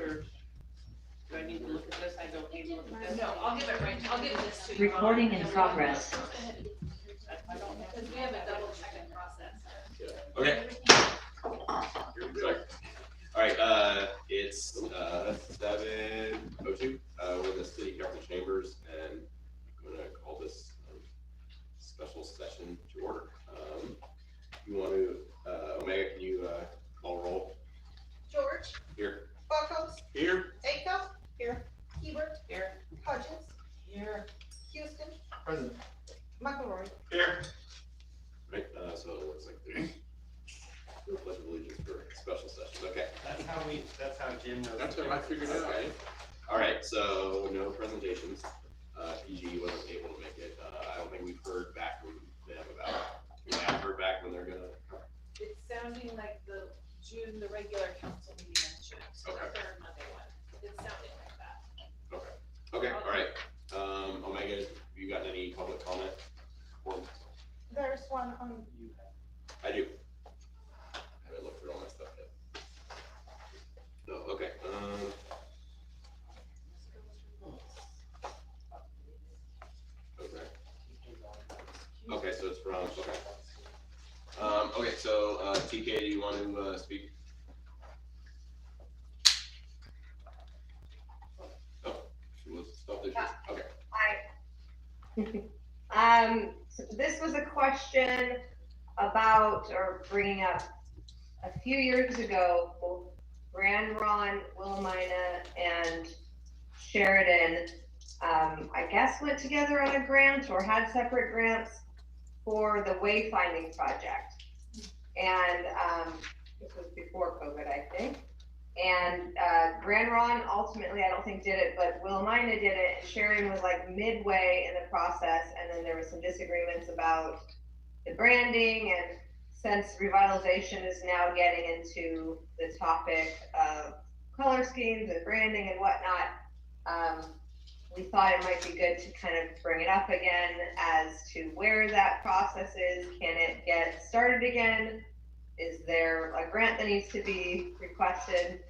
or do I need to look at this? I don't need to look at this. No, I'll give it right, I'll give this to you. Recording in progress. Because we have a double check-in process. Okay. All right, it's 7:02. We're in the City Council chambers, and I'm gonna call this special session to order. You want to, Omega, can you call roll? George. Here. Buckles. Here. Acuff. Here. Hebert. Here. Hodges. Here. Houston. Present. McElroy. Here. Right, so it looks like there's no pledge of allegiance for special sessions. Okay. That's how Jim knows. That's what I figured out. Okay. All right, so no presentations. PG wasn't able to make it. I don't think we've heard back from them about it. We haven't heard back when they're gonna. It's sounding like the June, the regular council meeting in June, so the Okay. third Monday one. It's sounding like that. Okay. Okay. All right. Omega, have you gotten any public comment? There's one on. I do. I haven't looked through all my stuff yet. No. Okay. Okay. Okay. So it's from. Okay. Okay. So TK, do you want to speak? Oh, she was stuff there. Okay. So this was a question about, or bringing up, a few years ago, both Grand Ron, Willamina, and Sheridan, I guess went together on a grant or had separate grants for the wayfinding project. And this was before COVID, I think. And Grand Ron ultimately, I don't think did it, but Willamina did it, and Sheridan was like midway in the process, and then there was some disagreements about the branding, and since revitalization is now getting into the topic of color schemes and branding and whatnot, we thought it might be good to kind of bring it up again as to where that process is. Can it get started again? Is there a grant that needs to be requested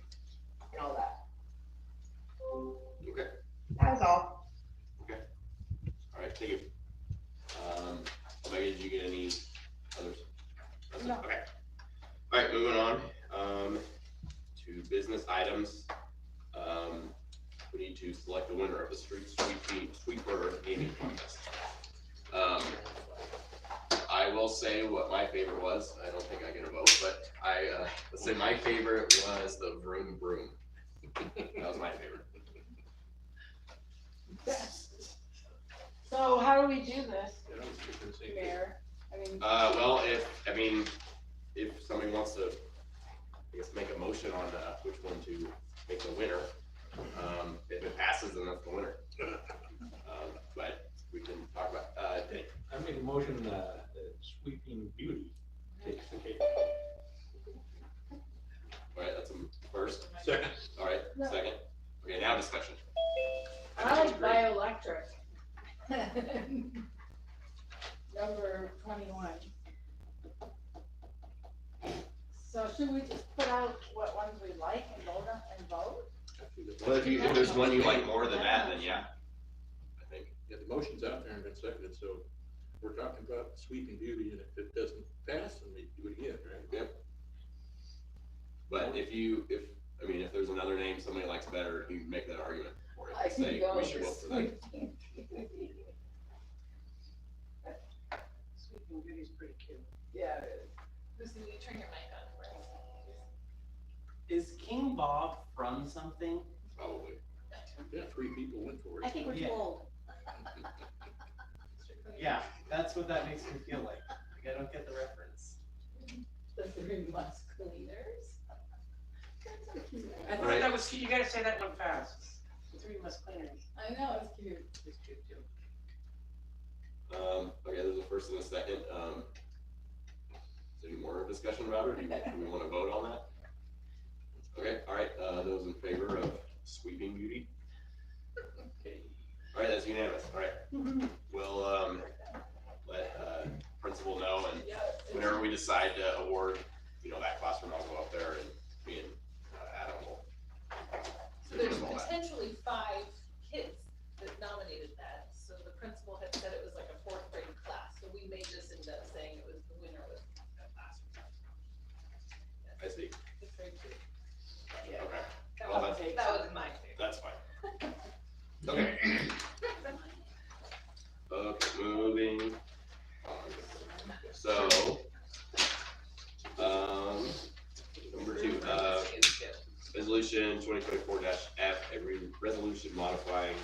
and all that? Okay. That was all. Okay. All right. Thank you. Omega, did you get any others? No. Okay. All right. Moving on to business items. We need to select the winner of the street sweeper gaming contest. I will say what my favorite was. I don't think I get a vote, but let's say my favorite was the Vroom Broom. That was my favorite. So how do we do this, Mayor? I mean. Well, if somebody wants to, I guess, make a motion on which one to make the winner, if it passes, then that's the winner. But we can talk about, Danny. I make a motion that Sweeping Beauty takes the cake. All right, that's a first. Second. All right, No. second. Okay, now discussion. I like bioelectric. Number 21. So should we just put out what ones we like and vote on and vote? Well, if there's one you like more than that, then yeah. I think. Yeah, the motion's out there and been seconded, so we're talking about Sweeping Beauty, and if it doesn't pass, then we do it again, right? Yep. But if there's another name somebody likes better, you can make that argument for it. I can Say, go we should with vote for that. Sleeping Beauty's pretty cute. Yeah, it is. Lucy, will you turn your mic on for us? Is King Bob from something? Probably. Yeah, 3 people went for it. I think we're Yeah. too old. Yeah, that's what that makes me feel like. Like I don't get the reference. The 3 Musk Cleaners. I All thought right. that was cute. You gotta say that one fast. The 3 Musk Cleaners. I know, it's cute. It's cute too. Okay, there's a first and a second. Is there any more discussion about it, or do we want to vote on that? Okay, all right, those in favor of Sweeping Beauty? Okay, all right, that's unanimous, all right. We'll, let, principal know, and whenever we decide to award, that classroom, I'll go up there and me and Adam will 2024-F, a resolution modifying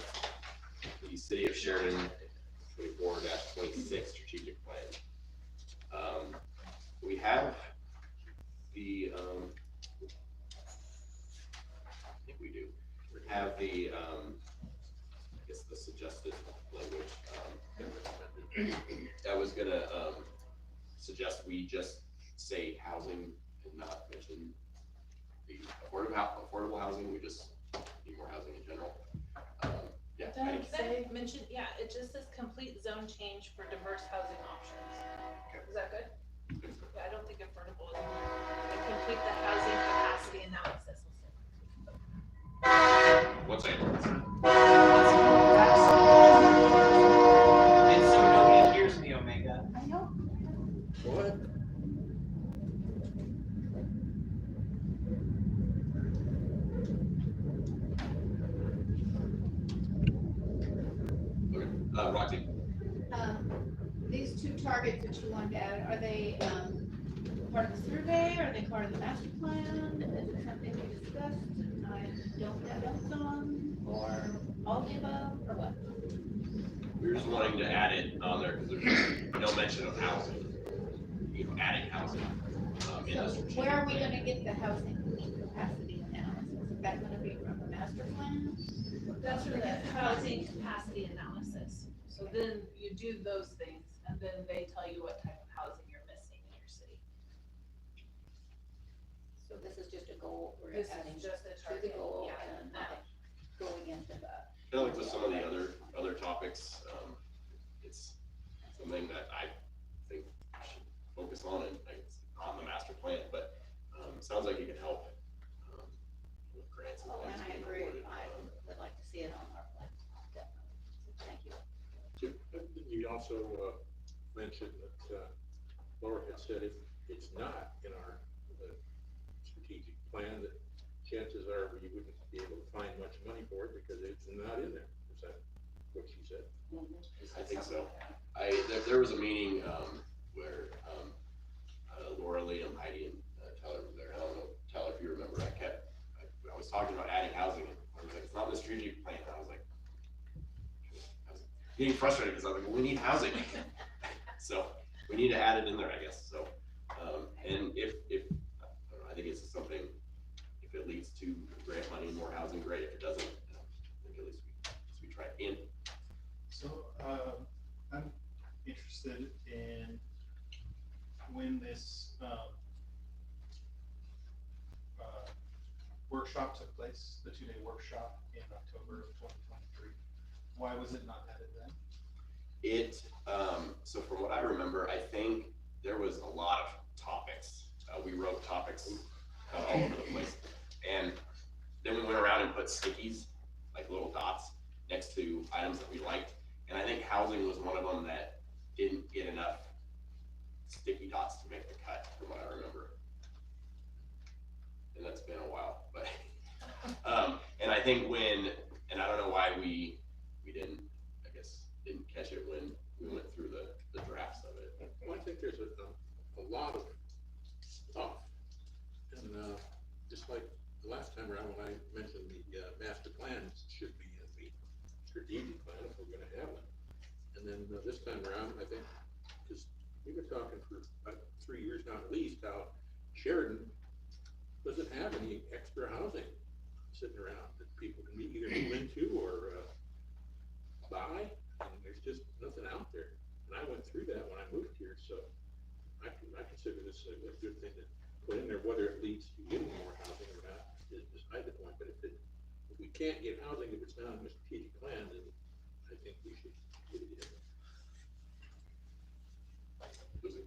the City of Sheridan 24-26 strategic plan. We have the, I think we do, have the, I guess the suggested language. I was gonna suggest we just say housing and not mention the affordable housing. We just need more housing in general. Yeah. Doesn't that mention, yeah, it just says complete zone change for diverse housing options. Is that good? Yeah, I don't think affordable is, and complete the housing capacity analysis. One second. It's so nobody hears me, Omega. I know. What? Okay, Roxy. These two targets that you wanted to add, are they, part of the survey, are they part of the master plan? Is it something we discussed and I don't have notes on, or all of the above, or what? We were just wanting to add it on there because there's no mention of housing. You know, adding housing. In So the strategic where are we plan. gonna get the housing capacity analysis? Is that gonna be from the master plan? That's for the housing capacity analysis. So then you do those things, and then they tell you what type of housing you're missing in your city. So this is just a goal, we're This adding is to just a the target, goal yeah, and not going into the. Kind of like with some of the other topics, it's something that I think we should focus on and it's on the master plan, but it sounds like it can help with grants and Oh, things. and I being agree, awarded. I would like to see it on our plan, definitely, so thank you. You also mentioned that Laura had said if it's not in our strategic plan, that chances are we wouldn't be able to find much money for it because it's not in there. Is that what she said? I think so. There was a meeting where Laura, Liam, Heidi, and Tyler were there. I don't know, Tyler, if you remember, I was talking about adding housing, and I was like, it's not in the strategic plan. I was getting frustrated because I was like, well, we need housing. So we need to add it in there, I guess. So, and if I don't know, I think it's something, if it leads to grant money and more housing, great. If it doesn't, I think at least we try it in. So, I'm interested in when this, workshop took place, the 2-day workshop in October of 2023. Why was it not added then? So from what I remember, I think there was a lot of topics. We wrote topics all over the place. And then we went around and put stickies, like little dots, next to items that we liked. And I think housing was one of them that didn't get enough sticky dots to make the cut, from what I remember. And that's been a while, but, and I think and I don't know why we didn't, I guess, didn't catch it when we went through the drafts of it. Well, I think there's a lot of stuff. And just like the last time around when I mentioned the master plan should be in the strategic plan if we're gonna have one. And then this time around, I think, because we were talking for about 3 years now at least, how Sheridan doesn't have any extra housing sitting around that people can either move into or buy, and there's just nothing out there. And I went through that when I moved here, so I consider this a good thing to put in there. Whether it leads to getting more housing or not is beside the point, but if we can't get housing if it's not in the strategic plan, then I think we should get it in.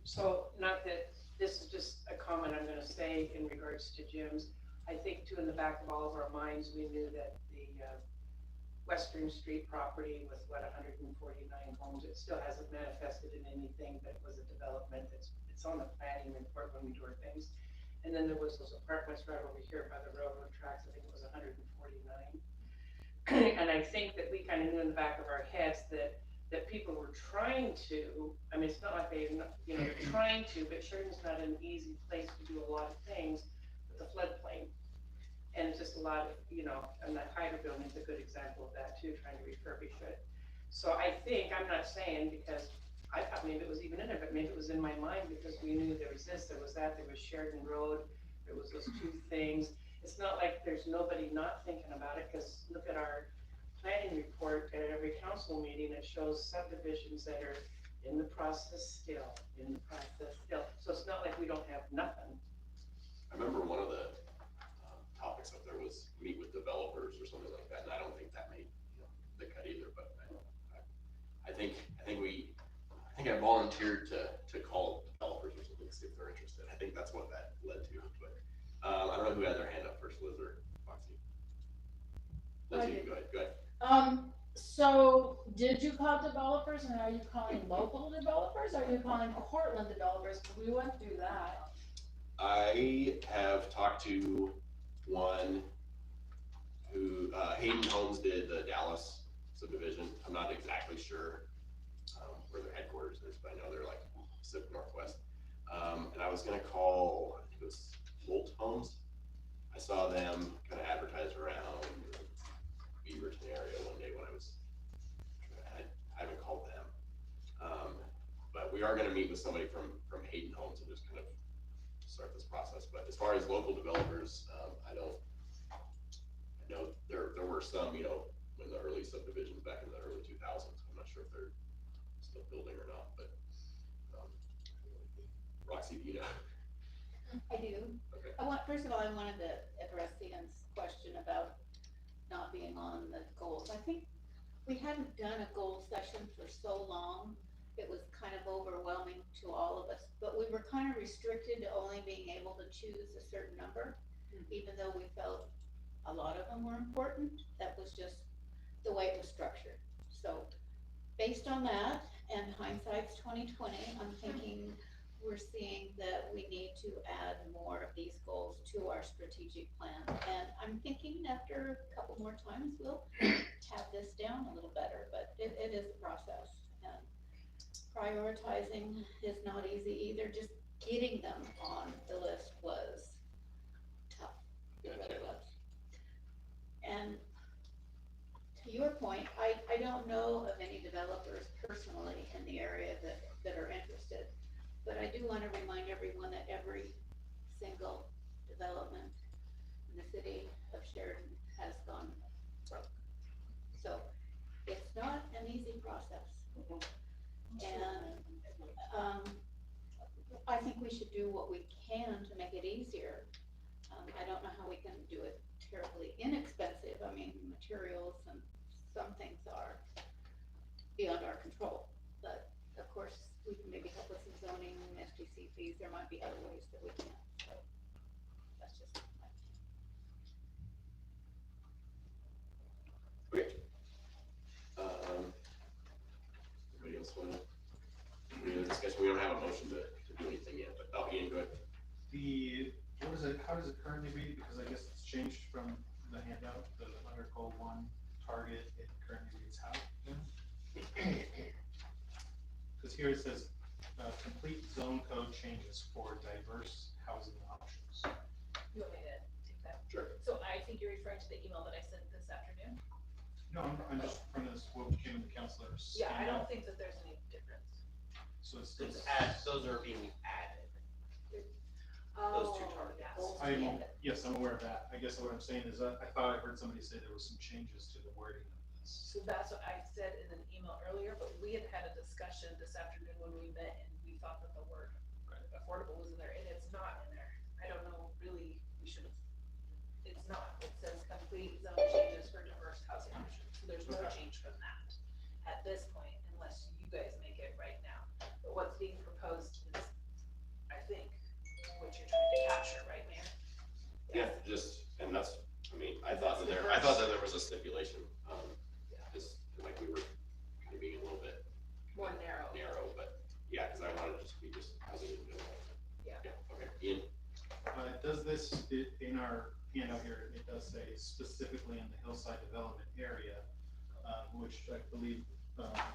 So, not that, this is just a comment I'm gonna say in regards to Jim's. I think too, in the back of all of our minds, we knew that the Western Street property with 149 homes, it still hasn't manifested in anything that was a development. It's on the planning report when we do our things. And then there was those apartments right over here by the railroad tracks, I think it was 149. And I think that we kind of knew in the back of our heads that people were trying to, I mean, it's not like they're trying to, but Sheridan's not an easy place to do a lot of things with the floodplain. And it's just a lot of, and that Hyder building is a good example of that too, trying to refurbish it. So I think, I'm not saying because I thought maybe it was even in there, but maybe it was in my mind because we knew there was this, there was that, there was Sheridan Road, there was those two things. It's not like there's nobody not thinking about it, because look at our planning report at every council meeting, it shows subdivisions that are in the process still. So it's not like we don't have nothing. I remember one of the topics up there was meet with developers or something like that, and I don't think that made the cut either, but I think I volunteered to call developers or something, see if they're interested. I think that's what that led to, but I don't know who had their hand up first, Liz or Foxy. Liz, you can go ahead. So did you call developers, and are you calling local developers, or are you calling Portland developers? 'Cause we went through that. I have talked to one who, Hayden Homes did the Dallas subdivision. I'm not exactly sure where their headquarters is, but I know they're like Pacific Northwest. And I was gonna call, I think it was Holt Homes. I saw them kind of advertise around Beaverton area one day when I haven't called them. But we are gonna meet with somebody from Hayden Homes and just kind of start this process. But as far as local developers, I know there were some, in the early subdivisions back in the early 2000s. I'm not sure if they're still building or not, but Roxy, do you know? I do. Okay. First of all, I wanted to address Ian's question about not being on the goals. I think we hadn't done a goal session for so long. It was kind of overwhelming to all of us, but we were kind of restricted to only being able to choose a certain number, even though we felt a lot of them were important. That was just the way it was structured. So based on that, and hindsight's 2020, I'm thinking we're seeing that we need to add more of these goals to our strategic plan. And I'm thinking after a couple more times, we'll have this down a little better, but it is a process. And prioritizing is not easy either. Just getting them on the list was tough. It really was. And to your point, I don't know of any developers personally in the area that are interested. But I do want to remind everyone that every single development in the city of Sheridan has gone broke. So it's not an easy process. And I think we should do what we can to make it easier. I don't know how we can do it terribly inexpensive. I mean, materials and some things are beyond our control. But of course, we can maybe help with some zoning, SGC fees. There might be other ways that we can. So that's just my Okay. Anybody else want to, any other discussion? We don't have a motion to do anything yet, but, Ian, go ahead. How does it currently read? Because I guess it's changed from the handout, the Article 1 target, it currently reads how? Because here it says, complete zone code changes for diverse housing options. You want me to take that? Sure. So I think you're referring to the email that I sent this afternoon? No, I'm just from this, what came to the councilors. Yeah, I don't think that there's any difference. So it's Those are being added. Those two targets. Yes, I'm aware of that. I guess what I'm saying is, I thought I heard somebody say there was some changes to the wording of this. So that's what I said in an email earlier, but we had had a discussion this afternoon when we met, and we thought that the word affordable was in there, and it's not in there. I don't know, really, we should have, it's not. It says complete zone changes for diverse housing options, so there's no change from that at this point, unless you guys make it right now. But what's being proposed is, I think, what you're trying to capture, right, Mayor? Yeah, and that's, I thought that there was a stipulation, just like we were kind of being a little bit More narrow. but yeah, because I wanted it to be just housing in general. Yeah. Okay, Ian? It does this, in our handout here, it does say specifically in the hillside development area, which I believe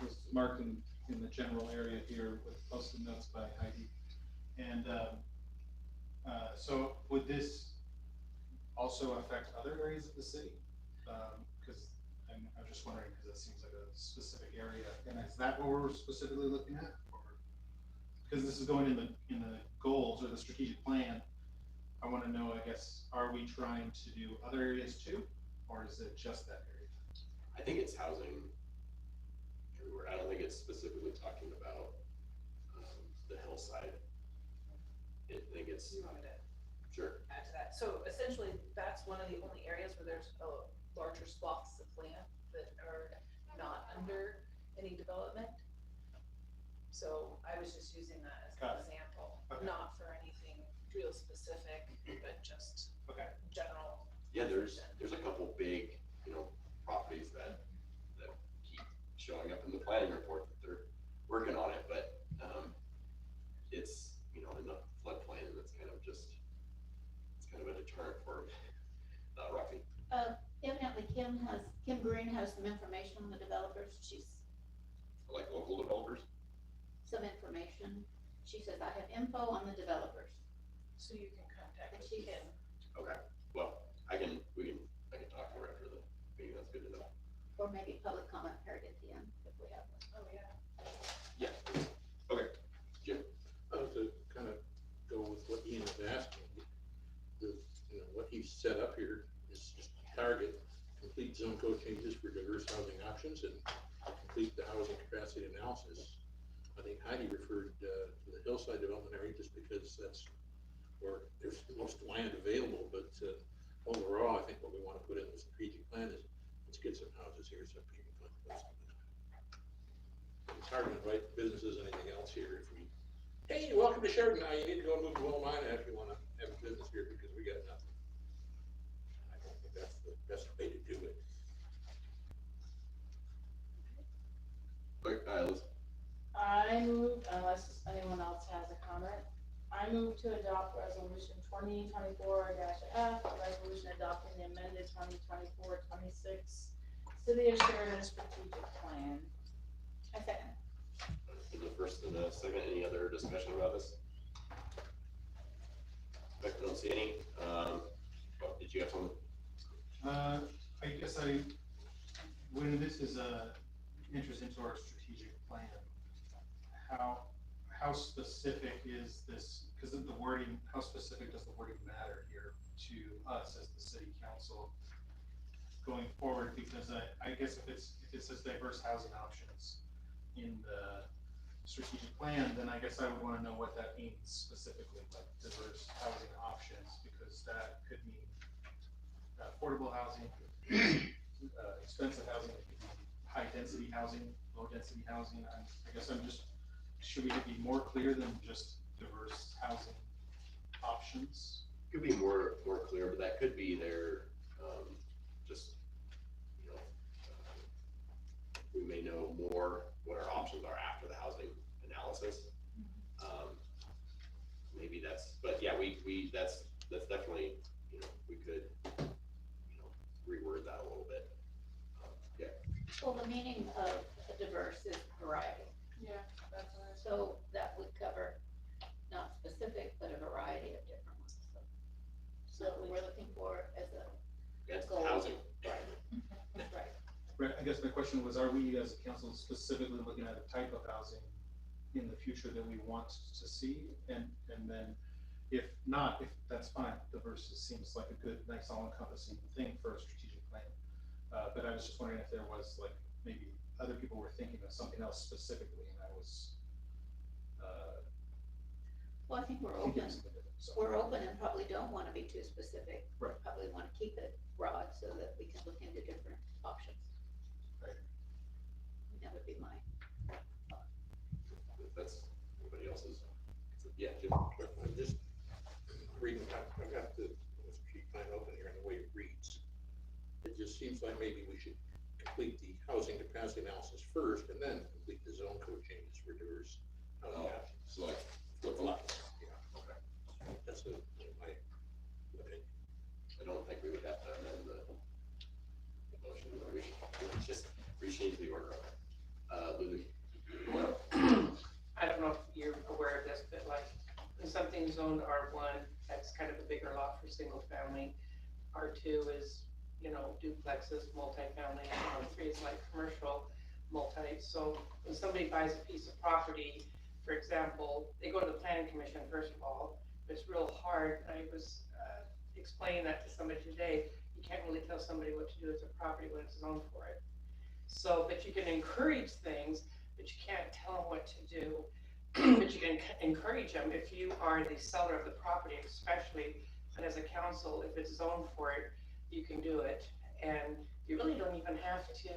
was marked in the general area here with posted notes by Heidi. And so would this also affect other areas of the city? Cause I'm just wondering, cause it seems like a specific area, and is that what we're specifically looking at? Or, cause this is going in the goals or the strategic plan, I wanna know, I guess, are we trying to do other areas too, or is it just that area? I think it's housing everywhere. I don't think it's specifically talking about, the hillside. I think it's, You want me to sure. add to that? So essentially, that's one of the only areas where there's larger swaths of land that are not under any development. So I was just using that as Got an example, Okay. not for anything real specific, but just Okay. general. Yeah, there's a couple big, properties that keep showing up in the planning report that they're working on it, but, it's, in the floodplain, and it's kind of a deterrent for, roughing. Evidently Kim Green has some information on the developers. She's Like local developers. some information. She says, I have info on the developers. So you can contact And she's- Kim. Okay, well, I can talk to her after the meeting, that's good to know. Or maybe public comment period at the end, if we have one. Oh, yeah. Yeah, okay, Jim. To kind of go with what Ian was asking, what he's set up here is just target, complete zone code changes for diverse housing options and complete the housing capacity analysis. I think Heidi referred to the hillside development area just because that's where there's the most land available, but overall, I think what we want to put in the strategic plan is, let's get some houses here so people can live. It's hard to invite businesses, anything else here if we, hey, welcome to Sheridan, now you need to go move to Willamina if you want to have a business here because we got nothing. I don't think that's the best way to do it. Quick, Liz. I move, unless anyone else has a comment, I move to adopt resolution 2024-F, a resolution adopting the amended 2024-26 City of Sheridan strategic plan. I second. In the first and the second, any other discussion about this? I don't see any. Did you have something? I guess when this is enters into our strategic plan, how specific is this, because of the wording, how specific does the wording matter here to us as the city council going forward? Because I guess if it says diverse housing options in the strategic plan, then I guess I would want to know what that means specifically, like diverse housing options, because that could mean affordable housing, expensive housing, it could be high density housing, low density housing. I guess should we be more clear than just diverse housing options? Could be more clear, but that could be their, just, we may know more what our options are after the housing analysis. Maybe but yeah, that's definitely, we could, reword that a little bit. Yeah. Well, the meaning of diverse is variety. Yeah, that's what I said. So that would cover not specific, but a variety of different ones. So what we're looking for as a That's goal. housing. Right. Right. Right, I guess my question was, are we as a council specifically looking at a type of housing in the future that we want to see? And then if not, if that's fine, diverse seems like a good, nice, all-encompassing thing for a strategic plan. But I was just wondering if there was like, maybe other people were thinking of something else specifically, and I was, Well, I think we're thinking open. of something different, so. We're open and probably don't want to be too specific. Right. Probably want to keep it broad so that we can look into different options. Right. That would be my. If that's anybody else's, yeah, Jim. I'm just reading, I've got the sheet plan open here and the way it reads. It just seems like maybe we should complete the housing capacity analysis first and then complete the zone code changes for diverse housing Oh, options. so like flip-flops. Yeah, Okay. that's my opinion. I don't think we would have to amend the motion, but we just reshape the order of it. Lily. I don't know if you're aware of this, but like, when something's zoned R1, that's kind of a bigger lot for single family. R2 is, you know, duplexes, multifamily, and R3 is like commercial multi. So when somebody buys a piece of property, for example, they go to the planning commission first of all. It's real hard. I was explaining that to somebody today. You can't really tell somebody what to do with their property when it's zoned for it. So, but you can encourage things, but you can't tell them what to do. But you can encourage them if you are the seller of the property, especially, but as a council, if it's zoned for it, you can do it. And you really don't even have to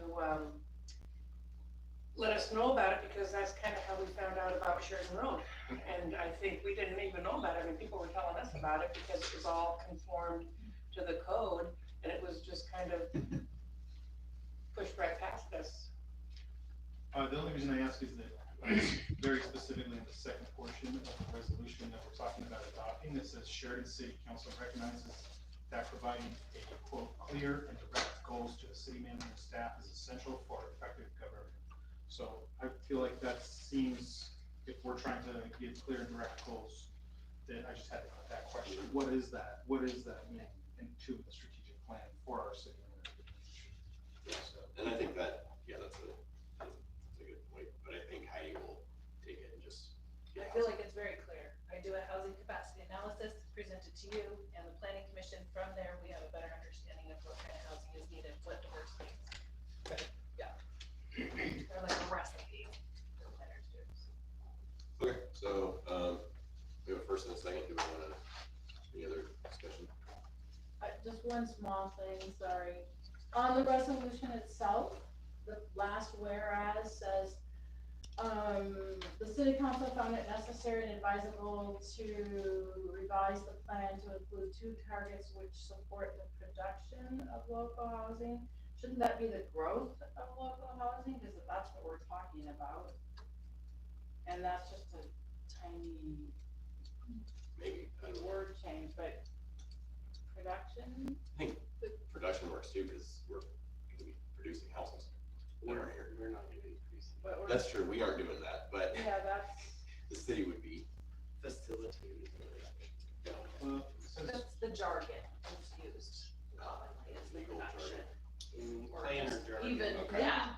let us know about it, because that's kind of how we found out about Sheridan Road. And I think we didn't even know about it. I mean, people were telling us about it because it was all conformed to the code, and it was just kind of pushed right past us. The only reason I ask is that very specifically in the second portion of the resolution that we're talking about adopting, it says Sheridan City Council recognizes that providing a quote, clear and direct goals to the city manager and staff is essential for effective government. So I feel like that seems, if we're trying to give clear and direct goals, then I just had to put that question. What is that? What does that mean into the strategic plan for our city? So, and I think that, yeah, that's a good point, but I think Heidi will take it and just. I feel like it's very clear. I do a housing capacity analysis, present it to you and the planning commission. From there, we have a better understanding of what kind of housing is needed, what diverse needs. Yeah. They're like a recipe for planners to do. Okay, so, we have a first and a second. Do we want to, any other discussion? Just one small thing, sorry. On the resolution itself, the last whereas says, the city council found it necessary and advisable to revise the plan to include 2 targets which support the production of local housing. Shouldn't that be the growth of local housing? Because that's what we're talking about. And that's just a tiny Maybe, I don't know. word change, but production? I think production works too, because we're gonna be producing houses. We're not gonna be producing. But we're, That's true, we aren't doing that, but yeah, that's, the city would be. Facilitated. That's the jargon that's used commonly, is the Legal production. Planner jargon. Even, Okay. yeah,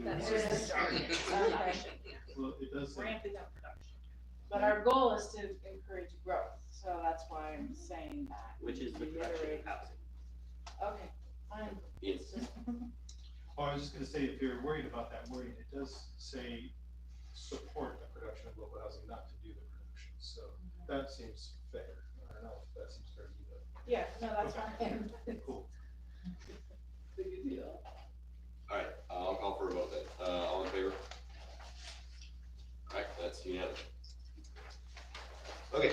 that's just the jargon. It's production, yeah. Well, it does say, Ramping up production. but our goal is to encourage growth, so that's why I'm saying that. Which is the production of housing. Okay, fine. It's, oh, I was just gonna say, if you're worried about that wording, it does say support the production of local housing, not to do the production, so that seems fair. I don't know if that seems fair to you, but. Yeah, no, that's fine. Cool. Big deal. all right, I'll call for a vote then. All in favor? All right, that's unanimous. Okay,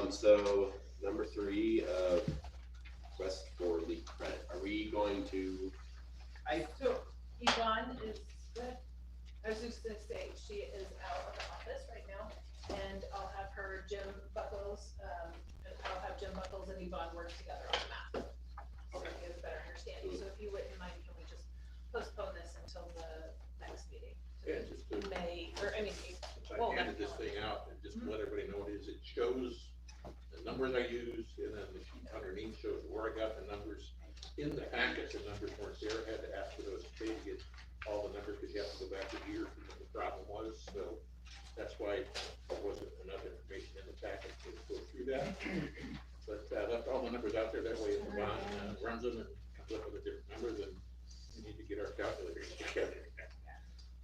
so number 3, request for leak credit. Are we going to? So Yvonne is good. I was just gonna say, she is out of the office right now, and I'll have her, Jim Buckles, and I'll have Jim Buckles and Yvonne work together on the map. So we get a better understanding. So if you wouldn't mind, can we just postpone this until the next meeting? Yeah, just to, May, or I mean, I handed this thing out and just to let everybody know what it is. It shows the numbers I used, and then the sheet underneath shows where I got the numbers. In the packet, the numbers weren't there. I had to ask for those to get all the numbers, because you have to go back a year from what the problem was. So that's why there wasn't enough information in the packet to go through that. But I left all the numbers out there. That way, if Ron runs them and comes up with a different number, then we need to get our calculators together.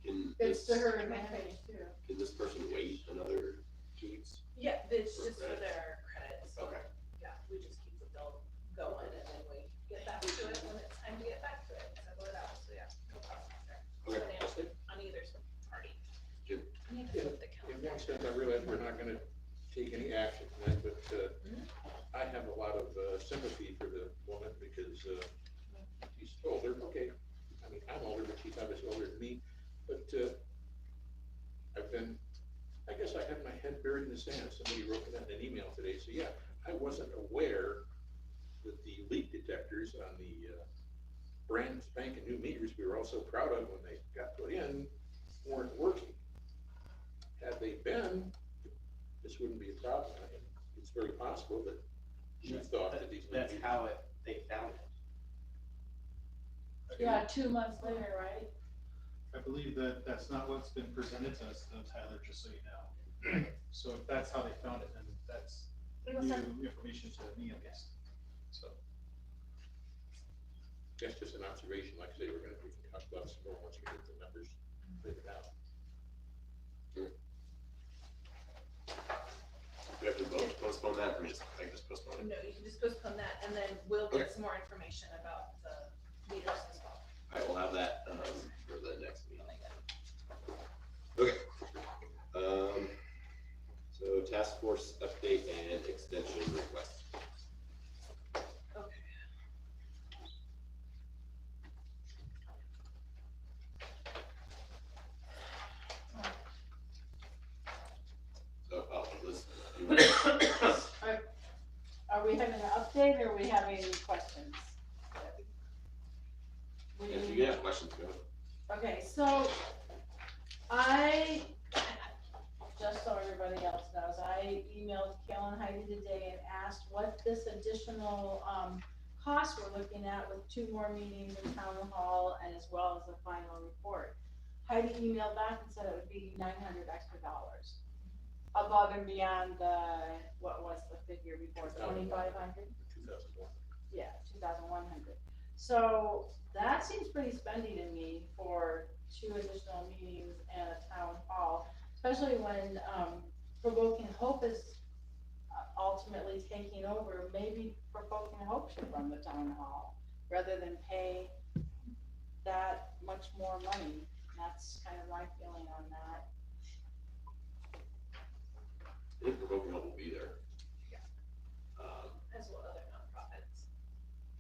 Can It's this, to her advantage too. can this person wait another 2 weeks? yeah, it's just for their credit, so, Okay. yeah, we just keep the bill going, and then we get back to it when it's time to get back to it, settle it out, so yeah, no problem there. Okay. Financially, on either party. Jim? I need to flip the In calendar. one sense, I realize we're not gonna take any action tonight, but, I have a lot of, sympathy for the woman, because, she's older, okay. I mean, I'm older, but she's obviously older than me, but, I guess I had my head buried in the sand. Somebody wrote that in an email today, so yeah, I wasn't aware that the leak detectors on the, brand spanking new meters we were all so proud of when they got put in weren't working. Had they been, this wouldn't be a problem. I mean, it's very possible that she thought that these. That's how it they found it. Yeah, 2 months later, right? I believe that that's not what's been presented to us, though, Tyler, just so you know. So if that's how they found it, then that's It was sent- new information to me, I guess. So, That's just an observation, like I say, we can talk about some more once we get the numbers figured out. We have to vote, postpone that, or just, I can just postpone it? No, you can just postpone that, and then we'll Okay. get some more information about the meters as well. I will have that, for the next meeting. Okay. So task force update and extension request. Okay. So, let's do Are we having an update or are we having questions? if you have questions, go ahead. Okay, so just so everybody else knows, I emailed Kel and Heidi today and asked what this additional, cost we're looking at with 2 more meetings in town hall and as well as the final report. Heidi emailed back and said it would be $900 extra above and beyond what was the figure before, 2,500? 2001. Yeah, 2,100. So that seems pretty spendy to me for 2 additional meetings and a town hall, especially when Provoking Hope is ultimately taking over. Maybe Provoking Hope should run the town hall rather than pay that much more money. That's kind of my feeling on that. I think Provoking Hope will be there. As well, other nonprofits.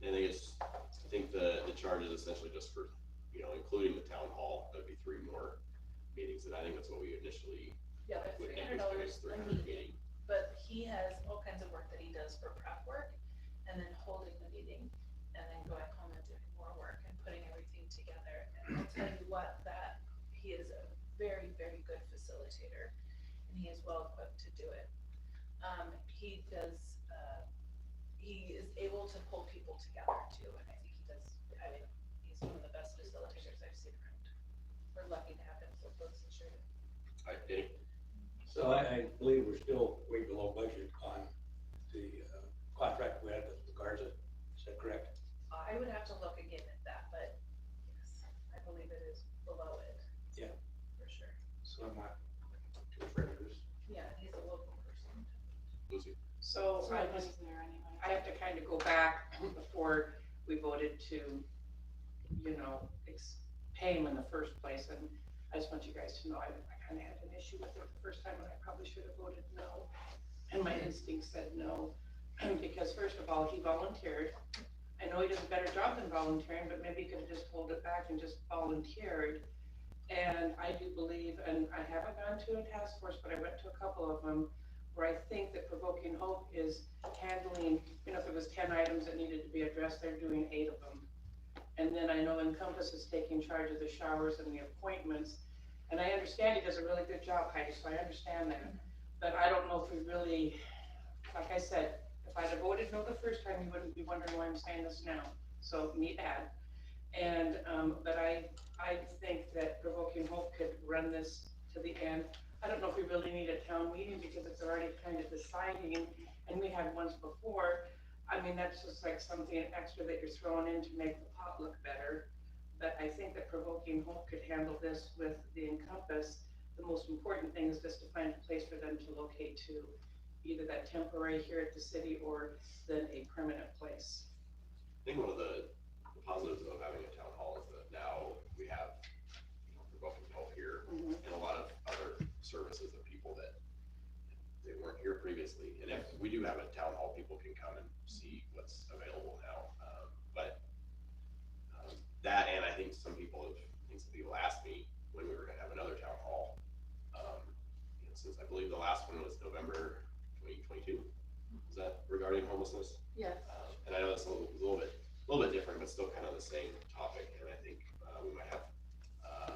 I think the charge is essentially just for, including the town hall, that'd be 3 more meetings, and I think that's what we initially Yeah, they're would $300 300 a meeting, but he has all kinds of work that he does for prep work, and then holding the meeting, and then going home and doing more work and putting everything together. And I'll tell you what, that he is a very, very good facilitator, and he is well equipped to do it. He does, he is able to pull people together too, and I think he's one of the best facilitators I've seen around. We're lucky to have him so close to Sheridan. All right, Danny? So I believe we're still way below budget on the contract we had with Garza. Is that correct? I would have to look again at that, but yes, I believe it is below it. Yeah. For sure. So I'm not too afraid of this. Yeah, he's a local person. Lucy? So So I I was, was there anyway. I have to kind of go back before we voted to, pay him in the first place, and I just want you guys to know, I kind of had an issue with it the first time, and I probably should have voted no, and my instinct said no, because first of all, he volunteered. I know he does a better job than volunteering, but maybe he could have just pulled it back and just volunteered. And I do believe, and I haven't gone to a task force, but I went to a couple of them, where I think that Provoking Hope is handling, if it was 10 items that needed to be addressed, they're doing 8 of them. And then I know Encompass is taking charge of the showers and the appointments. And I understand he does a really good job, Heidi, so I understand that. But I don't know if we really, like I said, if I'd have voted no the first time, you wouldn't be wondering why I'm saying this now. So me add. And, but I think that Provoking Hope could run this to the end. I don't know if we really need a town meeting because it's already kind of deciding, and we had ones before. I mean, that's just like something extra that you're throwing in to make the pot look better. But I think that Provoking Hope could handle this with the Encompass. The most important thing is just to find a place for them to locate to, either that temporary here at the city or then a permanent place. I think one of the positives of having a town hall is that now we have, Provoking Hope here and a lot of other services of people that they weren't here previously. And if we do have a town hall, people can come and see what's available now. That, and I think some people asked me when we were gonna have another town hall. Since I believe the last one was November 2022. Is that regarding homelessness? Yes. And I know that's a little bit different, but still kind of the same topic. And I think we might have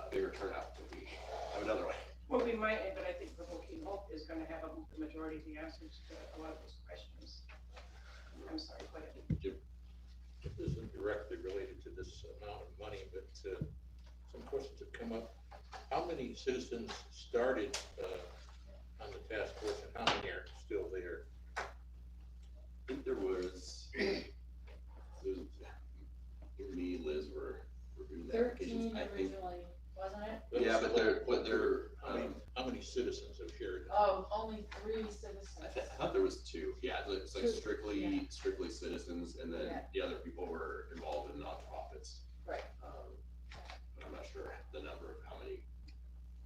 a bigger turnout if we have another one. Well, we might, but I think Provoking Hope is gonna have the majority of the answers to a lot of those questions. I'm sorry, go ahead. Jim? directly related to this amount of money, but some questions have come up. How many citizens started on the task force, and how many are still there? I think there was me, Liz were doing the 13 applications, I think. originally, wasn't it? Yeah, but they're, How many citizens of Sheridan? Oh, only 3 citizens. I thought there was 2, yeah, it's like Two, strictly citizens, and then Yeah. the other people were involved in nonprofits. Right. But I'm not sure the number of how many.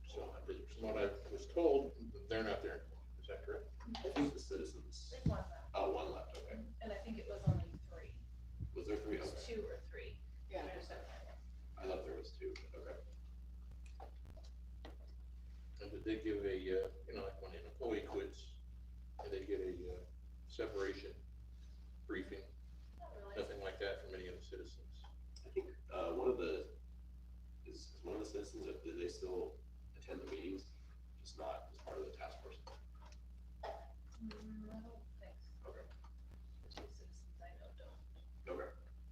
So, from what I was told, they're not there. Is that correct? I think the citizens, There's one left, oh, 1 left, okay. and I think it was only 3. Was there 3? It was Okay. 2 or 3. Yeah. I thought there was 2, okay. And did they give a, like when an employee quits, and they get a separation briefing, Not really. nothing like that from any of the citizens? I think, one of the citizens, did they still attend the meetings, just not as part of the task force? I don't think so. Okay. The 2 citizens I know don't. Okay.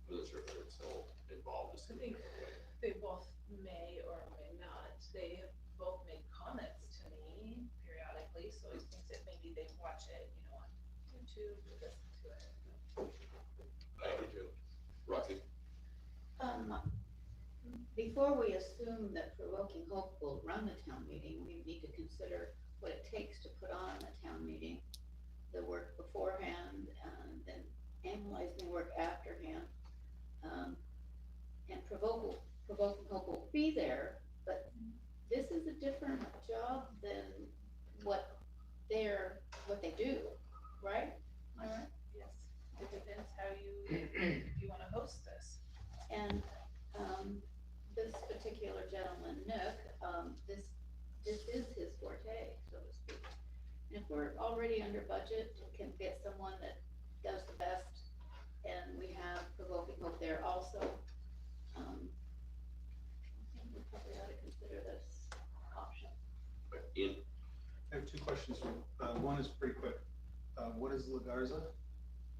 Wasn't sure if they were still involved, just I in a think different way. they both may or may not. They have both made comments to me periodically, so I think that maybe they watch it, on YouTube or listen to it. Thank you, Joe. Roxy? Before we assume that Provoking Hope will run the town meeting, we need to consider what it takes to put on a town meeting, the work beforehand, and then analyzing the work afterhand. And Provoking Hope will be there, but this is a different job than what they do, right? Am I right? Yes, it depends how if you wanna host this. And, this particular gentleman, Nick, this is his forte, so to speak. And if we're already under budget, we can get someone that does the best, and we have Provoking Hope there also. I think we probably ought to consider this option. Ian? I have 2 questions. One is pretty quick. What is La Garza?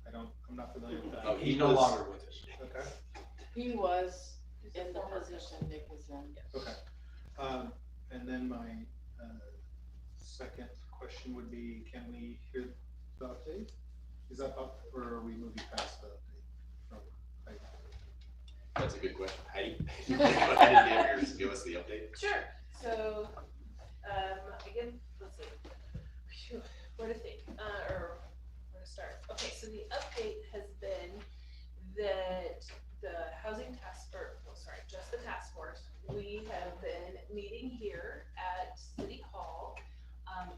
I'm not familiar with that. Oh, He's no longer with us. Okay, He was Who's in the former position Nick was in. okay. And then my, second question would be, can we hear the update? Is that up, or are we moving past the update? from Heidi? That's a good question. Heidi? Go ahead and give us the update. Sure, so, again, let's see, Phew, where to think, or where to start? Okay, so the update has been that the housing task force, just the task force, we have been meeting here at City Hall,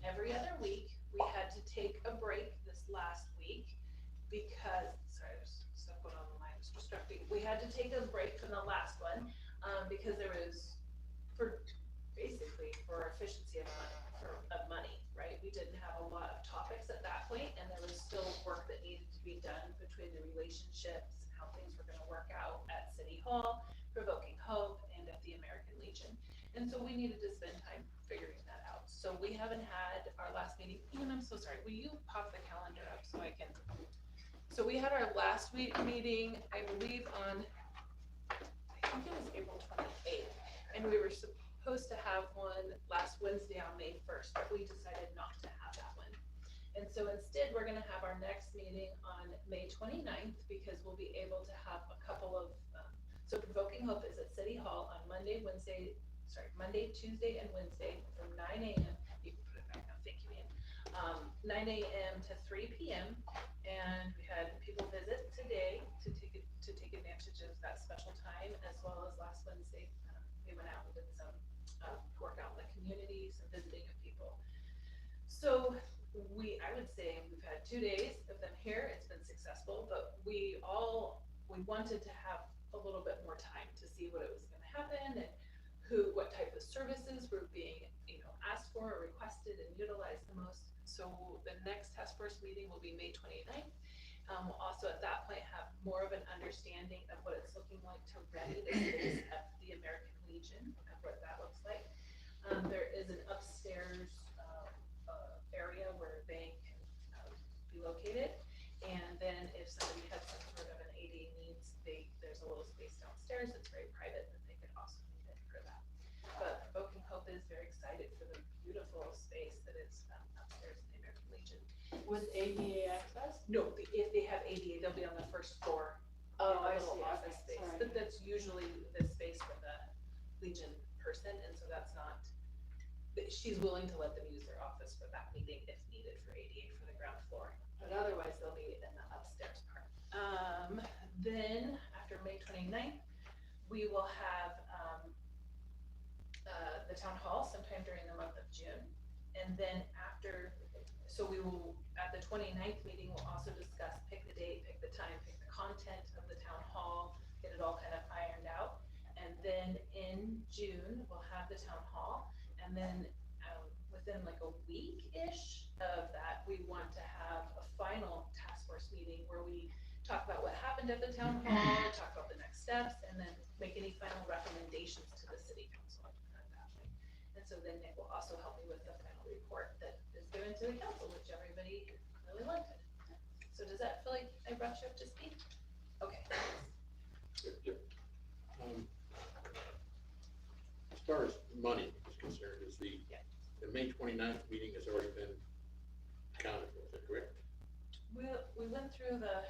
every other week. We had to take a break this last week because, sorry, there's stuff going on in my mind, it's distracting. We had to take a break from the last one, because there was, for efficiency of money, right? We didn't have a lot of topics at that point, and there was still work that needed to be done between the relationships and how things were gonna work out at City Hall, Provoking Hope, and at the American Legion. And so we needed to spend time figuring that out. So we haven't had our last meeting, and I'm so sorry, will you pop the calendar up so I can? So we had our last week meeting, I believe on, I think it was April 28th, and we were supposed to have one last Wednesday on May 1st, but we decided not to have that one. And so instead, we're gonna have our next meeting on May 29th, because we'll be able to have a couple of, so Provoking Hope is at City Hall on Monday, Tuesday, and Wednesday from 9 a.m. You can put it back now, thank you, Ian. 9 a.m. to 3 p.m. And we had people visit today to take advantage of that special time, as well as last Wednesday, we went out and did some work out in the community, some visiting of people. So I would say we've had 2 days of them here. It's been successful, but we wanted to have a little bit more time to see what it was going to happen and what type of services were being, asked for or requested and utilized the most. So the next task force meeting will be May 29th. We'll also at that point have more of an understanding of what it's looking like to ready the space at the American Legion, of what that looks like. There is an upstairs area where they can be located. And then if somebody has some sort of an ADA needs, there's a upstairs, it's very private, and they could also need it for that. But Provoking Hope is very excited for the beautiful space that is upstairs in the American Legion. With ADA access? No, if they have ADA, they'll be on the first floor. Oh, in I a little see, office okay, space. sorry. But that's usually the space for the Legion person, and so that's not, she's willing to let them use their office for that meeting if needed for ADA for the ground floor. But otherwise, they'll be in the upstairs part. Then, after May 29th, we will have, the town hall sometime during the month of June. And then after, so we will, at the 29th meeting, we'll also discuss, pick the date, pick the time, pick the content of the town hall, get it all kind of ironed out. And then in June, we'll have the town hall, and then, within like a week-ish of that, we want to have a final task force meeting where we talk about what happened at the town hall, talk about the next steps, and then make any final recommendations to the city council at that point. And so then Nick will also help me with the final report that is given to the council, which everybody really wanted. So does that feel like I brought you up to speed? Okay. As far as money is concerned, is the May 29th meeting has already been accounted for, is that correct? We went through the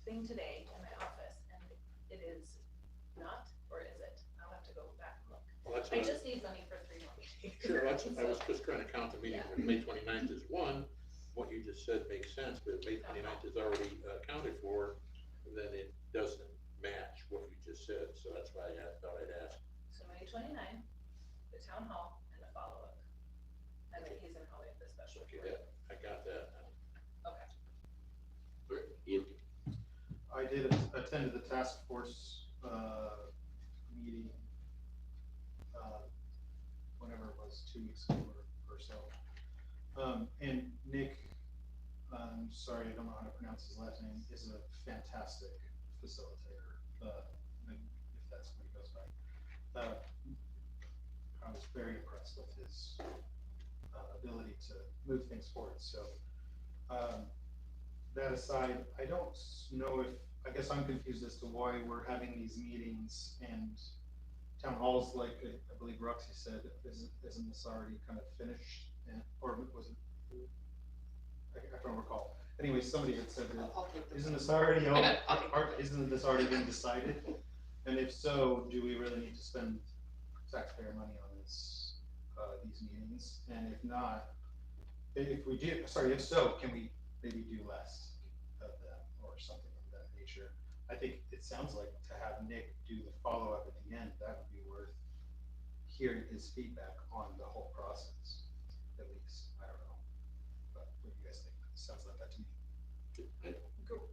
thing today in my office, and it is not, or is it? I'll have to go back and look. Well, that's I what just need money for 3 more meetings. Sure, I was just trying to count the meetings. If May 29th is one, what you just said makes sense, but if May 29th is already accounted for, then it doesn't match what you just said, so that's why I thought I'd ask. So May 29, the town hall, and a follow-up. And then he's gonna probably have the special. Okay, I got that. Okay. Okay, Ian? I did attend the task force, meeting, whenever it was, 2 weeks ago or so. And Nick, I'm sorry, I don't know how to pronounce his last name, is a fantastic facilitator, if that's what he goes by. I was very impressed with his ability to move things forward, so. That aside, I don't know if, I guess I'm confused as to why we're having these meetings and town halls, like I believe Roxy said, isn't this already kind of finished? Or was it, I don't recall. Anyway, somebody had said that, isn't this already, isn't this already been decided? And if so, do we really need to spend taxpayer money on this, these meetings? And if not, if we do, sorry, if so, can we maybe do less of that or something of that nature? I think it sounds like to have Nick do the follow-up at the end, that would be worth hearing his feedback on the whole process, at least. I don't know. But what do you guys think? Sounds like that to me.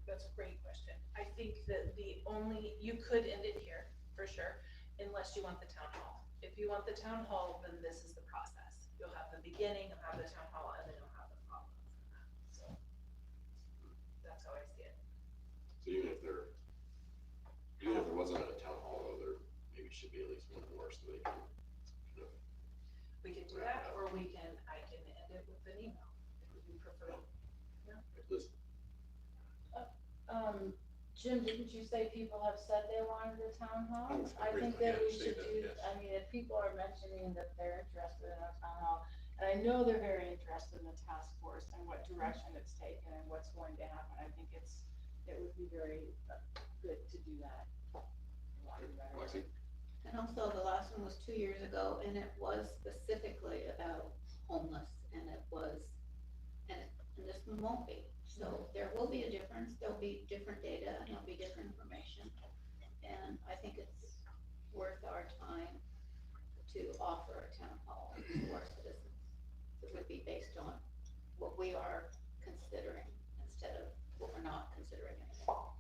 That's a great question. I think that you could end it here, for sure, unless you want the town hall. If you want the town hall, then this is the process. You'll have the beginning, you'll have the town hall, and then you'll have the follow-up from that. So that's how I see it. So even if there wasn't a town hall, though, there maybe should be at least one more so they can kind of. We can do that, or I can end it with an email, if you prefer. Listen, Jim, didn't you say people have said they wanted a town hall? I was I think originally that we gonna say should that, do, yes. I mean, if people are mentioning that they're interested in a town hall, and I know they're very interested in the task force and what direction it's taken and what's going to happen, I think it would be very good to do that. Lexi? And also, the last one was 2 years ago, and it was specifically about homeless, and this one won't be. So there will be a difference, there'll be different data, and there'll be different information. And I think it's worth our time to offer a town hall to our citizens. It would be based on what we are considering instead of what we're not considering anymore.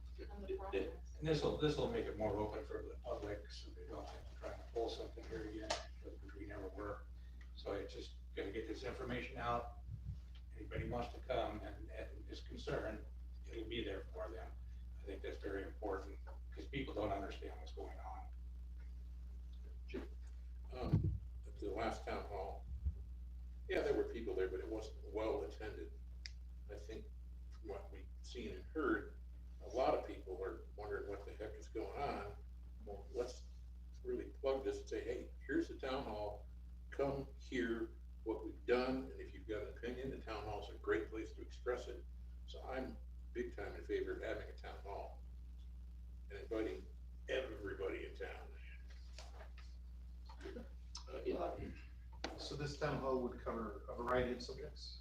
And this will make it more open for the public, so they don't have to try and pull something here again, because we never were. So it's just gonna get this information out. Anybody wants to come and is concerned, it'll be there for them. I think that's very important, because people don't understand what's going on. At the last town hall, yeah, there were people there, but it wasn't well attended. I think from what we've seen and heard, a lot of people are wondering what the heck is going on, plug this and say, hey, here's the town hall, come hear what we've done, and if you've got an opinion, the town hall's a great place to express it. So I'm big time in favor of having a town hall and inviting everybody in town. Yeah. So this town hall would cover a variety of subjects,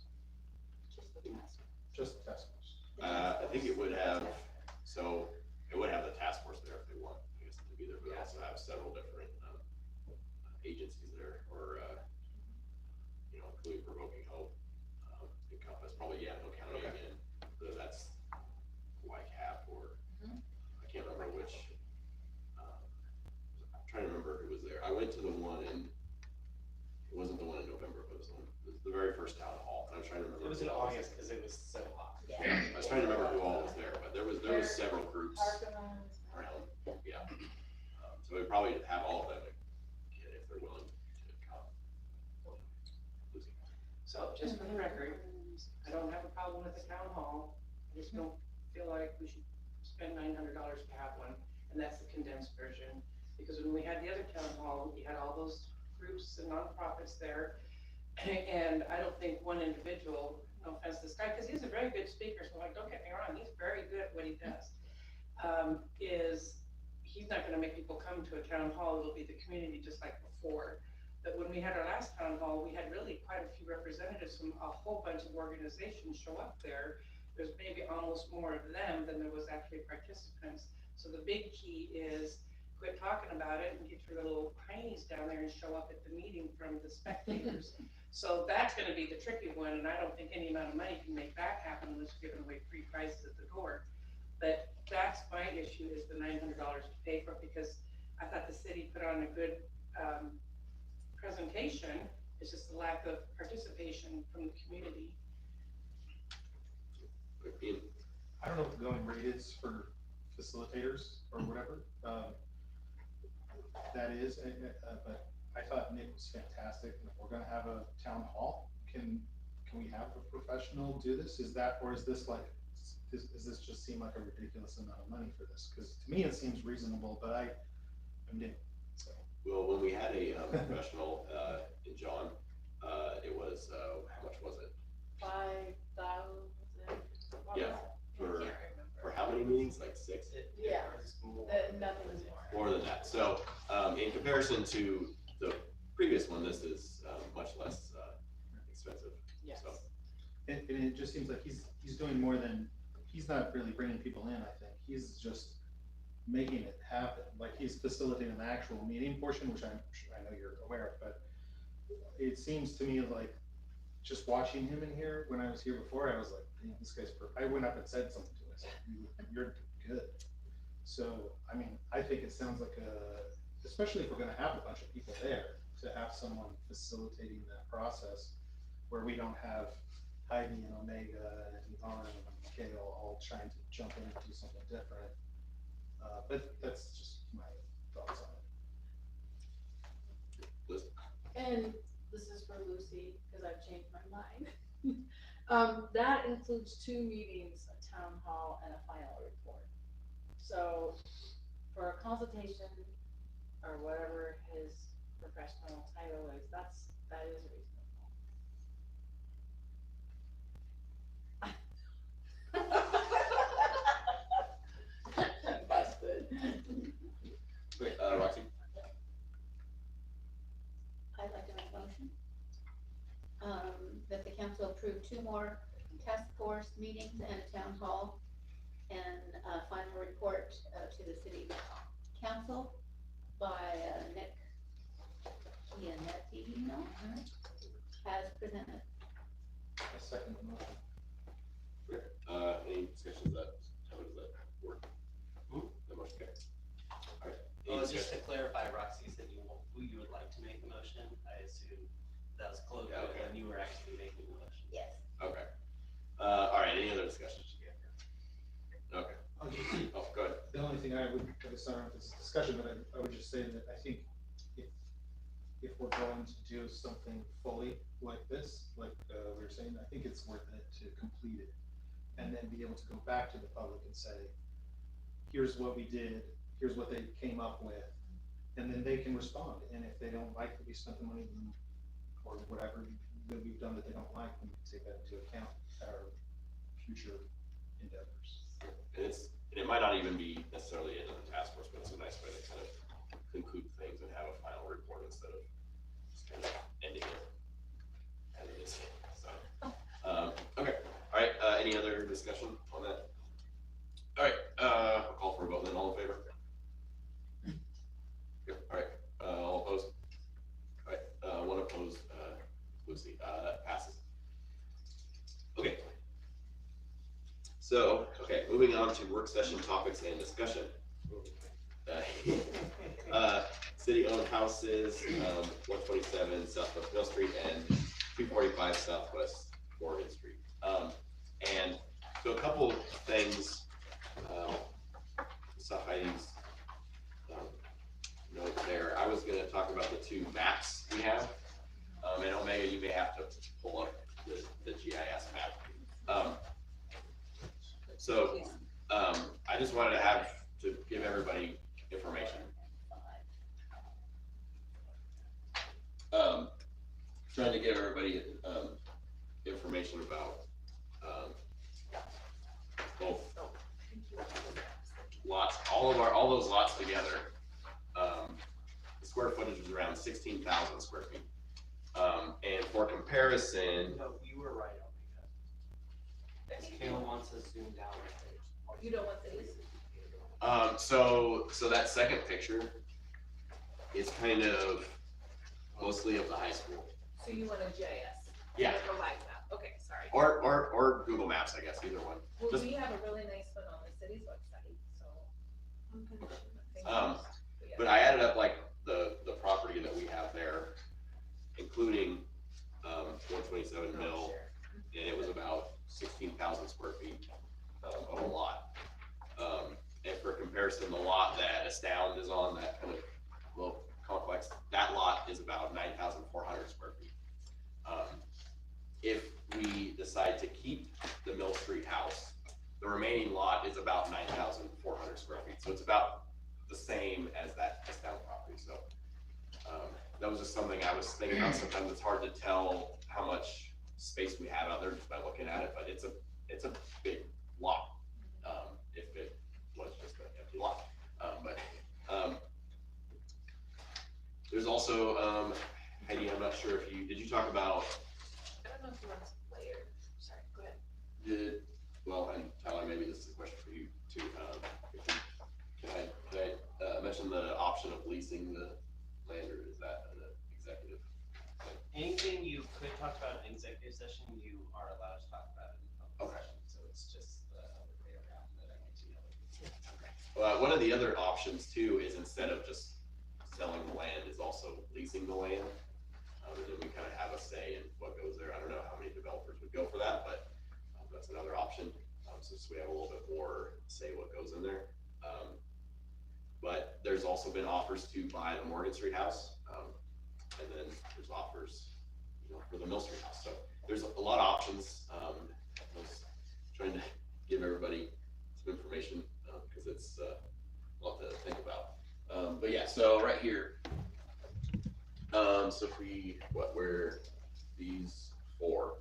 just the task force. I think it would have, so it would have the task force there if they want, I guess, to be there, but also have several different, agencies there, or, including Provoking Hope, encompass, probably, no county again, so that's YCAP, or, I can't remember which, I'm trying to remember who was there. I went to the one in, it wasn't the one in November, but it was the very first town hall, and I'm trying to remember. It was in who all August because it was so hot. I was trying to remember who all was there, but there was several groups around, yeah. So we'd probably have all of them again if they're willing to come. So just for the record, I don't have a problem with the town hall, I just don't feel like we should spend $900 to have one, and that's the condensed version. Because when we had the other town hall, we had all those groups and nonprofits there, and I don't think one individual, no offense to this guy, because he's a very good speaker, so like, don't get me wrong, he's very good at what he does. He's not gonna make people come to a town hall, it'll be the community just like before. But when we had our last town hall, we had really quite a few representatives from a whole bunch of organizations show up there. There's maybe almost more of them than there was actually participants. So the big key is quit talking about it and get your little heinies down there and show up at the meeting from the spectators. So that's gonna be the tricky one, and I don't think any amount of money can make that happen unless you're giving away free prizes at the door. But that's my issue, is the $900 to pay for it, because I thought the city put on a good presentation. It's just the lack of participation from the community. I don't know what the going rate is for facilitators or whatever, that is, but I thought Nick was fantastic. If we're gonna have a town hall, can we have a professional do this? Is that, or is this like, does this just seem like a ridiculous amount of money for this? Because to me, it seems reasonable, but I'm new, so. Well, when we had a professional, in John, it was, how much was it? 5,000. Yeah, for how many meetings, like 6? Yeah. More. Nothing is More than that, so, in comparison to the previous one, this is, much less, expensive. Yes. So, And it just seems like he's doing more than, he's not really bringing people in, I think. He's just making it happen. Like, he's facilitating the actual meeting portion, which I know you're aware of, but it seems to me like, just watching him in here, when I was here before, I was like, damn, this guy's perfect. I went up and said something to us, you're good. So, I mean, I think it sounds like especially if we're gonna have a bunch of people there, to have someone facilitating that process, where we don't have Heidi and Omega and Yvonne and Kale all trying to jump in and do something different. But that's just my thoughts on it. Liz? And this is for Lucy, because I've changed my mind. That includes 2 meetings, a town hall and a final report. So for a consultation or whatever his professional title is, that is reasonable. Busted. Wait, Roxy? I'd like to make a motion, that the council approve 2 more task force meetings and a town hall, and a final report to the city council by Nick Gianettino, as presented. I second the motion. Any discussions how does that work? The motion carries. All right. Any Well, just to discussion? clarify, Roxy said who you would like to make the motion. I assume that was closed, Yeah, okay. and you were actually making the motion. Yes. Okay. All right, any other discussions? Okay. I'll just, Oh, go ahead. the only thing I would, I guess I don't know if it's a discussion, but I would just say that I think if we're going to do something fully like this, like we were saying, I think it's worth it to complete it. And then be able to go back to the public and say, here's what we did, here's what they came up with. And then they can respond, and if they don't like that we spent the money, then, or whatever that we've done that they don't like, we can take that into account at our future endeavors. And it might not even be necessarily in the task force, but it's a nice way to kind of conclude things and have a final report instead of just kind of ending it as it is. So, okay, all right, any other discussion on that? All right, I'll call for a vote then, all in favor? Yep, all right, all opposed? All right, one opposed, Lucy, that passes. Okay. So, okay, moving on to work session topics and discussion. City-owned houses, 127 Southwest Mill Street and 245 Southwest Morgan Street. And so a couple things, saw Heidi's note there. I was gonna talk about the two maps we have. And Omega, you may have to pull up the GIS map. So, I just wanted to give everybody information. Trying to give everybody, information about, both lots, all those lots together. The square footage is around 16,000 square feet. And for comparison, No, you were right on that. Kayla wants us zoomed out. You don't want these? so that second picture is kind of mostly of the high school. So you want a GIS? Yeah. Like a live map, okay, sorry. Or Google Maps, I guess, either one. Well, just- we have a really nice one on the city's website, so. But I added up like the property that we have there, including, 127 Mill, and it was about 16,000 square feet of a lot. And for comparison, the lot that Astound is on, that kind of little complex, that lot is about 9,400 square feet. If we decide to keep the Mill Street house, the remaining lot is about 9,400 square feet. So it's about the same as that Astound property. So that was just something I was thinking about. Sometimes it's hard to tell how much space we have out there just by looking at it, but it's a big lot. If it was just an empty lot, there's also Heidi, I'm not sure if did you talk about I don't know if you want to play or, sorry, go ahead. well, and Tyler, maybe this is a question for you too. Can I mention the option of leasing the land, or is that an executive thing? Anything you could talk about in executive session, you are allowed to talk about it in public Okay. session, so it's just the other way around that I get to know. One of the other options too is instead of just selling the land, is also leasing the land. And then we kind of have a say in what goes there. I don't know how many developers would go for that, but that's another option. So we have a little bit more say what goes in there. But there's also been offers to buy the Morgan Street house. And then there's offers, for the Mill Street house. So there's a lot of options. I was trying to give everybody some information because it's a lot to think about. But yeah, so right here. So if where these four.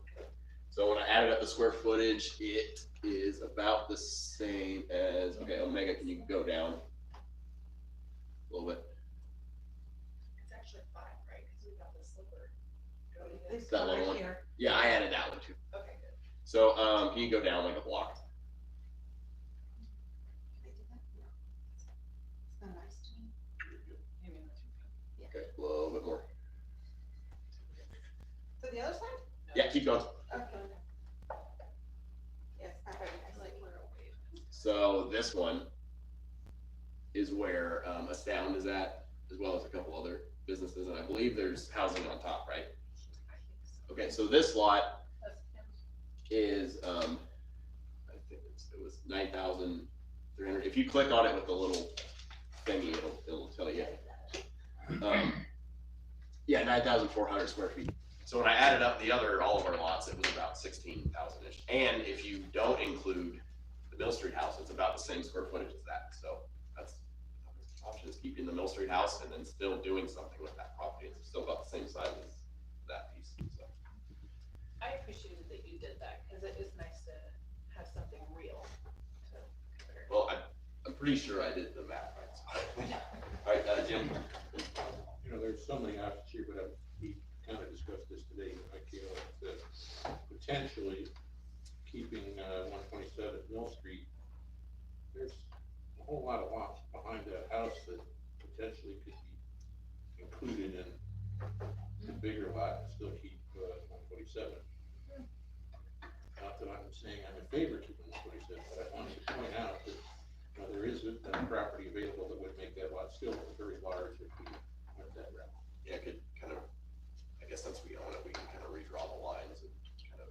So when I added up the square footage, it is about the same as, okay, Omega, can you go down a little bit? It's actually 5, right, because we got the slipper. This That one long right one? here. Yeah, I added that one too. Okay, good. So, can you go down like a block? They did that? No. It's not nice to me. Maybe not too bad. Okay, a little bit more. To the other side? Yeah, keep going. Okay. Yes, I heard I like it. where away. So this one is where Astound is at, as well as a couple other businesses, and I believe there's housing on top, right? I think so. Okay, so this lot That's is, I think it was 9,300. If you click on it with the little thingy, it'll tell you. Yeah, 9,400 square feet. So when I added up all of our lots, it was about 16,000-ish. And if you don't include the Mill Street house, it's about the same square footage as that. So that's an option. is keeping the Mill Street house and then still doing something with that property. It's still about the same size as that piece, so. I appreciated that you did that, cause it is nice to have something real to compare. Well, I'm pretty sure I did the math right, so. All right, Jim? You know, there's so many options here, but we kind of discussed this today, like, you know, that potentially keeping, 127 Mill Street, there's a whole lot of lots behind that house that potentially could be included in the bigger lot and still keep, 127. Not that I'm saying I'm in favor of keeping 127, but I wanted to point out that, you know, there is a property available that would make that lot still very large if we went that route. Yeah, could kind of, I guess since we own it, we can kind of redraw the lines and kind of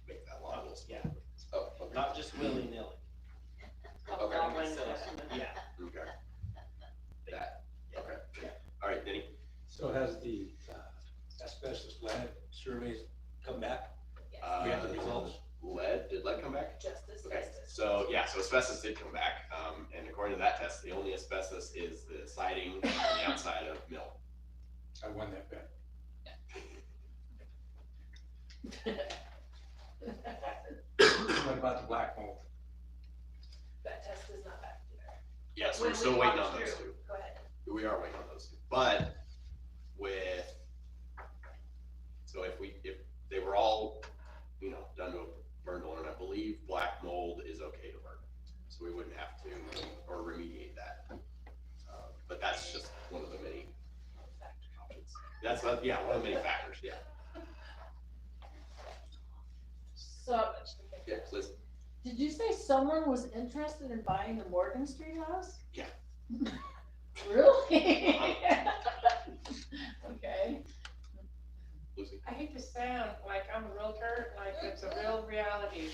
make that lot a little Yeah. smaller. Oh, okay. Not just willy-nilly. Okay. Yeah. Okay. That, okay. All right, Denny? So has the asbestos lead surveys come back? We have the results? Did lead come back? Just Okay, asbestos. so, yeah, so asbestos did come back, and according to that test, the only asbestos is the siding on the outside of Mill. I won that bet. What about the black mold? That test is not back either. Yeah, so When we're still we waiting walk on those through- two. Go ahead. We are waiting on those two, but with, so if they were all, you know, done to a burn door, and I believe black mold is okay to burn, so we wouldn't have to, or remediate that. But that's just one of the many options. That's, yeah, one of the many factors, yeah. So, Yeah, Liz? did you say someone was interested in buying the Morgan Street house? Yeah. Really? Okay. Lucy? I hate to sound like I'm a realtor, like it's a real reality.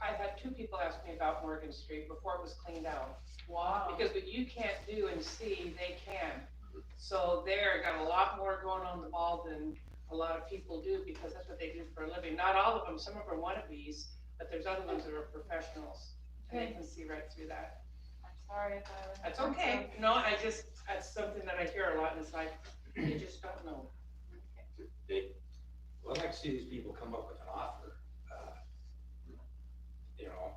I had 2 people ask me about Morgan Street before it was cleaned out. Wow. Because what you can't do and see, they can. So they're got a lot more going on the ball than a lot of people do, because that's what they do for a living. Not all of them, some of them are wannabes, but there's other ones that are professionals, and they can see right through that. I'm sorry if I was. That's okay. No, that's something that I hear a lot, and it's like, you just don't know. Dave? Well, I'd like to see these people come up with an offer. You know,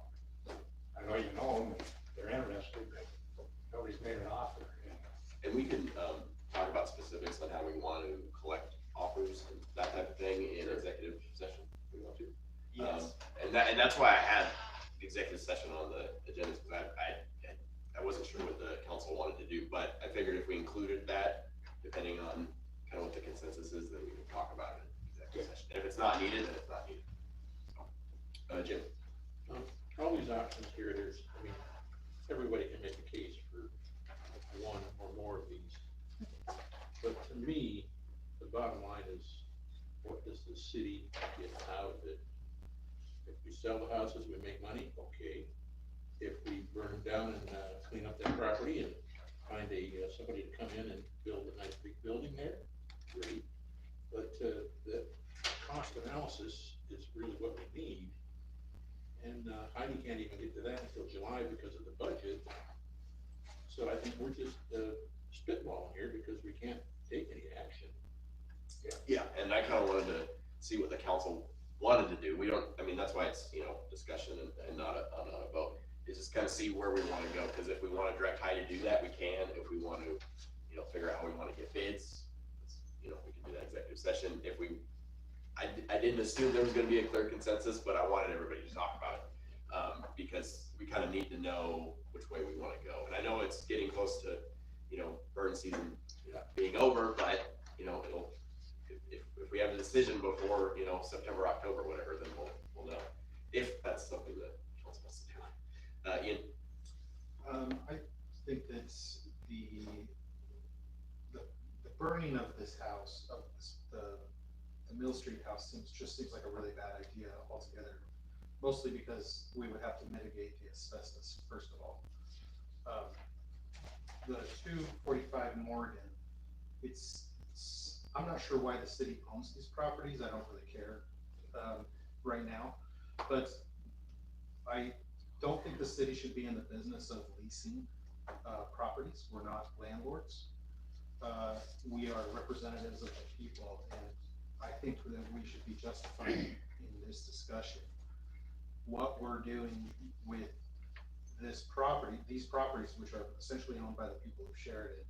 I know you know them, they're interested, but nobody's made an offer. And we can, talk about specifics on how we want to collect offers and that type of thing in executive session, if we want to. Yes. And that's why I had the executive session on the agenda, because I wasn't sure what the council wanted to do, but I figured if we included that, depending on kind of what the consensus is, then we can talk about it in executive session. And if it's not needed, then it's not needed. So, Jim? All these options here, I mean, everybody can make a case for one or more of these. But to me, the bottom line is, what does the city get out of it? If we sell the houses, we make money, okay. If we burn them down and, clean up that property and find somebody to come in and build a nice big building there, great. But, the cost analysis is really what we need. And, Heidi can't even get to that until July because of the budget. So I think we're just, spitballing here because we can't take any action. Yeah, and I kind of wanted to see what the council wanted to do. We don't, I mean, that's why it's, you know, discussion and not a vote. Is just kind of see where we want to go, because if we want to direct Heidi to do that, we can. If we want to, you know, figure out how we want to get bids, you know, we can do that executive session. If we, I didn't assume there was going to be a clear consensus, but I wanted everybody to talk about it. Because we kind of need to know which way we want to go. And I know it's getting close to, you know, burn season being over, but, you know, it'll, if we have a decision before, you know, September, October, whatever, then we'll know if that's something that council wants to do. Ian? I think that the burning of this house, of this, the Mill Street house seems like a really bad idea altogether. Mostly because we would have to mitigate the asbestos, first of all. The 245 Morgan, I'm not sure why the city owns these properties, I don't really care, right now. But I don't think the city should be in the business of leasing properties, we're not landlords. We are representatives of the people, and I think that we should be justified in this discussion. What we're doing with this property, these properties, which are essentially owned by the people of Sheridan,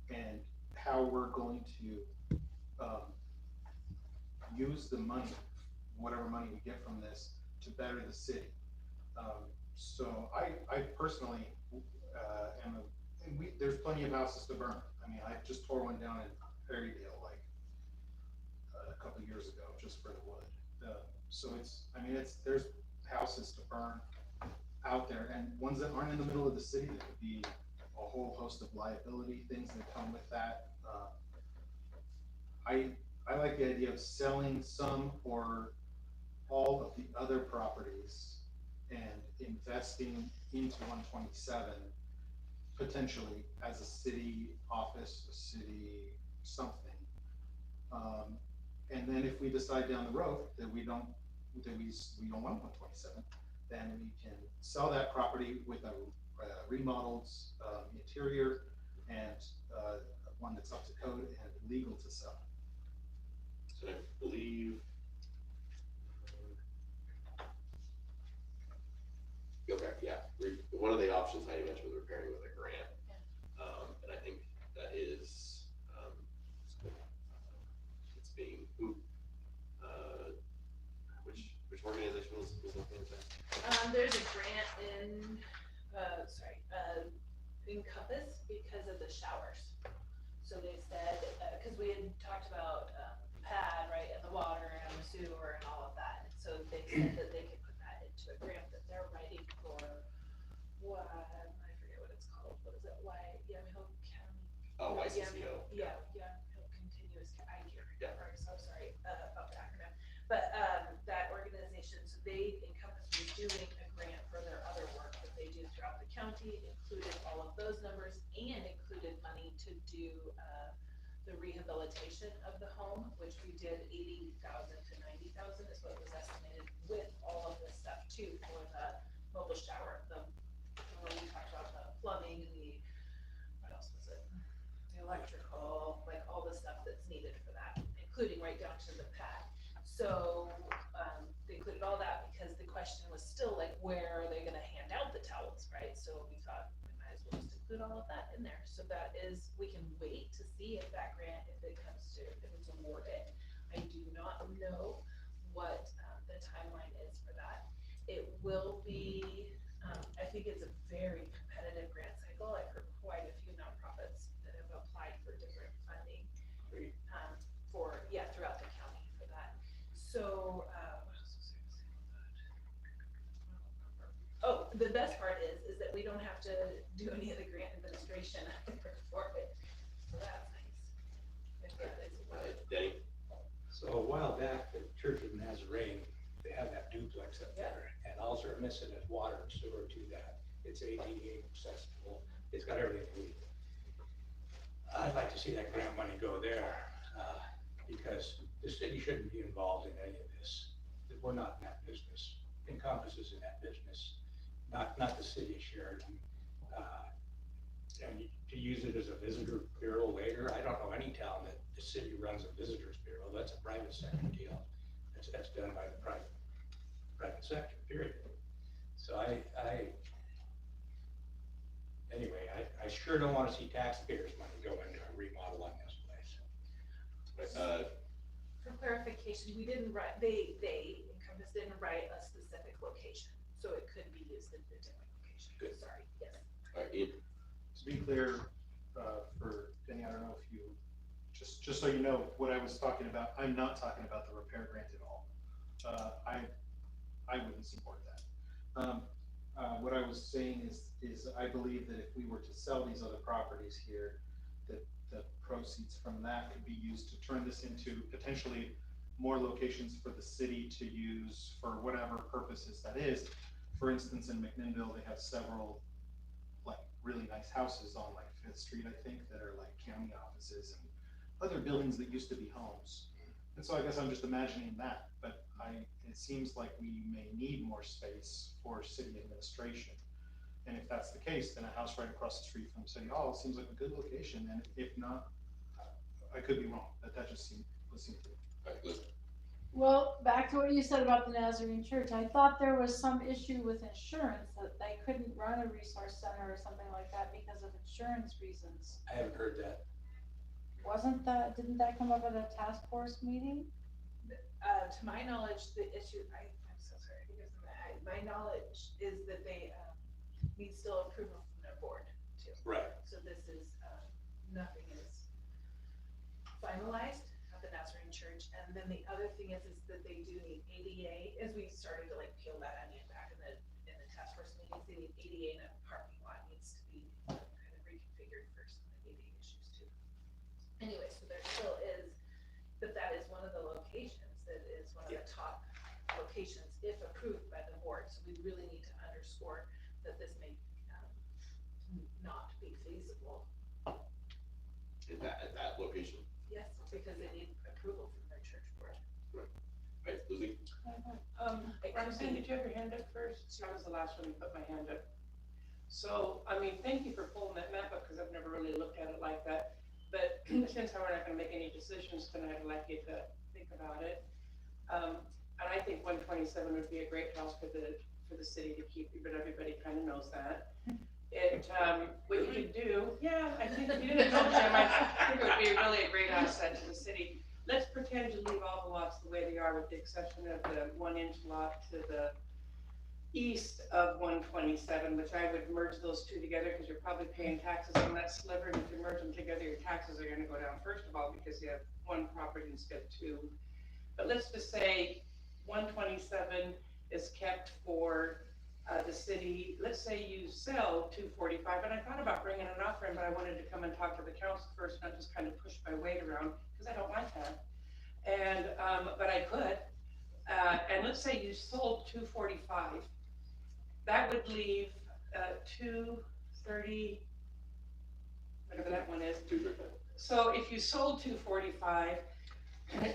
and how we're going to use the money, whatever money we get from this, to better the city. So I personally there's plenty of houses to burn. I mean, I just tore one down in Perrydale like a couple of years ago just for the wood. So there's houses to burn out there, and ones that aren't in the middle of the city, that would be a whole host of liability things that come with that. I like the idea of selling some or all of the other properties and investing into 127 potentially as a city office, a city something. And then if we decide down the road that we don't want 127, then we can sell that property with a remodeled interior and one that's up to code and legal to sell. So I believe, okay, yeah, one of the options I mentioned was repairing with a grant. And I think that is, it's being, which organization was looking at that? There's a grant in, Encompass because of the showers. So they said, cause we had talked about, pad, right, and the water and the sewer and all of that. And so they said that they could put that into a grant that they're writing for, what, I forget what it's called, what is it, Yamahill County? Oh, YCCO. Yeah, Continuous, I can't remember, I'm so sorry about the acronym. But, that organization, so Encompass was doing a grant for their other work that they do throughout the county, included all of those numbers and included money to do, the rehabilitation of the home, which we did 80,000 to 90,000 is what was estimated with all of this stuff too, for the mobile shower, the one we talked about, the plumbing and the, what else was it? The electrical, like all the stuff that's needed for that, including right down to the pad. So, they included all that because the question was still like, where are they gonna hand out the towels, right? So we thought we might as well just include all of that in there. So that is, we can wait to see if that grant, if it's awarded. I do not know what the timeline is for that. It will be, I think it's a very competitive grant cycle. I've heard quite a few nonprofits that have applied for different funding throughout the county for that. So, what else was I gonna say about that? Oh, the best part is that we don't have to do any of the grant administration for it. So that's nice. If that is awarded. Denny? So a while back, the Church of Nazarene, they have that duplex up there, and all they're missing is water and sewer to that. It's ADA accessible, it's got everything we need. I'd like to see that grant money go there, because the city shouldn't be involved in any of this. We're not in that business. Encompass is in that business, not the city of Sheridan. And to use it as a visitor bureau later, I don't know any town that the city runs a visitors bureau. That's a private sector deal. That's done by the private sector, period. So anyway, I sure don't want to see taxpayers' money go into a remodel on this place. For clarification, we didn't write, Encompass didn't write a specific location, so it could be used in a different location. Good. Sorry, yes. All right, Ian? To be clear, for Denny, I don't know if you, just so you know what I was talking about, I'm not talking about the repair grant at all. I wouldn't support that. What I was saying is I believe that if we were to sell these other properties here, that the proceeds from that could be used to turn this into potentially more locations for the city to use for whatever purposes that is. For instance, in McMinnville, they have several like really nice houses on like 5th Street, I think, that are like county offices and other buildings that used to be homes. And so I guess I'm just imagining that, but it seems like we may need more space for city administration. And if that's the case, then a house right across the street from City Hall seems like a good location, and if not, I could be wrong, but that just seemed to me. All right, Liz. Well, back to what you said about the Nazarene Church, I thought there was some issue with insurance, that they couldn't run a resource center or something like that because of insurance reasons. I haven't heard that. Didn't that come up at a task force meeting? To my knowledge, the issue, I'm so sorry, because my knowledge is that they, need still approval from their board too. Right. So this is, nothing is finalized at the Nazarene Church. And then the other thing is that they do need ADA, as we started to like peel that onion back in the task force meetings, they need ADA, and a parking lot needs to be kind of reconfigured for some of the ADA issues too. Anyway, so there still is, but that is one of the locations, that is one of the top locations if approved by the board. So we really need to underscore that this may not be feasible. At that location. Yes, because they need approval from their church board. Right, Lizzie? Roxanne, did you have your hand up first? I was the last one to put my hand up. So, I mean, thank you for pulling that map up, because I've never really looked at it like that. But since we're not gonna make any decisions tonight, I'd like you to think about it. And I think 127 would be a great house for the city to keep, but everybody kind of knows that. What you could do, yeah, I think if you didn't know Jim, I think it would be really a great asset to the city. Let's pretend to leave all the lots the way they are, with the exception of the 1-inch lot to the east of 127, which I would merge those two together, because you're probably paying taxes on that sliver, and if you merge them together, your taxes are gonna go down, first of all, because you have one property instead of two. But let's just say 127 is kept for the city. Let's say you sell 245, and I thought about bringing an offer in, but I wanted to come and talk to the council first, not just kind of push my weight around, because I don't like that. And, but I could, and let's say you sold 245, that would leave 230, whatever that one is. 235. So if you sold 245,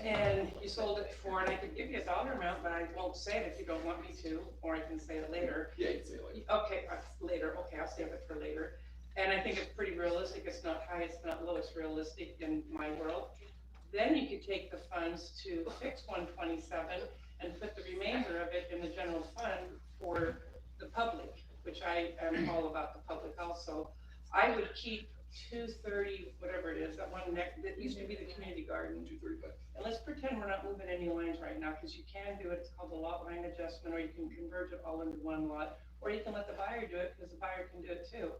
and you sold it for, and I could give you a dollar amount, but I won't say it if you don't want me to, or I can say it later. Yeah, you can say it later. Okay, later, okay, I'll save it for later. And I think it's pretty realistic, it's not high, it's not low, it's realistic in my world. Then you could take the funds to fix 127 and put the remainder of it in the general fund for the public, which I am all about the public also. I would keep 230, whatever it is, that one neck, that used to be the community garden. 235. And let's pretend we're not moving any lines right now, because you can do it, it's called a lot line adjustment, or you can converge it all into one lot, or you can let the buyer do it, because the buyer can do it too.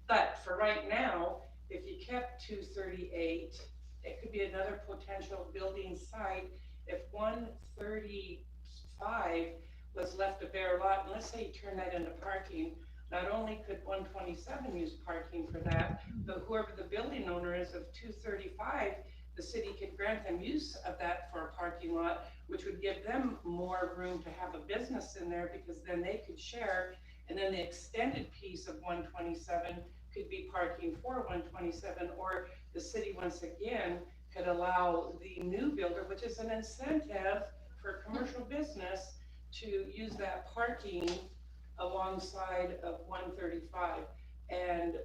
But for right now, if you kept 238, it could be another potential building site. If 135 was left a bare lot, and let's say you turn that into parking, not only could 127 use parking for that, but whoever the building owner is of 235, the city could grant them use of that for a parking lot, which would give them more room to have a business in there, because then they could share, and then the extended piece of 127 could be parking for 127, or the city once again could allow the new builder, which is an incentive for commercial business, to use that parking alongside of 135. And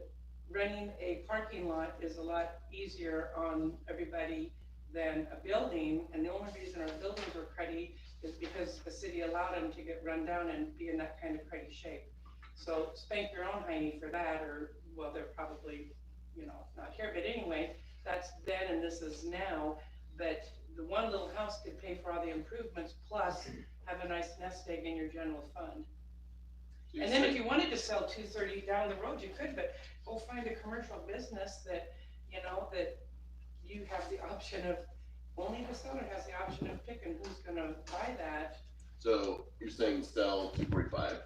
renting a parking lot is a lot easier on everybody than a building, and the only reason our buildings are cruddy is because the city allowed them to get run down and be in that kind of cruddy shape. So spank your own hiney for that, or, well, they're probably, not here, but anyway, that's then and this is now. But the one little house could pay for all the improvements, plus have a nice nest egg in your general fund. And then if you wanted to sell 230 down the road, you could, but go find a commercial business that, that you have the option of, only the seller has the option of picking who's gonna buy that. So you're saying sell 245.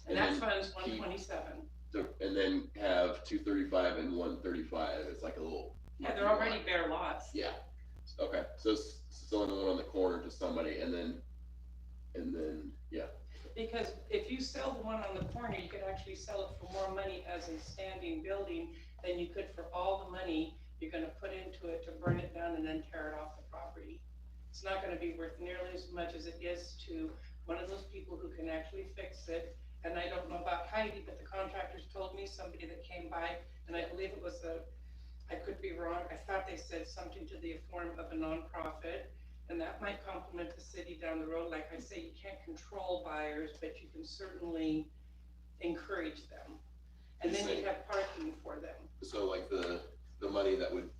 And that fund's 127. And then have 235 and 135. It's like a little. Yeah, they're already bare lots. Yeah. Okay. So selling the one on the corner to somebody, and then, yeah. Because if you sell the one on the corner, you could actually sell it for more money as a standing building than you could for all the money you're gonna put into it to burn it down and then tear it off the property. It's not gonna be worth nearly as much as it is to one of those people who can actually fix it and I don't know about Heidi, but the contractors told me, somebody that came by, and I believe it was I could be wrong, I thought they said something to the form of a nonprofit, and that might complement the city down the road. Like I say, you can't control buyers, but you can certainly encourage them. And then you have parking for them. So like the money that would,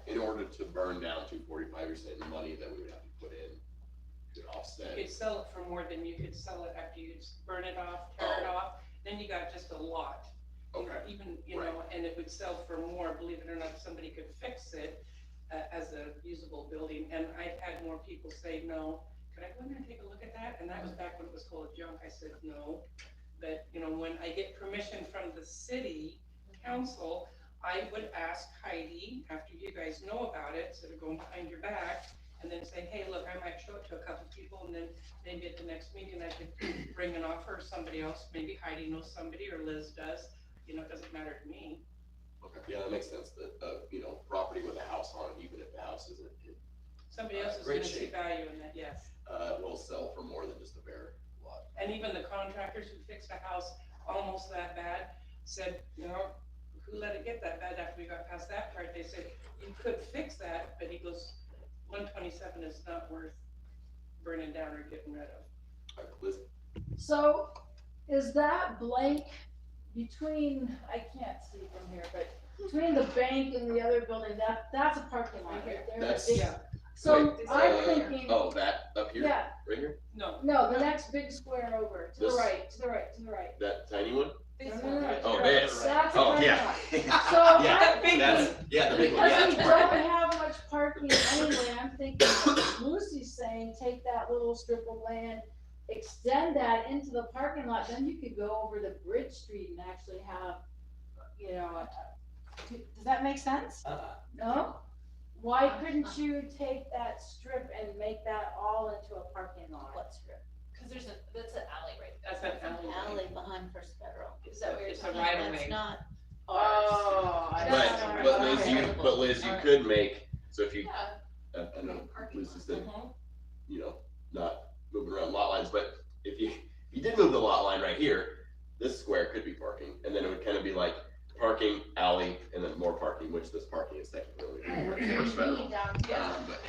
in order to burn down 245, you're saying the money that we would have to put in could offset? You could sell it for more than you could sell it after you burn it off, tear it off, then you got just a lot. Okay. Even, you know, and it would sell for more, believe it or not, if somebody could fix it as a usable building. And I've had more people say, no, could I go in there and take a look at that? And that was back when it was full of junk. I said, no. But, you know, when I get permission from the city council, I would ask Heidi, after you guys know about it, instead of going behind your back, and then say, hey, look, I might show it to a couple people, and then maybe at the next meeting I could bring an offer, or somebody else, maybe Heidi knows somebody, or Liz does, you know, it doesn't matter to me. Okay, yeah, that makes sense, that, you know, property with a house on it, even if the house isn't in, Somebody else is great gonna see shape. value in that, yes. will sell for more than just a bare lot. And even the contractors who fixed a house almost that bad said, you know, who let it get that bad after we got past that part? They said, you could fix that, but he goes, 127 is not worth burning down or getting rid of. All right, Liz? So is that blank between, I can't see from here, but between the bank and the other building, that's a parking lot right there? That's- Big- Yeah. So Wait, I'm thinking, Oh, that up here? yeah, Right here? No. no, the next big square over, to the This? right, to the right, to the right. That tiny one? This No, no, one. no, right Oh, there. this. That's a Oh, parking yeah. lot. So Yeah, I'm thinking, yeah, the big one, yeah. because we don't have much parking anyway, I'm thinking, Lucy's saying, take that little strip of land, extend that into the parking lot, then you could go over the Bridge Street and actually have, you know, does that make sense? No? Why couldn't you take that strip and make that all into a parking lot? What strip? Cause that's an alley right there. That's an That's an alleyway. alley behind First Federal. Is that what you're It's a talking right about? of way. That's not Oh, I But- see. But Liz, you could make, so if you, Yeah. I know, Parking Liz lot. is the, you know, not moving around lot lines, but if you did move the lot line right here, this square could be parking, and then it would kind of be like parking, alley, and then more parking, which this parking is technically First Federal. Yeah. But,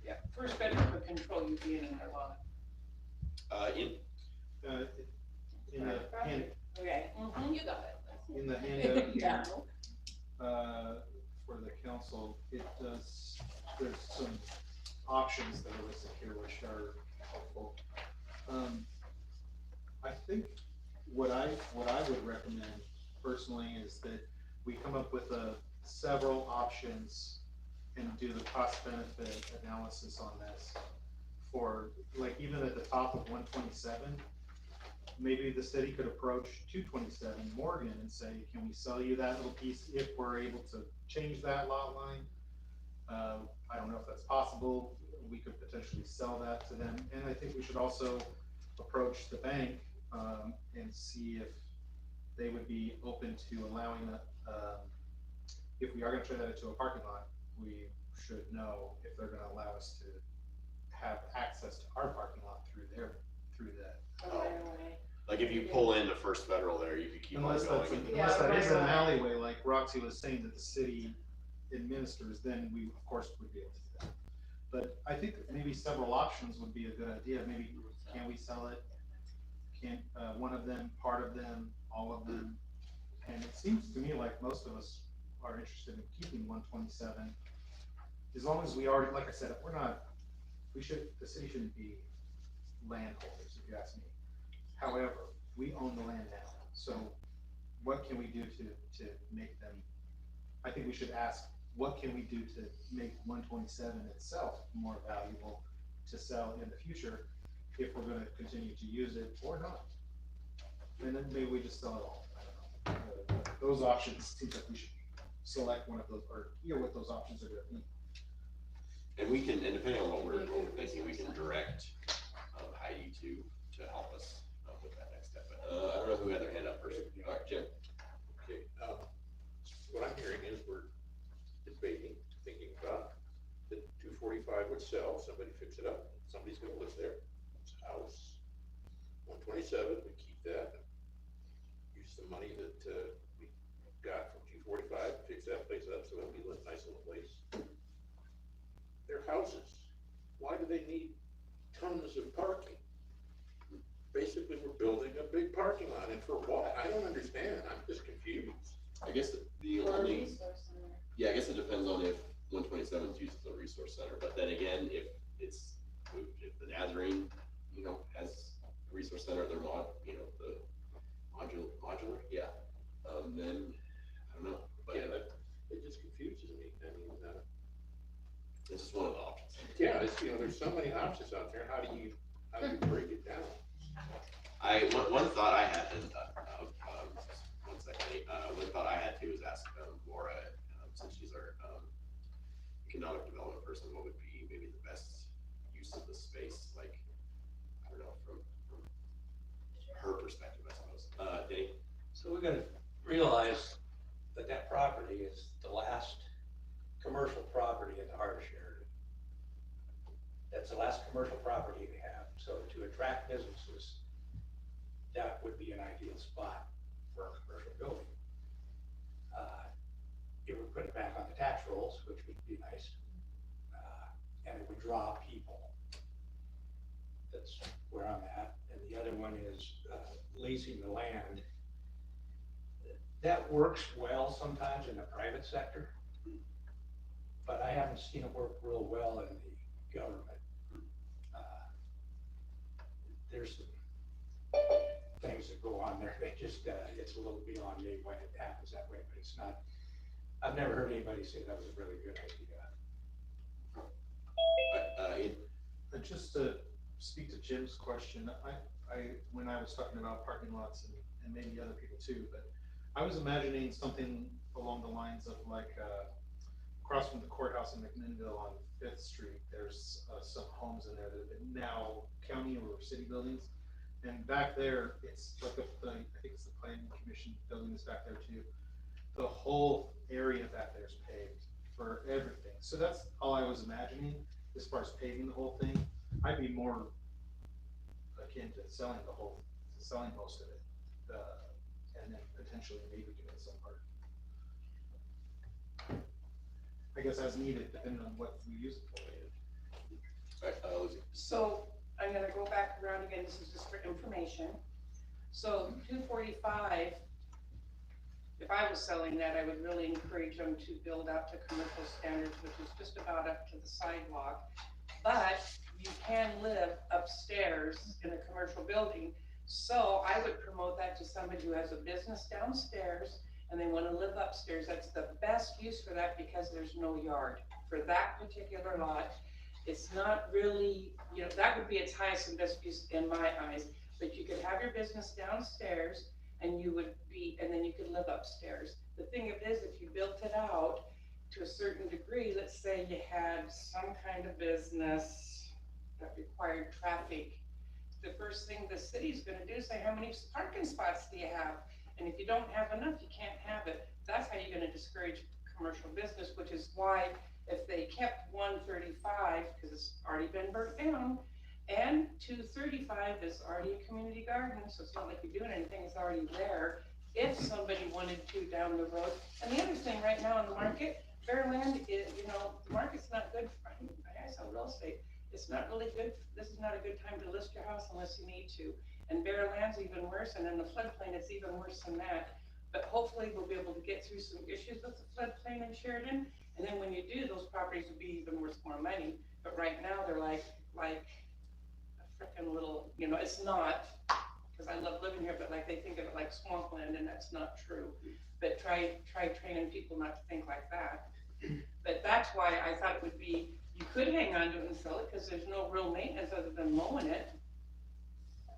Yeah, First Federal could control you being in their lot. in, In the hand, Okay. You got it. in the handout Yeah. here, for the council, it does, there's some options that are listed here which are helpful. I think what I would recommend personally is that we come up with several options and do the cost benefit analysis on this. For, like, even at the top of 127, maybe the city could approach 227 Morgan and say, can we sell you that little piece if we're able to change that lot line? I don't know if that's possible. We could potentially sell that to them. And I think we should also approach the bank and see if they would be open to allowing that. If we are gonna turn that into a parking lot, we should know if they're gonna allow us to have access to our parking lot through that. like if you pull into First Federal there, you could keep on Unless that's, going. unless that is an right. alleyway, like Roxy was saying, that the city administers, then we, of course, would be able to do that. But I think maybe several options would be a good idea. Maybe, can we sell it? Can, one of them, part of them, all of them? And it seems to me like most of us are interested in keeping 127. As long as we already, like I said, we're not, the city shouldn't be landholders, if you ask me. However, we own the land now, so what can we do to make them, I think we should ask, what can we do to make 127 itself more valuable to sell in the future, if we're gonna continue to use it or not? And then maybe we just sell it all, I don't know. Those options, seems like we should select one of those, or hear what those options are gonna be. And we can, and depending on what we're thinking, we can direct Heidi to help us with that next step. But, I don't know who had their hand up first. All right, Jim. Okay, what I'm hearing is we're debating, thinking about that 245 would sell, somebody fix it up, somebody's gonna live there, it's a house. 127, we keep that, some money that, we got from 245, fix that place up, so it'll be a nice little place. They're houses. Why do they need tons of parking? Basically, we're building a big parking lot, and for what? I don't understand, I'm just confused. I guess the Or a only, resource center. yeah, I guess it depends on if 127 is used as a resource center, but then again, if the Nazarene, you know, has a resource center, they're the modular, yeah, then, I don't know, but Yeah, it just confuses me, I mean, this is one of the options. yeah, it's, there's so many options out there, how do you break it down? One thought I had, and, one second, one thought I had too is ask Laura, since she's our, economic development person, what would be maybe the best use of the space, like, I don't know, from her perspective, I suppose. Dave? So we gotta realize that that property is the last commercial property in the heart of Sheridan. That's the last commercial property they have, so to attract businesses, that would be an ideal spot for a commercial building. It would put it back on the tax rolls, which would be nice, and it would draw people. That's where I'm at, and the other one is leasing the land. That works well sometimes in the private sector, but I haven't seen it work real well in the government. There's some things that go on there, they just, it's a little beyond me when it happens that way, but it's not, I've never heard anybody say that was a really good idea. Just to speak to Jim's question, when I was talking about parking lots and maybe other people too, but I was imagining something along the lines of like, across from the courthouse in McMinnville on 5th Street, there's some homes in there that have been now county or city buildings. And back there, it's like I think it's the planning commission building is back there too. The whole area back there is paved for everything. So that's all I was imagining as far as paving the whole thing. I'd be more akin to selling most of it, and then potentially maybe doing some part. I guess as needed, depending on what we use it for. Right, Lucy? So I'm gonna go back around again, this is just for information. So 245, if I was selling that, I would really encourage them to build out to commercial standards, which is just about up to the sidewalk. But you can live upstairs in a commercial building. So I would promote that to somebody who has a business downstairs and they wanna live upstairs. That's the best use for that because there's no yard for that particular lot. It's not really, that would be its highest and best use in my eyes, but you could have your business downstairs and then you could live upstairs. The thing of it is, if you built it out to a certain degree, let's say you had some kind of business that required traffic, the first thing the city's gonna do is say, how many parking spots do you have? And if you don't have enough, you can't have it. That's how you're gonna discourage commercial business, which is why if they kept 135, because it's already been burnt down, and 235 is already a community garden, so it's not like you're doing anything, it's already there. If somebody wanted to down the road, and the other thing right now in the market, fair land is, the market's not good for, I sell real estate, it's not really good, this is not a good time to list your house unless you need to. And bare land's even worse, and in the floodplain, it's even worse than that. But hopefully we'll be able to get through some issues with the floodplain in Sheridan. And then when you do, those properties will be even worth more money. But right now they're like a frickin' little, it's not, because I love living here, but like they think of it like swampland, and that's not true. But try training people not to think like that. But that's why I thought it would be, you could hang on to it and sell it because there's no real maintenance other than mowing it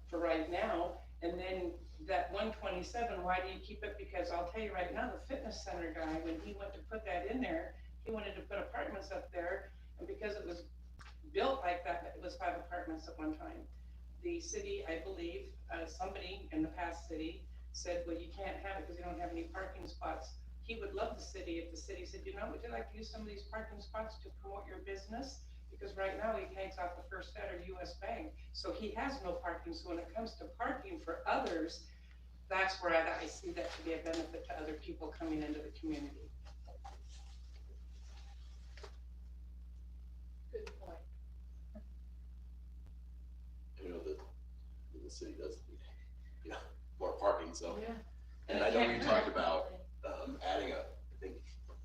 for right now. And then that 127, why do you keep it? Because I'll tell you right now, the fitness center guy, when he went to put that in there, he wanted to put apartments up there, and because it was built like that, it was 5 apartments at one time. The city, I believe, somebody in the past city said, well, you can't have it because you don't have any parking spots. He would love the city if the city said, would you like to use some of these parking spots to promote your business? Because right now he hangs off the First State or US Bank, so he has no parking. So when it comes to parking for others, that's where I see that to be a benefit to other people coming into the community. Good point. You know, the city does need, you know, more parking, so. Yeah. And I know we talked about, adding I think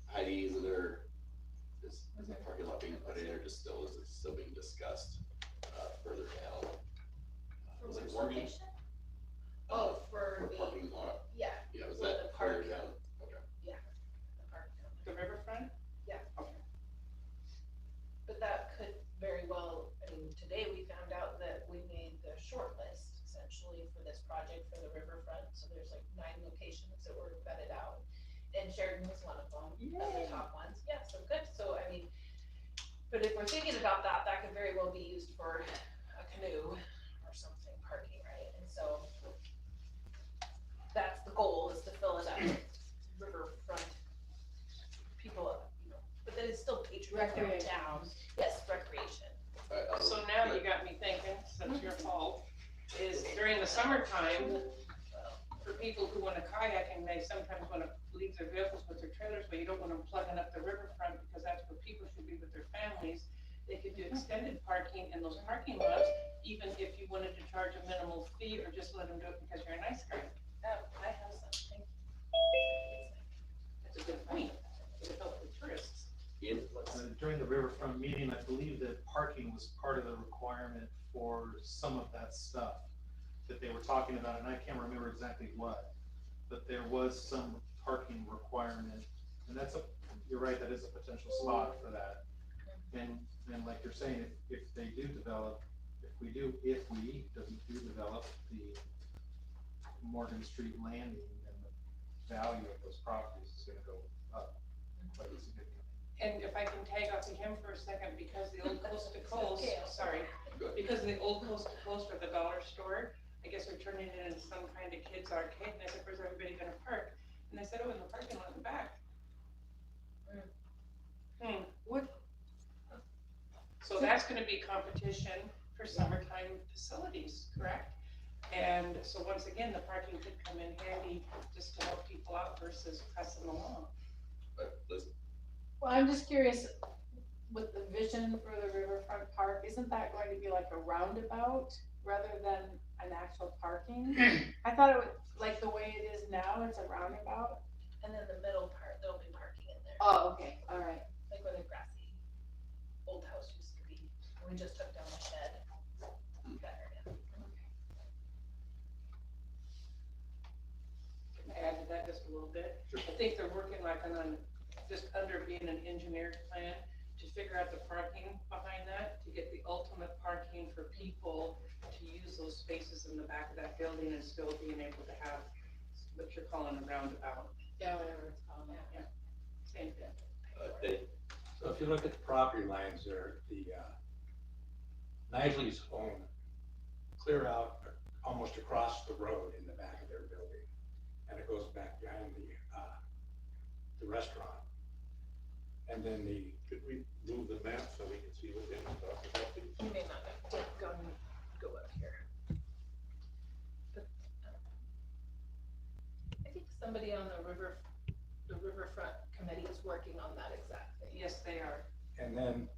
Heidi, isn't there, is a parking lot being put in, or just still, is it still being discussed, further down? For Was it which Morgan? location? Oh, for the, parking lot, yeah, yeah, was for that the park. further down? Okay. the park down The there. riverfront? Yeah. Okay. But that could very well, I mean, today we found out that we made the short list essentially for this project for the riverfront, so there's like 9 locations that were vetted out. And Sheridan was one of them, of the top ones, yeah, so good, so I mean, but if we're thinking about that, that could very well be used for a canoe or something, parking, right? And so that's the goal, is to fill it up with riverfront people, you know, but then it's still patronage Recreation. downtown. Yes, recreation. So now you got me thinking, since your fault, is during the summertime, for people who want to kayak and they sometimes want to leave their vehicles with their trailers, but you don't want them plugging up the riverfront because that's where people should be with their families. They could do extended parking in those parking lots, even if you wanted to charge a minimal fee or just let them do it because you're a nice guy. I have something. That's a good point. It would help the tourists. Ian? During the riverfront meeting, I believe that parking was part of the requirement for some of that stuff that they were talking about, and I can't remember exactly what, but there was some parking requirement, and you're right, that is a potential spot for that. And like you're saying, if they do develop, if we do develop the Morgan Street landing, then the value of those properties is gonna go up quite significantly. And if I can tag off of him for a second, because the old coast to coast, Okay. sorry, because the old coast to coast or the dollar store, I guess we're turning it into some kind of kids arcade, and I said, where's everybody gonna park? And they said, oh, in the parking lot in the back. What? So that's gonna be competition for summertime facilities, correct? And so once again, the parking could come in handy just to help people out versus pressing along. Listen, Well, I'm just curious, with the vision for the riverfront park, isn't that going to be like a roundabout rather than an actual parking? I thought it was, like the way it is now, it's a roundabout. And then the middle part, there'll be parking in there. Oh, okay, all right. Like where the grassy old house used to be. We just took down the shed. That area. Can I add to that just a little bit? I think they're working like on just under being an engineered plan to figure out the parking behind that, to get the ultimate parking for people to use those spaces in the back of that building and still being able to have what you're calling a roundabout. Yeah, whatever it's called. Yeah, same thing. Dave? So if you look at the property lines there, the Knisley's own clear out almost across the road in the back of their building. And it goes back behind the restaurant. And then Could we move the map so we can see what they're talking about? You may not have to go up here. But, I think somebody on the riverfront committee is working on that exact thing. Yes, they are. And then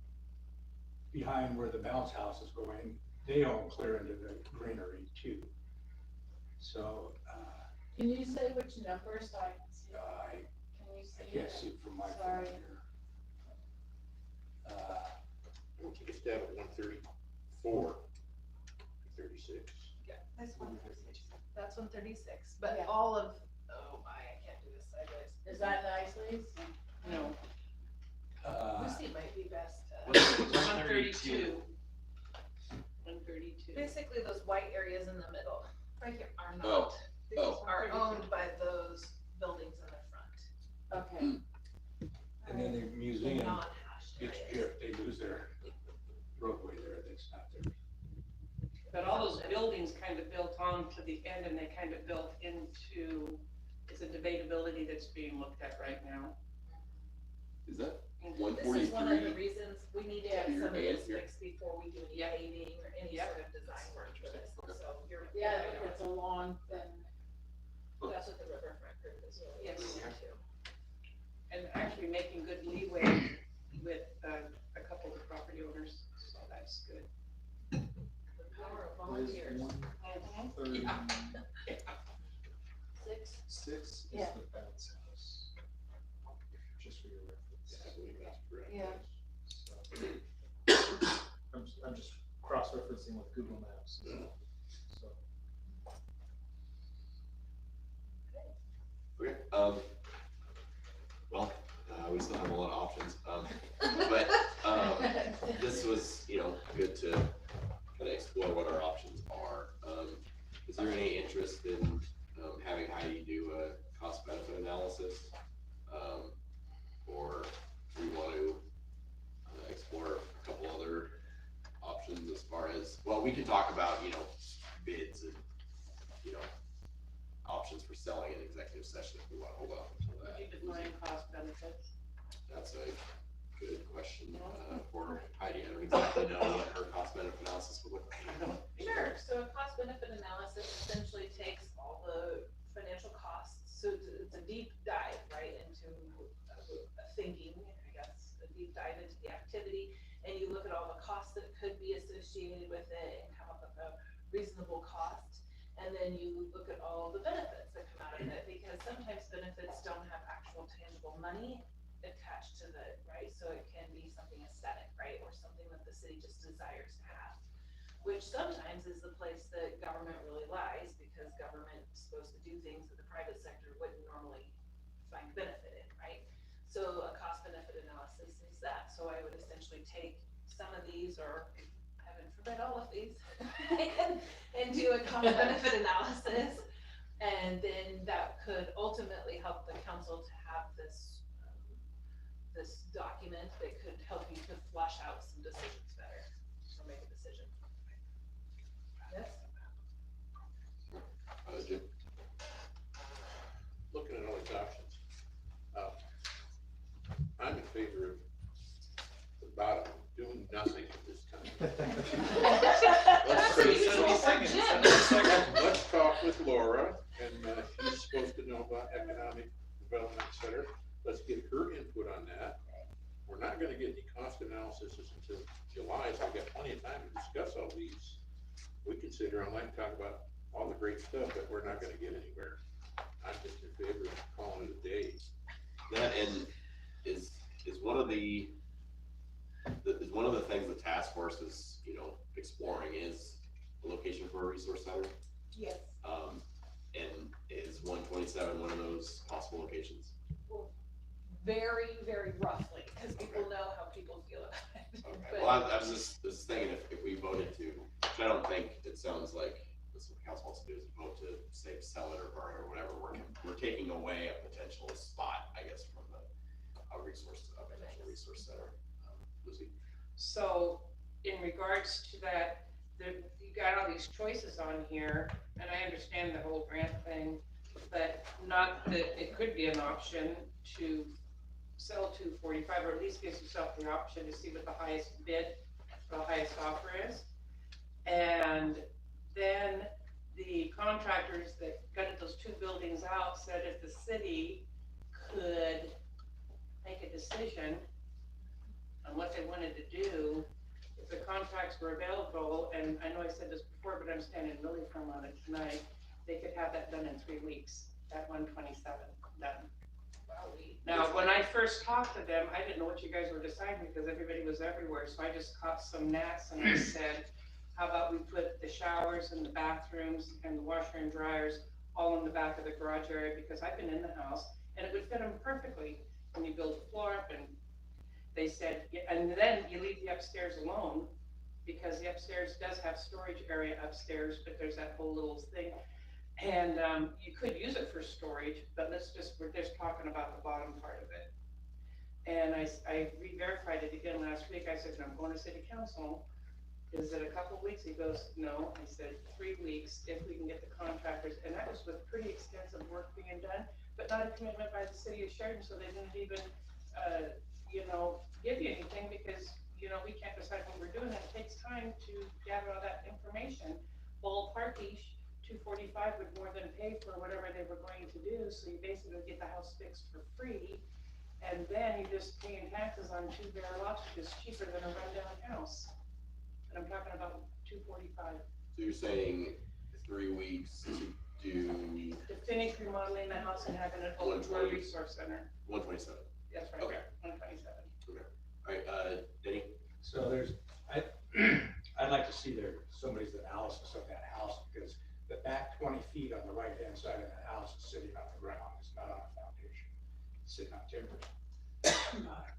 behind where the bounce house is going, they own clear into the greenery too. So, Can you say which number so I can see? I Can you see? can't it? see it from my Sorry. phone here. Why don't you get that at 134, 36? This one. That's 136, but Yeah. all of, oh my, I can't do this sideways. Is that Knisley's? No. Lucy might be best. 132. 132. Basically, those white areas in the middle, right here, are Oh, not, these are owned by those buildings in the front. Okay. And then the museum Not hashed gets areas. gypped, they lose their roadway there, that's not there. But all those buildings kind of built on to the end and they kind of built into, it's a debatability that's being looked at right now. Is that This is one of the 143? reasons we need to Yeah, get some of here and this here. fixed before we do any Yep. paving or any Yep. sort of design work for this, Okay. so you're. Yeah, it's a long, thin. That's what the riverfront group is really Yes. doing too. And actually making good leeway with a couple of the property owners, so that's good. The power of volunteers. Six is Yeah. the bounce house. Just for your reference. I believe that's correct. Yeah. So, I'm just cross-referencing with Google Maps. So, Okay, well, we still have a lot of options, but, this was, good to kind of explore what our options are. Is there any interest in, having Heidi do a cost benefit analysis? Or do we want to, explore a couple other options as far as, well, we can talk about, bids and, options for selling in executive session if we want to hold off until Would that. you define cost benefits? That's a good question, for Heidi. I don't exactly know what her cost benefit analysis would look like. Sure, so a cost benefit analysis essentially takes all the financial costs, so it's a deep dive, right, into a thinking, I guess, a deep dive into the activity, and you look at all the costs that could be associated with it and come up with a reasonable cost, and then you look at all the benefits that come out of it, because sometimes benefits don't have actual tangible money attached to the, right, so it can be something aesthetic, right, or something that the city just desires to have, which sometimes is the place that government really lies, because government is supposed to do things that the private sector wouldn't normally find benefit in, right? So a cost benefit analysis is that, so I would essentially take some of these, or heaven forbid all of these, and do a cost benefit analysis, and then that could ultimately help the council to have this document that could help you to flush out some decisions better, or make a decision. Yes? Jim? Looking at all these options, I'm in favor of the bottom, doing nothing at this time. That's Let's- unusual for Jim. Let's talk with Laura, and she's supposed to know about economic development, et cetera. Let's get her input on that. We're not gonna get any cost analysis until July, so we've got plenty of time to discuss all these. We can sit here online and talk about all the great stuff, but we're not gonna get anywhere. I'm just in favor of calling it a day. That and is one of the things the task force is, exploring is a location for a resource center. Yes. And is 127 one of those possible locations? Very, very roughly, because people know how people feel about it. Okay. But- Well, I was just thinking if we voted to, which I don't think it sounds like this is what the council wants to do is vote to say sell it or burn it or whatever. We're taking away a potential spot, I guess, from a potential resource center. Lucy? So in regards to that, you got all these choices on here, and I understand the whole grant thing, but not that it could be an option to sell 245, or at least gives yourself the option to see what the highest bid, the highest offer is. And then the contractors that gutted those two buildings out said if the city could make a decision on what they wanted to do, if the contracts were available, and I know I said this before, but I'm standing really firm on it tonight, they could have that done in 3 weeks, that 127 done. Now, when I first talked to them, I didn't know what you guys were deciding because everybody was everywhere, so I just caught some gnats and I said, how about we put the showers and the bathrooms and the washer and dryers all in the back of the garage area, because I've been in the house and it would fit them perfectly when you build the floor up. And they said, and then you leave the upstairs alone, because the upstairs does have storage area upstairs, but there's that whole little thing. And you could use it for storage, but we're just talking about the bottom part of it. And I re-verified it again last week. I said, I'm going to city council. Is it a couple of weeks? He goes, no. I said, 3 weeks if we can get the contractors. And that was with pretty extensive work being done, but not a commitment by the city of Sheridan, so they didn't even, give you anything because, we can't decide what we're doing. It takes time to gather all that information, ballparkish, 245 would more than pay for whatever they were going to do, so you basically get the house fixed for free. And then you're just paying taxes on 2 bare lots, which is cheaper than a rundown house. And I'm talking about 245. So you're saying 3 weeks to do To finish remodeling the house and having it open for a 120. resource center. 127. That's right, Okay. 127. Alright, Denny? So I'd like to see somebody's analysis of that house, because the back 20 feet on the right-hand side of the house is sitting on the ground, it's not on a foundation, it's sitting on timber.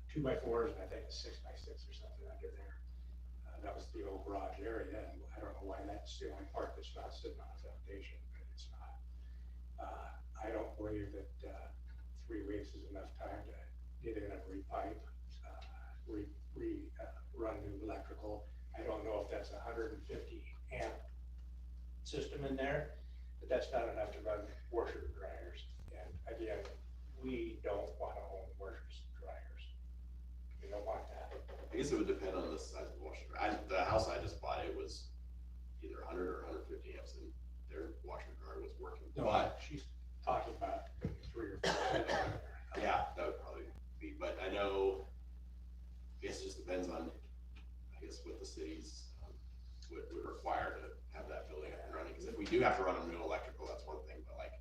2x4s, and I think a 6x6 or something under there. That was the old garage area, and I don't know why that's the only part that's not sitting on a foundation, but it's not. I don't believe that 3 weeks is enough time to get in and repipe, run new electrical. I don't know if that's a 150 amp system in there, but that's not enough to run washers and dryers. And again, we don't want to own washers and dryers. We don't want that. I guess it would depend on the size of the washer. The house I just bought, it was either 100 or 150 amps, and their washer and dryer was working. No, But she's talking about 3 or 4. yeah, that would probably be. But I know, I guess it just depends on, I guess, what the cities would require to have that building up and running. Because if we do have to run a new electrical, that's one thing. But like,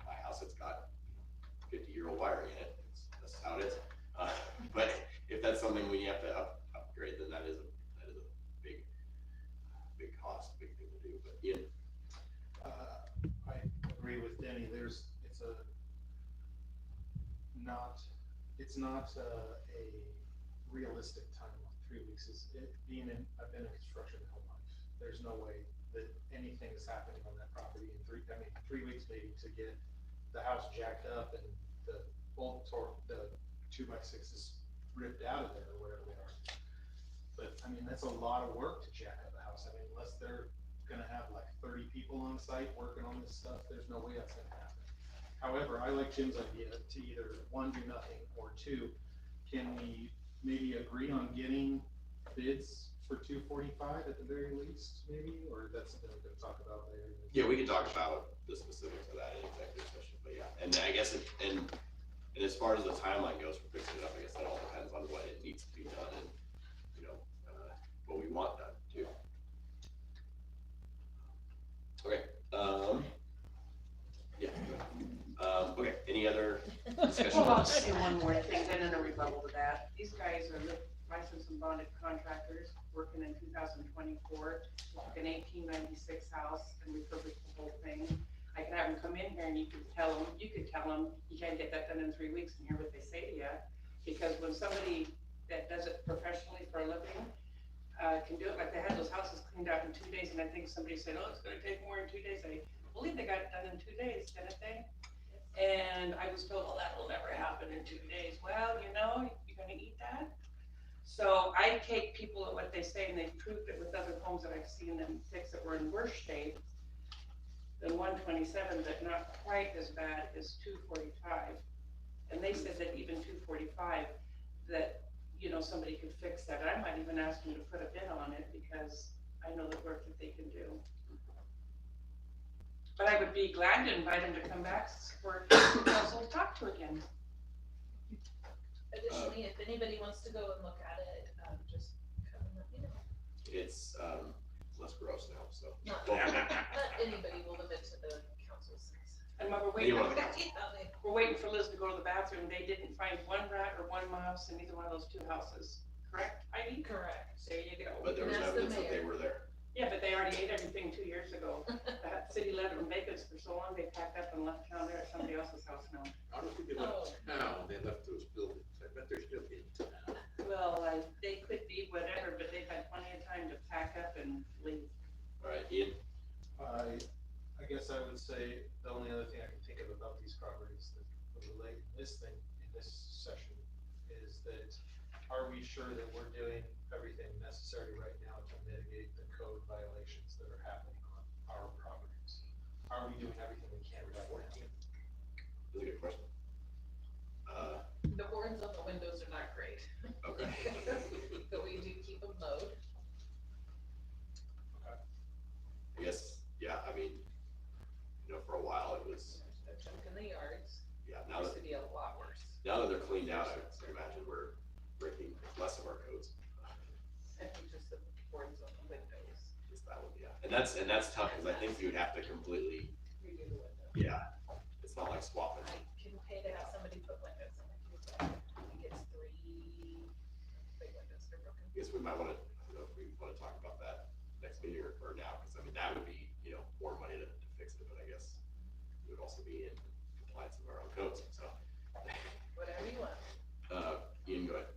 my house, it's got 50-year-old wiring in it. That's how it is. But if that's something we have to upgrade, then that is a big cost, big thing to do. But yeah, I agree with Denny, it's not a realistic timeline. 3 weeks I've been in construction my whole life. There's no way that anything is happening on that property in 3 weeks maybe to get the house jacked up and the 2x6s ripped out of there or whatever they are. But I mean, that's a lot of work to jack up a house. I mean, unless they're gonna have like 30 people on site working on this stuff, there's no way that's gonna happen. However, I like Jim's idea to either 1, do nothing, or 2, can we maybe agree on getting bids for 245 at the very least, maybe, or that's something we're gonna talk about later? yeah, we can talk about the specifics of that in executive session. But yeah, and I guess and as far as the timeline goes for fixing it up, I guess that all depends on what it needs to be done and what we want done too. Okay. Yeah. Okay. Any other discussion? Well, I'll say one more thing, then in a rebuttal to that. These guys are licensed and bonded contractors working in 2024. Like an 1896 house and refurbish the whole thing. I can have them come in here and you could tell them you can't get that done in 3 weeks and hear what they say to you. Because when somebody that does it professionally for a living can do it, like they had those houses cleaned out in 2 days, and I think somebody said, oh, it's gonna take more than 2 days. I believe they got it done in 2 days, didn't they? And I was told, well, that'll never happen in 2 days. Well, you're gonna eat that? So I take people at what they say, and they've proved it with other homes that I've seen them fix that were in worse shape than 127, but not quite as bad as 245. And they said that even 245, that, somebody could fix that. I might even ask them to put a bid on it because I know the work that they can do. But I would be glad to invite them to come back for council to talk to again. Additionally, if anybody wants to go and look at it, just come and let me know. It's less gross now, so. Not anybody, will limit to the council's. And while we're waiting for Liz to go to the bathroom, they didn't find 1 rat or 1 mouse in either one of those 2 houses. Correct, Heidi? Correct. There you go. But there was And that's the evidence that they mayor. were there. Yeah, but they already ate everything 2 years ago. That city let them bake us for so long, they packed up and left town there at somebody else's house now. I don't think they left town, they left those buildings, I bet they're still in town. Well, they could be whatever, but they've had plenty of time to pack up and leave. All right, Ian. I guess I would say the only other thing I can think of about these properties that would relate in this session is that, are we sure that we're doing everything necessary right now to mitigate the code violations that are happening on our properties? Are we doing everything we can right now? That's a good question. The boards on the windows are not great. Okay. But we do keep them mowed. I guess, yeah, I mean, And that's tough, because I think you would have to completely, Redo the window. yeah, it's not like swapping. I can pay to have somebody put windows in it. I think it's 3 big windows that are broken. I guess we might wanna, I don't know if we wanna talk about that next meeting or now, because I mean, that would be, more money to fix it, but I guess it would also be in compliance with our own codes, so. Whatever you want. Ian, go ahead.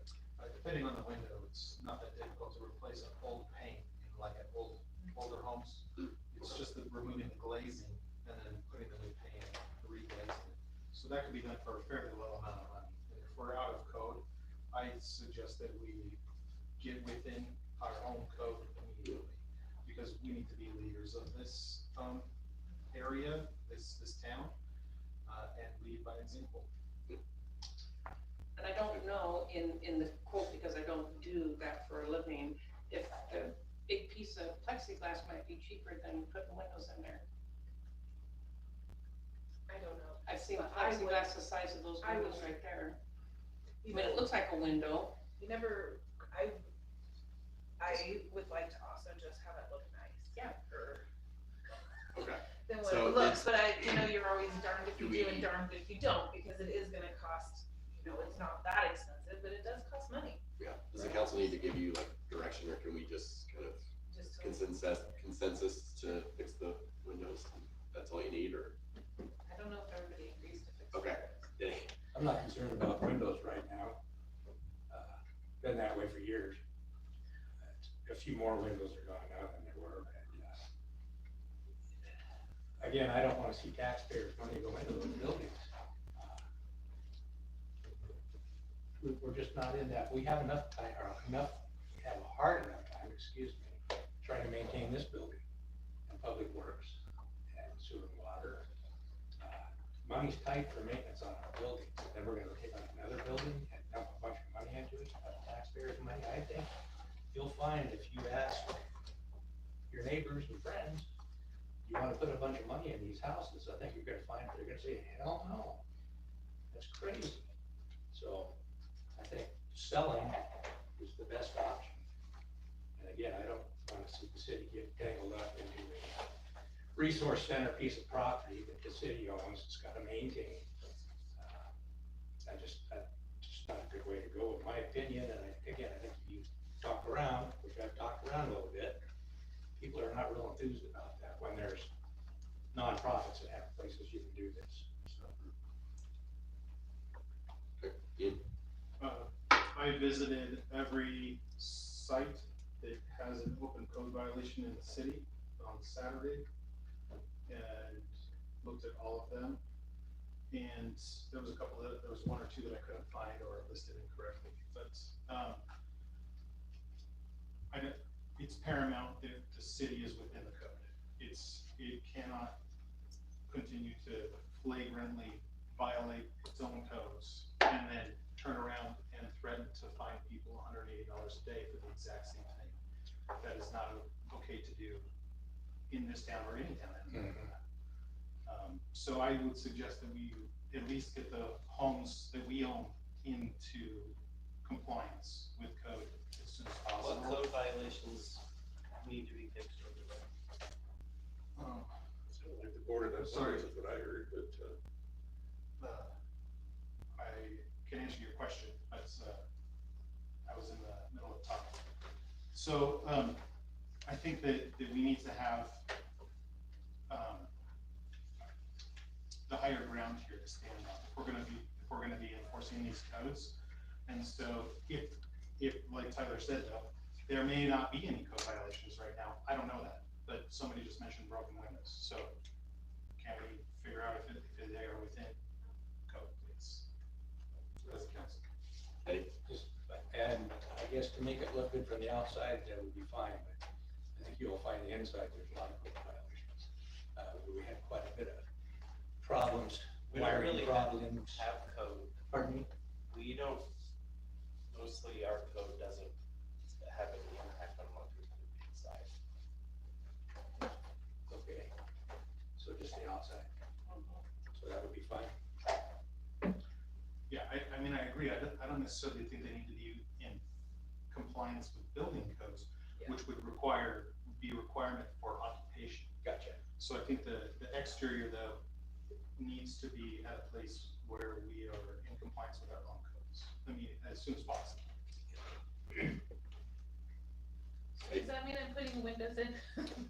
Depending on the window, it's not that difficult to replace an old pane in like an older homes. It's just that removing the glazing and then putting the new pane, reglazing it. So that could be done for a fairly low amount of money. And if we're out of code, I suggest that we get within our own code immediately. Because we need to be leaders of this, area, this town, and lead by example. And I don't know in the quote, because I don't do that for a living, if the big piece of plexiglass might be cheaper than putting windows in there. I don't know. I've seen I would- plexiglass the size of those I windows would- right there. You I mean, it looks like a window. You never, I would like to also just have it look nice. Yeah. Okay. Than what So it looks, but you're always darned if you Do do we- and darned if you don't, because it is gonna cost, it's not that expensive, but it does cost money. Yeah, does the council need to give you like direction, or can we just kind of Just to, consensus to fix the windows? That's all you need, or? I don't know if everybody agrees to fix it. Okay. Yeah. I'm not concerned about windows right now. Been that way for years. A few more windows are going out than there were. And, again, I don't wanna see taxpayers' money go into those buildings. We're just not in that. We have enough time, we have a hard enough time, trying to maintain this building and public works and sewer and water. Money's tight for maintenance on our buildings, then we're gonna take on another building and dump a bunch of money into it, taxpayers' money. I think you'll find if you ask your neighbors and friends, you wanna put a bunch of money in these houses, I think you're gonna find they're gonna say, hell no, that's crazy. So I think selling is the best option. And again, I don't wanna see the city get tangled up into a resource center piece of property that the city owns, it's gotta maintain. That's just not a good way to go, in my opinion, and I think if you talk around, which I've talked around a little bit, people are not real enthused about that, when there's nonprofits that have places you can do this, so. Ian? I visited every site that has an open code violation in the city on Saturday and looked at all of them. And there was there was one or two that I couldn't find or listed incorrectly, but, it's paramount that the city is within the code. It cannot continue to flagrantly violate its own codes and then turn around and threaten to fine people $180 a day for the exact same thing. That is not okay to do in this town or any town. So I would suggest that we at least get the homes that we own into compliance with code as soon as What possible. code violations need to be fixed over there? So like the board of Sorry. is what I heard, but, I can answer your question, but I was in the middle of talking. So I think that we need to have the higher ground here to stand on if we're gonna be enforcing these codes. And so if like Tyler said though, there may not be any code violations right now. I don't know that, but somebody just mentioned broken windows. So can we figure out if they are within code, please? As a council. Eddie? And I guess to make it look good from the outside, that would be fine, but I think you'll find the inside, there's a lot of code violations. We had quite a bit of problems, We don't wiring really problems. have code. Pardon me? We don't, mostly our code doesn't have any impact on what we do inside. Okay, so just the outside. So that would be fine. Yeah, I mean, I agree. I don't necessarily think they need to be in compliance with building codes, Yeah. which would be a requirement for occupancy So I think the exterior though needs to be at a place where we are in compliance with our own codes. I mean, as soon as possible. Does that mean I'm putting windows in?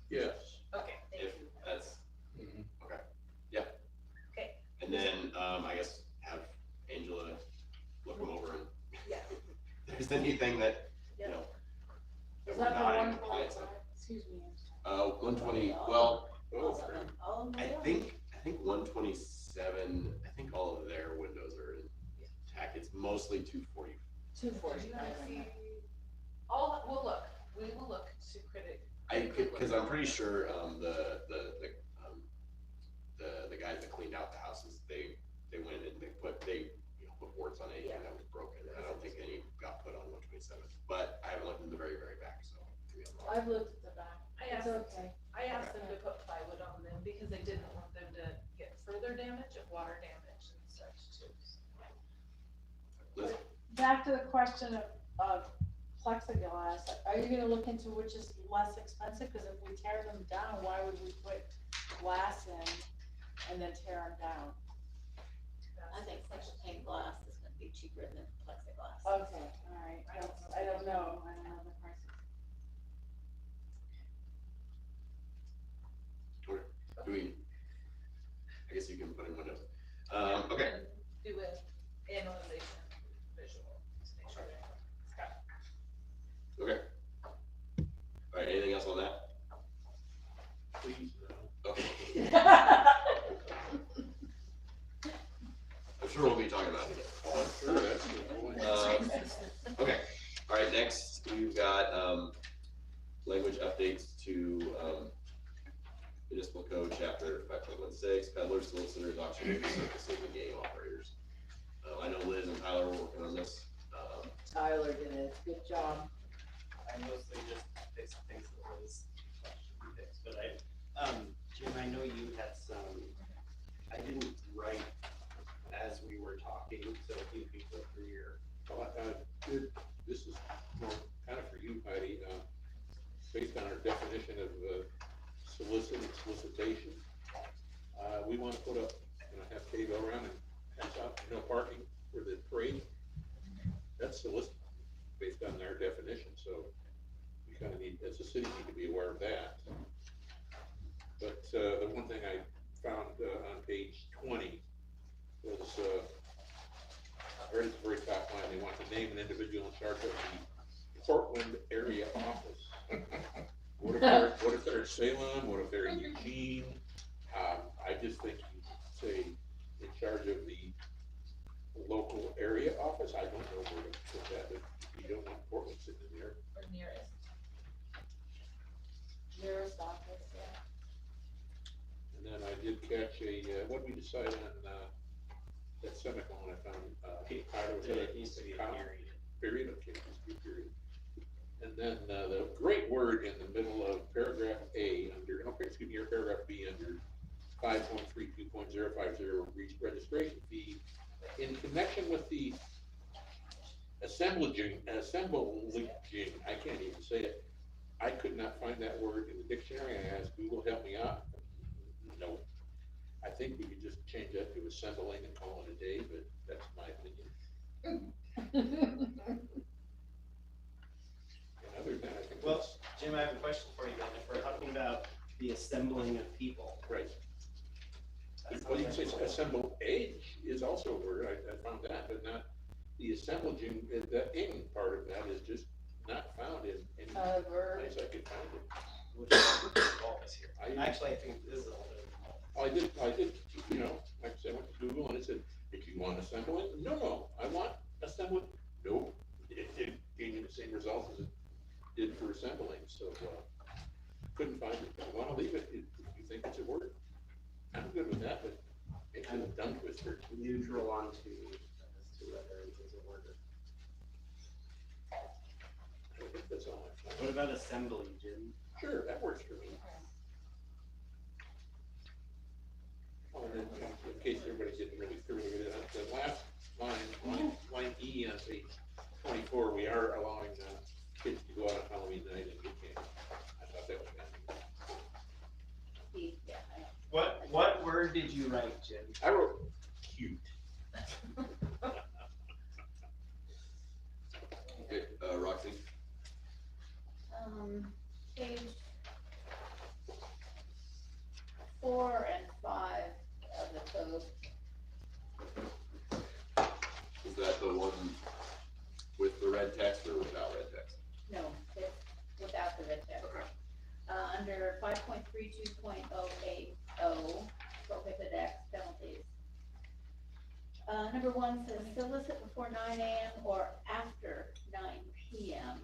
Yes. Okay, thank If you. that's, Mhm. okay, yeah. Okay. And then, I guess have Angela look them over and Yeah. if there's anything that, you Yep. know, that Is we're that the not in one compliance for, with. excuse me, 120, well, Oh, all of I them? think 127, I think all of their windows are intact. It's mostly 240. 240. We'll look, we will look to Because I'm pretty sure, the guys that cleaned out the houses, they went and they put boards on anything that was broken. And I don't think any got put on 127, but I haven't looked in the very, very back, so. maybe I'm wrong. I've looked at the back. It's okay. I asked them to put plywood on them because I didn't want them to get further damage of water damage and such too. Liz? Back to the question of plexiglass, are you gonna look into which is less expensive? Cause if we tear them down, why would we put glass in and then tear them down? I think section pane glass is gonna be cheaper than plexiglass. Okay, alright, I don't know the prices. Do we, I guess you can put in windows. Okay. Do an analyzation visual, just make sure it's got. Okay. All right, anything else on that? Please, no. Okay. I'm sure we'll be talking about it. I'm sure that's the point. Okay, all right, next we've got, language updates to, Municipal Code Chapter 5.16, Peddlers, Solicitors, Auctioneers, Circuses, and game operators. I know Liz and Tyler were working on this. Tyler did it, good job. I mostly just fix things that was fixed, but Jim, I know you had some, I didn't write as we were talking, so if you could go through your. Well, this is more kind of for you, Heidi, based on our definition of solicitation. We want to put up, have Kay go around and pass out no parking for the parade. That's solicit, based on our definition, so we kind of need, as a city, need to be aware of that. But the one thing I found on page 20 was, right at the very top line, they want to name an individual in charge of the Portland area office. What if they're in Salem? What if they're in Eugene? I just think you say in charge of the local area office. I don't know where to put that, but you don't want Portland sitting in there. Or nearest. Nearest office, yeah. And then I did catch what did we decide on, that semicolon I found, Tyler, was It needs to be a comma? period. Period, okay, just be period. And then, the great word in the middle of paragraph A under, or paragraph B under 5.32.050 registration fee, in connection with the assemblaging, I can't even say it. I could not find that word in the dictionary. I asked Google, help me out. No. I think we could just change that to assembling and call it a day, but that's my opinion. And other than that, I think Well, that's Jim, I have a question for you then. If we're talking about the assembling of people. right. that Well, you can sounds say like- assemble age is also a word, I found that, but not the assemblaging, the ing part of that is just not found in any Verb. place I could find it. Which is involved here. I- Actually, I think this is a little bit involved. I did, like I said, I went to Google and it said, if you want assembling, no, I want assembling, no. It gave me the same results as it did for assembling, so, couldn't find it. I wanna leave it, if you think it's a word, I'm good with that, but it's a tongue twister. Neutral on to, as to whether it is a word or. I think that's all I What found. about assembly, Jim? Sure, that works for me. Oh, and then, in case everybody didn't really through it, the last line E on page 24, we are allowing kids to go out on Halloween night and get candy. I thought that was kind of. Yeah. page 4 and 5 of the code. Is that the one with the red text or without red text? No, it's without the red text. Okay. Under 5.32.080, prohibit acts, penalties. Number 1 says solicit before 9 AM or after 9 PM,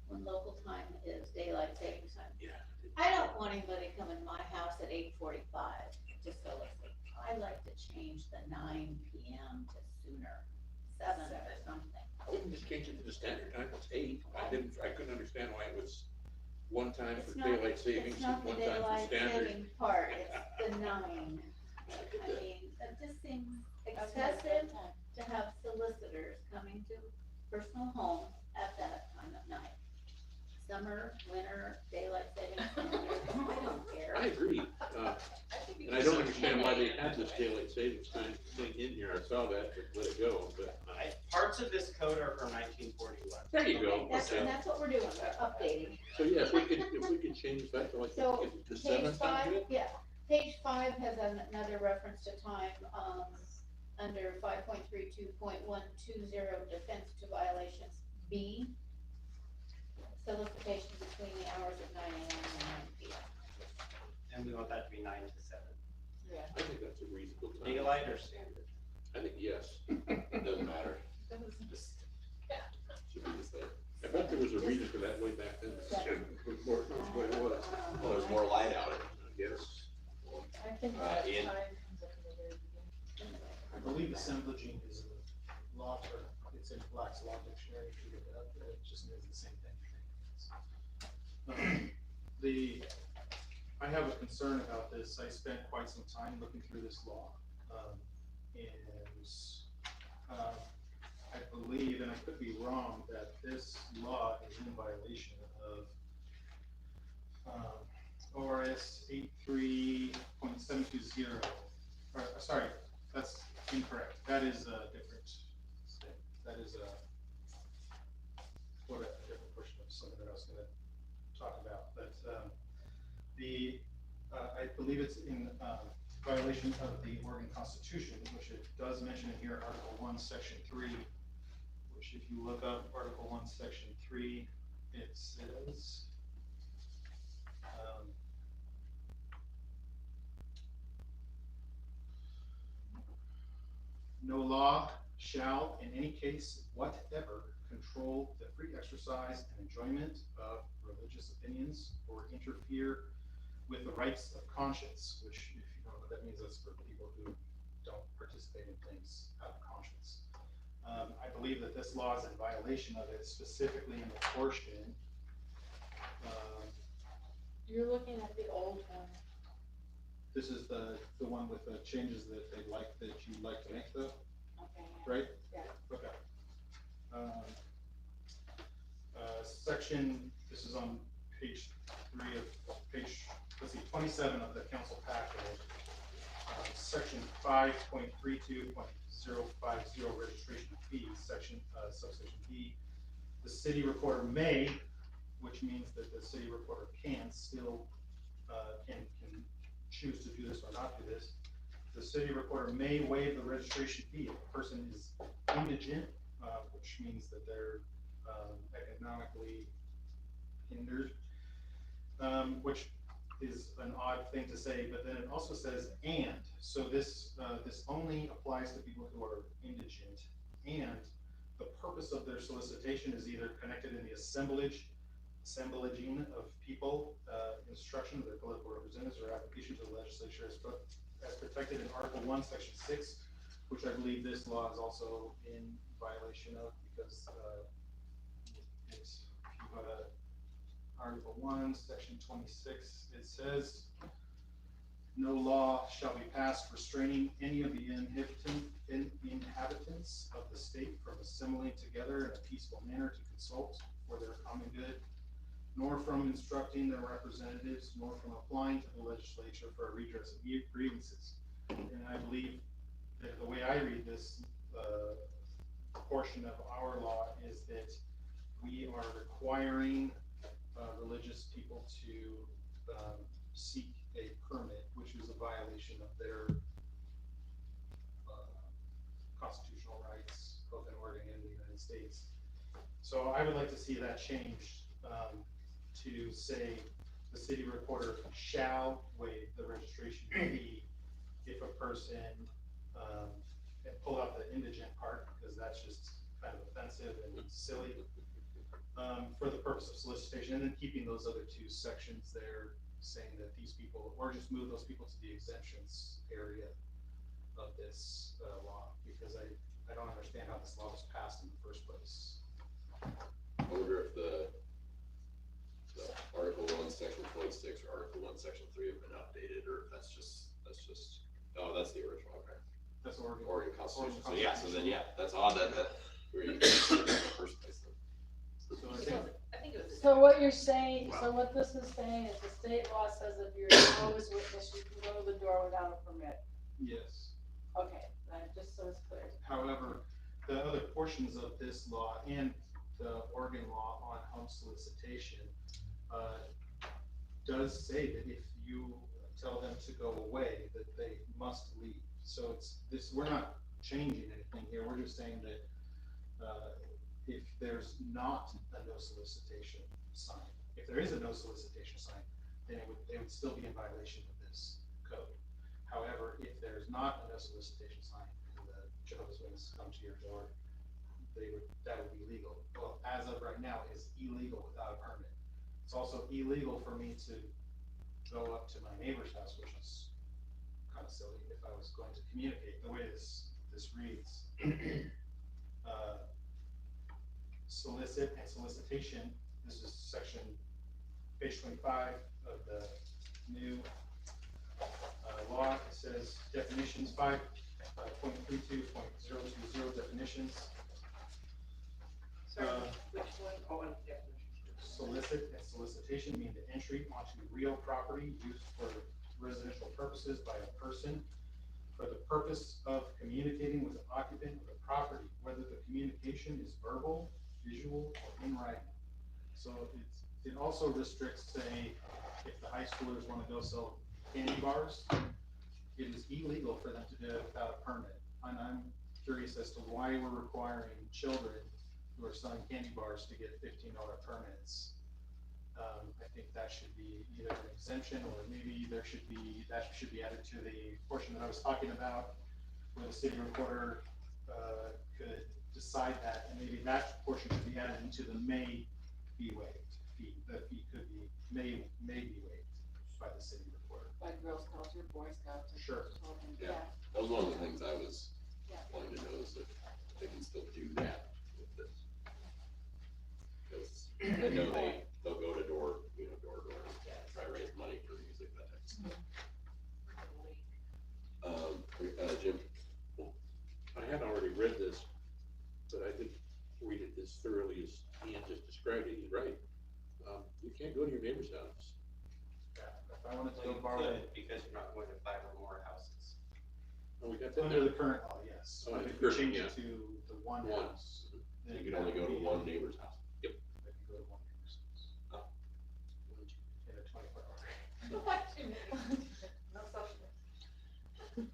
when local time is daylight savings time. Yeah. I don't want anybody coming to my house at 8:45 to solicit. I like to change the 9 PM to sooner, 7 or something. I wouldn't just change it to the standard time, it's 8. I couldn't understand why it was one time It's for not- daylight savings It's and not the one time for daylight standard. saving part, it's the 9. I mean, that just seems excessive to have solicitors coming to personal homes at that time of night. Summer, winter, daylight savings, I don't care. I agree, and I don't understand why they had this daylight savings time thing in here, I saw that, but let it go, but. Parts of this code are from 1941. There you go. Okay, that's what we're doing, we're updating. So yeah, if we could change that to like, So, if the Page 7 sound 5, good? yeah, page 5 has another reference to time, under 5.32.120, defense to violations, B. Solicitation between the hours of 9 AM and 9 PM. And we want that to be 9 to 7. I think that's a reasonable time. Daylight or standard? I think yes. Doesn't matter. Just- Should be the same. I bet there was a reason for that way back then. Before it was what it was. Well, there's more light out. Yes. I think Ian? time comes up in the very beginning. I believe assemblaging is a law term, it's in Black's Law Dictionary, if you look it up, it just means the same thing. I have a concern about this, I spent quite some time looking through this law, I believe, and I could be wrong, that this law is in violation of, ORS 83.720, or, sorry, that's incorrect, that is a different thing, that is a different portion of something that I was gonna talk about, but, I believe it's in, violation of the Oregon Constitution, which it does mention in here, Article 1, Section 3, which if you look up Article 1, Section 3, it says, no law shall, in any case whatever, control the free exercise and enjoyment of religious opinions or interfere with the rights of conscience, which, if you don't know what that means, that's for people who don't participate in things out of conscience. I believe that this law is in violation of it, specifically in the portion. You're looking at the old one. This is the one with the changes that you'd like to make, though, Okay. right? Yeah. Okay. Section, this is on page 27 of the council package. Section 5.32.050 registration fee, subsection B. The city recorder may, which means that the city recorder can still, can choose to do this or not do this. The city recorder may waive the registration fee if a person is indigent, which means that they're economically hindered, which is an odd thing to say, but then it also says and. So this only applies to people who are indigent, and the purpose of their solicitation is either connected in the assemblaging of people, instruction of their political representatives or application to the legislature as protected in Article 1, Section 6, which I believe this law is also in violation of, because it's Article 1, Section 26, it says, no law shall be passed restraining any of the inhabitants of the state from assembling together in a peaceful manner to consult for their common good, nor from instructing their representatives, nor from applying to the legislature for a redress of grievances. And I believe that the way I read this portion of our law is that we are requiring religious people to, seek a permit, which is a violation of their, constitutional rights, both in Oregon and the United States. So I would like to see that changed, to say the city recorder shall waive the registration fee if a person, and pull out the indigent part, because that's just kind of offensive and silly, for the purpose of solicitation, and then keeping those other two sections there, saying that these people, or just move those people to the exemptions area of this, law, because I don't understand how this law was passed in the first place. I wonder if the Article 1, Section 26, or Article 1, Section 3 have been updated, or if that's just, oh, that's the original, okay. That's Oregon. Oregon Constitution, so yeah, so then, yeah, that's odd that, where you in the first place then. So I think, I think it was. So what you're saying, so what this is saying is the state law says if you're a Jehovah's Witness, you can go to the door without a permit. yes. Okay, just so it's clear. However, the other portions of this law and the Oregon law on home solicitation, does say that if you tell them to go away, that they must leave. So it's this, we're not changing anything here, we're just saying that, if there's not a no solicitation sign, if there is a no solicitation sign, then they would still be in violation of this code. However, if there's not a no solicitation sign, and the Jehovah's Witnesses come to your door, that would be legal. Well, as of right now, it's illegal without a permit. It's also illegal for me to go up to my neighbor's house, which is kind of silly if I was going to communicate the way this reads. Solicit and solicitation, this is section, page 25 of the new law. It says definitions 5.32.020 definitions. Sorry, which one? Oh, and definitions. Solicit and solicitation mean the entry onto real property used for residential purposes by a person for the purpose of communicating with the occupant of the property, whether the communication is verbal, visual, or in writing. So it also restricts, say, if the high schoolers want to go sell candy bars, it is illegal for them to do it without a permit. And I'm curious as to why we're requiring children who are selling candy bars to get $15 permits. I think that should be either an exemption, or maybe that should be added to the portion that I was talking about, where the city recorder could decide that, and maybe that portion should be added into the may be waived fee. The fee may be waived by the city recorder. By Girl Scouts or Boy Scouts. or Sure. children. Yeah. That was one of the things I was Yeah. wanting to know, is if they can still do that with this. Because I know they'll go to door, door to door, and try to raise money for music, that type of stuff. Jim? I had already read this, but I didn't read it as thoroughly as Ian just described it. He's right. You can't go to your neighbor's house. If I wanted to Well, go you borrow could, because you're not going to 5 or more houses. Oh, we got that. under the current law, yes. Oh, But the if we current, change yeah. it to the one One. house, then You can only go to one neighbor's house. I can go to one neighbor's house in a 24-hour. No social.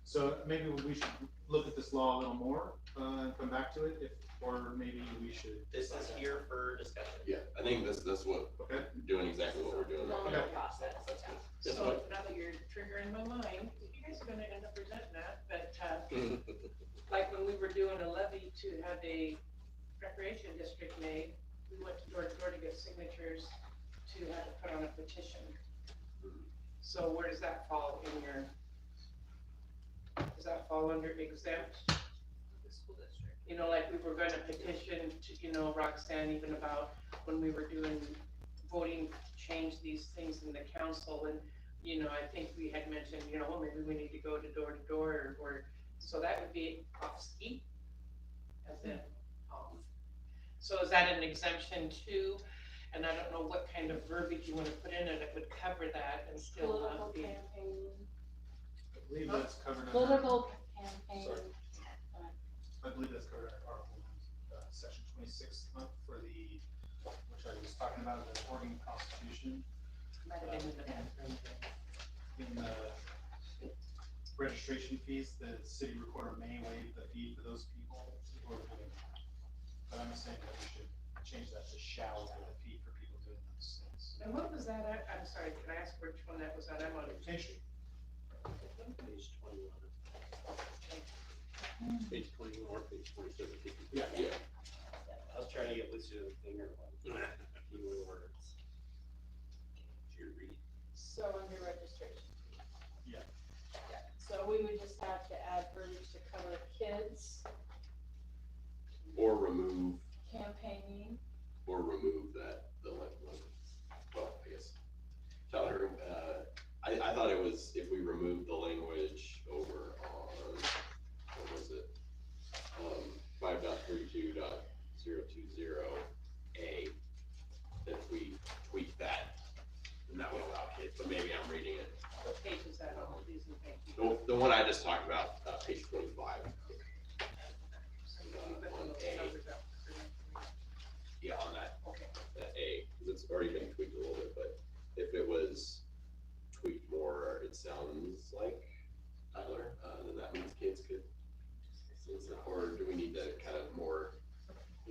So maybe we should look at this law a little more, and come back to it, or maybe we should. This is here for discussion. Yeah, I think that's what, Okay, doing exactly what we're doing right now. Okay. Process. That's good. That's So what- now that you're triggering my mind, you guys are gonna end up presenting that, but, like when we were doing a levy to have a recreation district made, we went to door to get signatures to have it put on a petition. So where does that fall in your, does that fall under exempt? The school district. You know, like we were gonna petition to, Roxanne, even about when we were doing voting, change these things in the council, and, I think we had mentioned, well, maybe we need to go to door, or, so that would be off ski, as in, so is that an exemption too? And I don't know what kind of verbiage you wanna put in it, that would cover that and still Political not be. campaign, I believe that's covered under. political campaign. Sorry. I believe that's covered under Article 1, Section 26 for the, which I was talking about, the Oregon Constitution. Might have been in the bathroom. In the registration fees, the city recorder may waive the fee for those people who are doing that. But I'm saying that we should change that to shall waive the fee for people doing those things. And what was that? I'm sorry, can I ask which one that was on? I'm on Page Page 21. Page 21 or page 27. Yeah. I was trying to get Lucy to finger one. Fewer words. Your read. So under registration. Yeah. Yeah, so we would just have to add verbiage to cover kids, Or remove, campaigning, that, well, I guess. Tyler, I thought it was if we removed the language over on, what was it? 5.32.020A, that we tweak that, and that would allow kids, but maybe I'm reading it. what page is that on? These are thank you. The one I just talked about, page 25. Yeah, on that, Okay. that A, because it's already been tweaked a little bit, but if it was tweaked more, it sounds like, Tyler, then that means kids could, or do we need to kind of more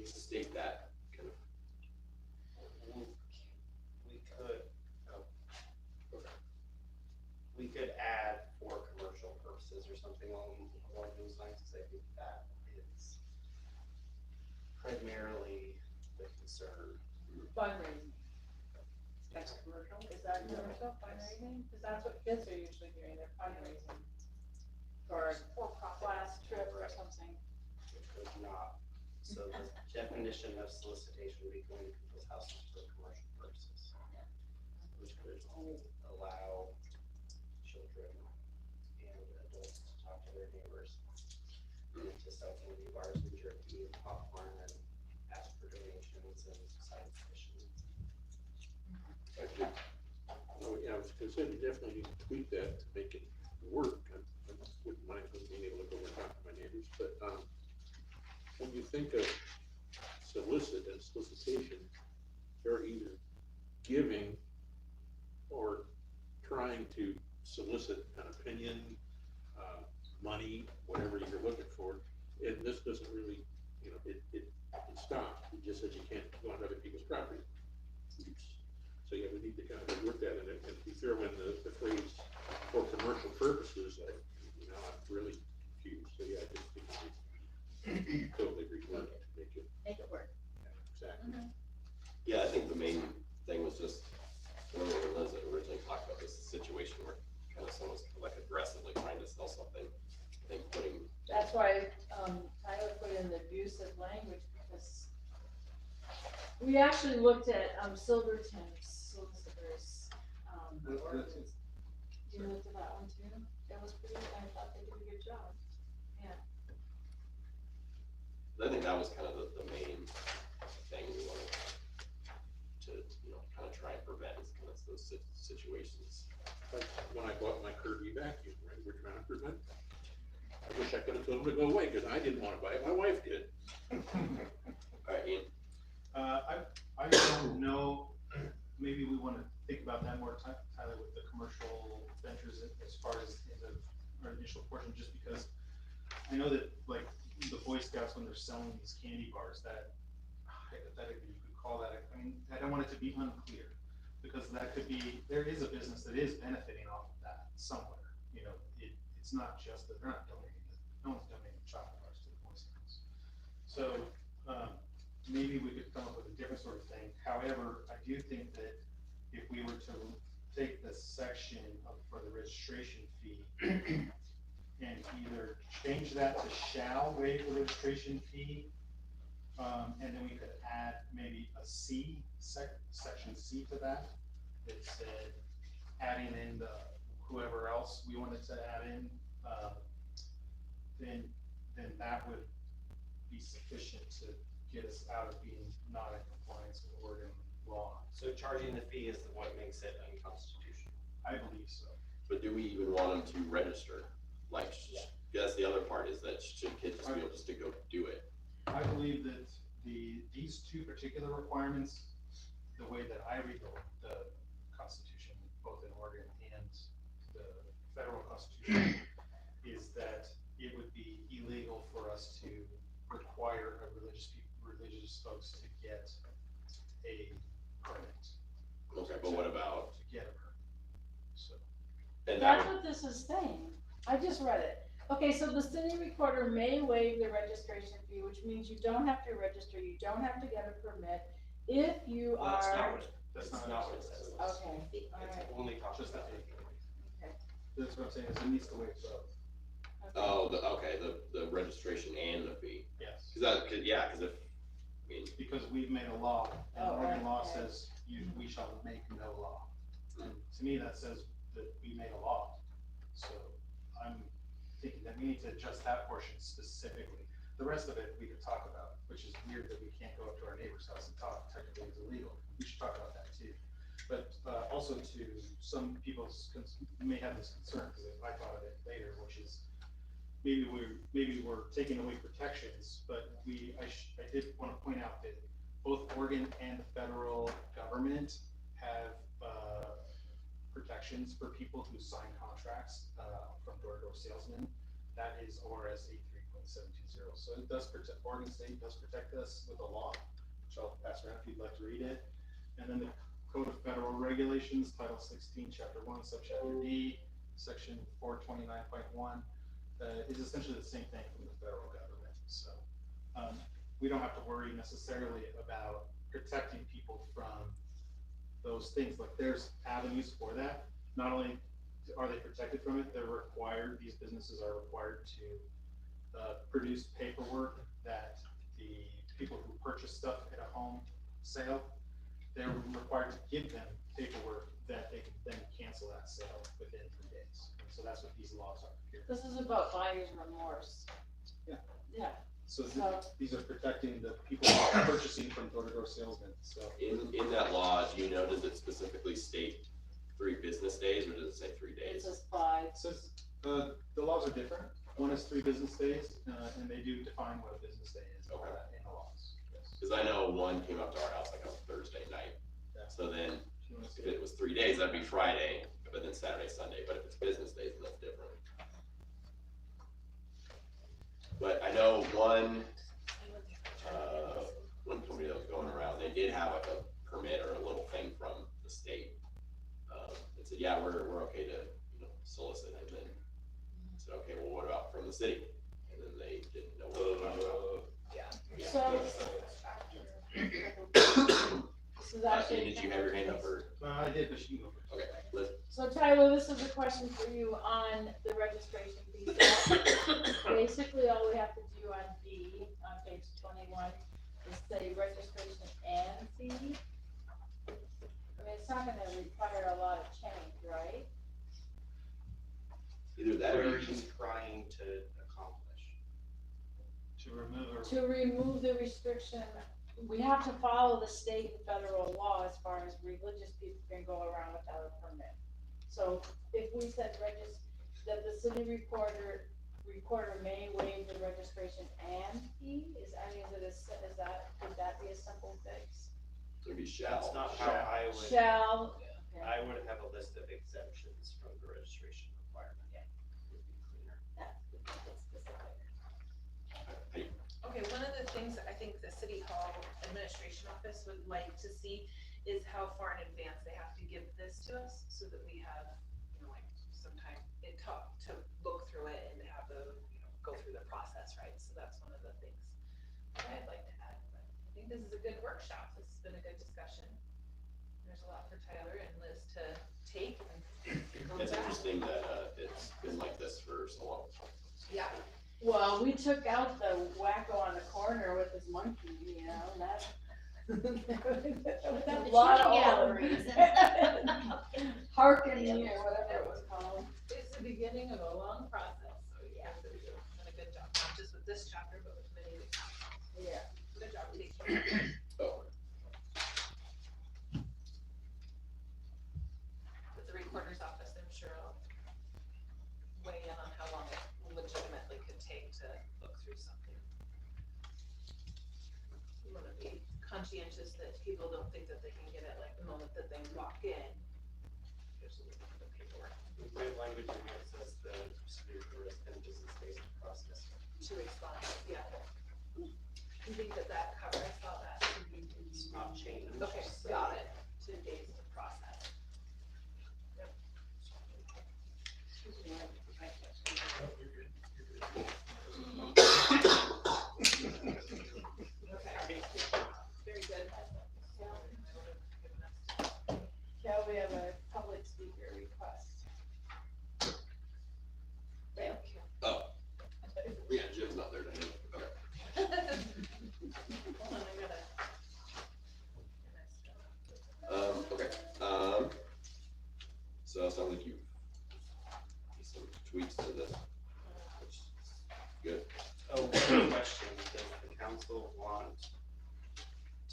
state that kind of? We could add for commercial purposes or something along those lines, because I think that is primarily the concern. fundraising. That's commercial? Is that commercial fundraising? Because that's what kids are usually doing, they're fundraising for a class trip or something. It could not. So the definition of solicitation would be going to people's houses for commercial purposes, which could allow children and adults to talk to their neighbors, and to sell candy bars and jerky and popcorn and ask for donations and side dishes. Oh, yeah, I was considering definitely need to tweak that to make it work. I wouldn't mind being able to go and talk to my neighbors, but, when you think of solicit and solicitation, they're either giving or trying to solicit an opinion, money, whatever you're looking for. And this doesn't really, it stops. It just says you can't go on other people's property. So yeah, we need to kind of work that in, and if you throw in the phrase for commercial purposes, I'm really confused. So yeah, I just think it needs to be totally reworked to make it. Make it work. Exactly. Yeah, I think the main thing was just, when Liz originally talked about this situation where kind of someone's like aggressively trying to sell something, I think putting. That's why, Tyler put in the abusive language, because we actually looked at, Silverton's solicitors, ordinance. You looked at that one too? It was pretty, I thought they did a good job. I think that was kind of the main thing we wanted to, kind of try and prevent is kind of those situations. Like when I bought my Kirby vacuum, right, we're trying to prevent that. I wish I could have told them to go away, because I didn't want to buy it, my wife did. All right, Ian. I don't know, maybe we want to think about that more, Tyler, with the commercial ventures as far as in our initial portion, just because I know that, like, the Boy Scouts, when they're selling these candy bars, that hypothetically you could call that, I mean, I don't want it to be unclear, because that could be, there is a business that is benefiting off of that somewhere. It's not just that they're not donating it, no one's donating chocolate bars to the Boy Scouts. So, maybe we could come up with a different sort of thing. However, I do think that if we were to take the section for the registration fee and either change that to shall waive the registration fee, and then we could add maybe a C, section C to that, that said, adding in whoever else we wanted to add in, then that would be sufficient to get us out of being not in compliance with Oregon law. So charging the fee is what makes it unconstitutional. I believe so. But do we even want them to register? Like, that's the other part, is that should kids just be able just to go do it? I believe that these two particular requirements, the way that I read the Constitution, federal constitution is that it would be illegal for us to require religious folks to get a permit. Okay, but what about, To get a permit, so. and that That's would, what this is saying. I just read it. Okay, so the city recorder may waive the registration fee, which means you don't have to register, you don't have to get a permit if you Well, that's not are. what it, That's that's not not what it says. Okay, It's alright, only talks Just about. that. That's what I'm saying, is it needs to waive both. okay, the registration and the fee. Yes. Cause if, I mean, Because we've made a law, and Oh, Oregon law okay. says we shall make no law. And to me, that says that we made a law. So I'm thinking that we need to adjust that portion specifically. The rest of it, we could talk about, which is weird that we can't go up to our neighbor's house and talk, technically it's illegal. We should talk about that too. But, also to some people's, may have this concern, because I thought of it later, which is maybe we're taking away protections, but I did want to point out that both Oregon and the federal government have, protections for people who sign contracts, from door-to-door salesmen. That is ORS 83.720. So it does protect, Oregon State does protect us with a law, which I'll pass around if you'd like to read it. And then the Code of Federal Regulations, Title 16, Chapter 1, Subchapter D, Section 429.1, is essentially the same thing from the federal government. So we don't have to worry necessarily about protecting people from those things. Like there's avenues for that. Not only are they protected from it, they're required, these businesses are required to produce paperwork that the people who purchase stuff at a home sale, they're required to give them paperwork that they can then cancel that sale within 3 days. And so that's what these laws are here. this is about buyer's remorse. Yeah. Yeah, So So- these are protecting the people who are purchasing from door-to-door salesmen, so. in that law, do you know, does it specifically state 3 business days, or does it say 3 it days? says 5. It says, the laws are different. One is 3 business days, and they do define what a business day is Okay. in the laws. Yes. Cause I know one came up to our house like on Thursday night, Yeah. so then Do you wanna see if it? it was 3 days, that'd be Friday, but then Saturday, Sunday, but if it's business days, then that's different. But I know one company that was going around, they did have like a permit or a little thing from the state. That said, yeah, we're okay to, solicit, and then I said, okay, well, what about from the city? And then they didn't know what to talk about. Yeah. So. This is actually. Did you have your hand up, or, I did, but you can go first. okay, Liz? So Tyler, this is a question for you on the registration fees. Basically, all we have to do on B, on page 21, is say registration and fee. I mean, it's not gonna require a lot of change, right? Either that What or are you you just, trying to accomplish? To remove or. To remove the restriction, we have to follow the state and federal law as far as religious people can go around without a permit. So if we said that the city recorder may waive the registration and fee, would that be a simple fix? maybe shall. That's not how I would, Shall, okay. I would have a list of exemptions from the registration requirement. Would be cleaner. Okay, one of the things that I think the City Hall Administration Office would like to see is how far in advance they have to give this to us, so that we have, like, some time to look through it and have go through the process, right? So that's one of the things that I'd like to add. But I think this is a good workshop, this has been a good discussion. There's a lot for Tyler and Liz to take and go It's back. interesting that, it's been like this for so long. Yeah. Well, we took out the wacko on the corner with his monkey, and that. Without the Lot chicken of galleries Harken me, or whatever it was called. It's the beginning of a long process, so you guys have done a good job, not just with this chapter, but with many of the chapters. Yeah. Good job taking. Oh, With the recorder's office, I'm sure I'll weigh in on how long it legitimately could take to look through something. You wanna be conscientious that people don't think that they can get it like the moment that they walk in. Here's a little bit of paperwork. We have language in here that says the procedure for risk and business based process. To respond, yeah. You think that covers, I saw that. It's not changed. Okay, so- got it, 2 days to process. Okay, very good. Yeah, we have a public speaker request. Thank you. Oh, yeah, Jim's not there today. Okay. Hold on, I gotta. Okay, so it sounds like you some tweaks to this, which is good. Oh, one question, does the council want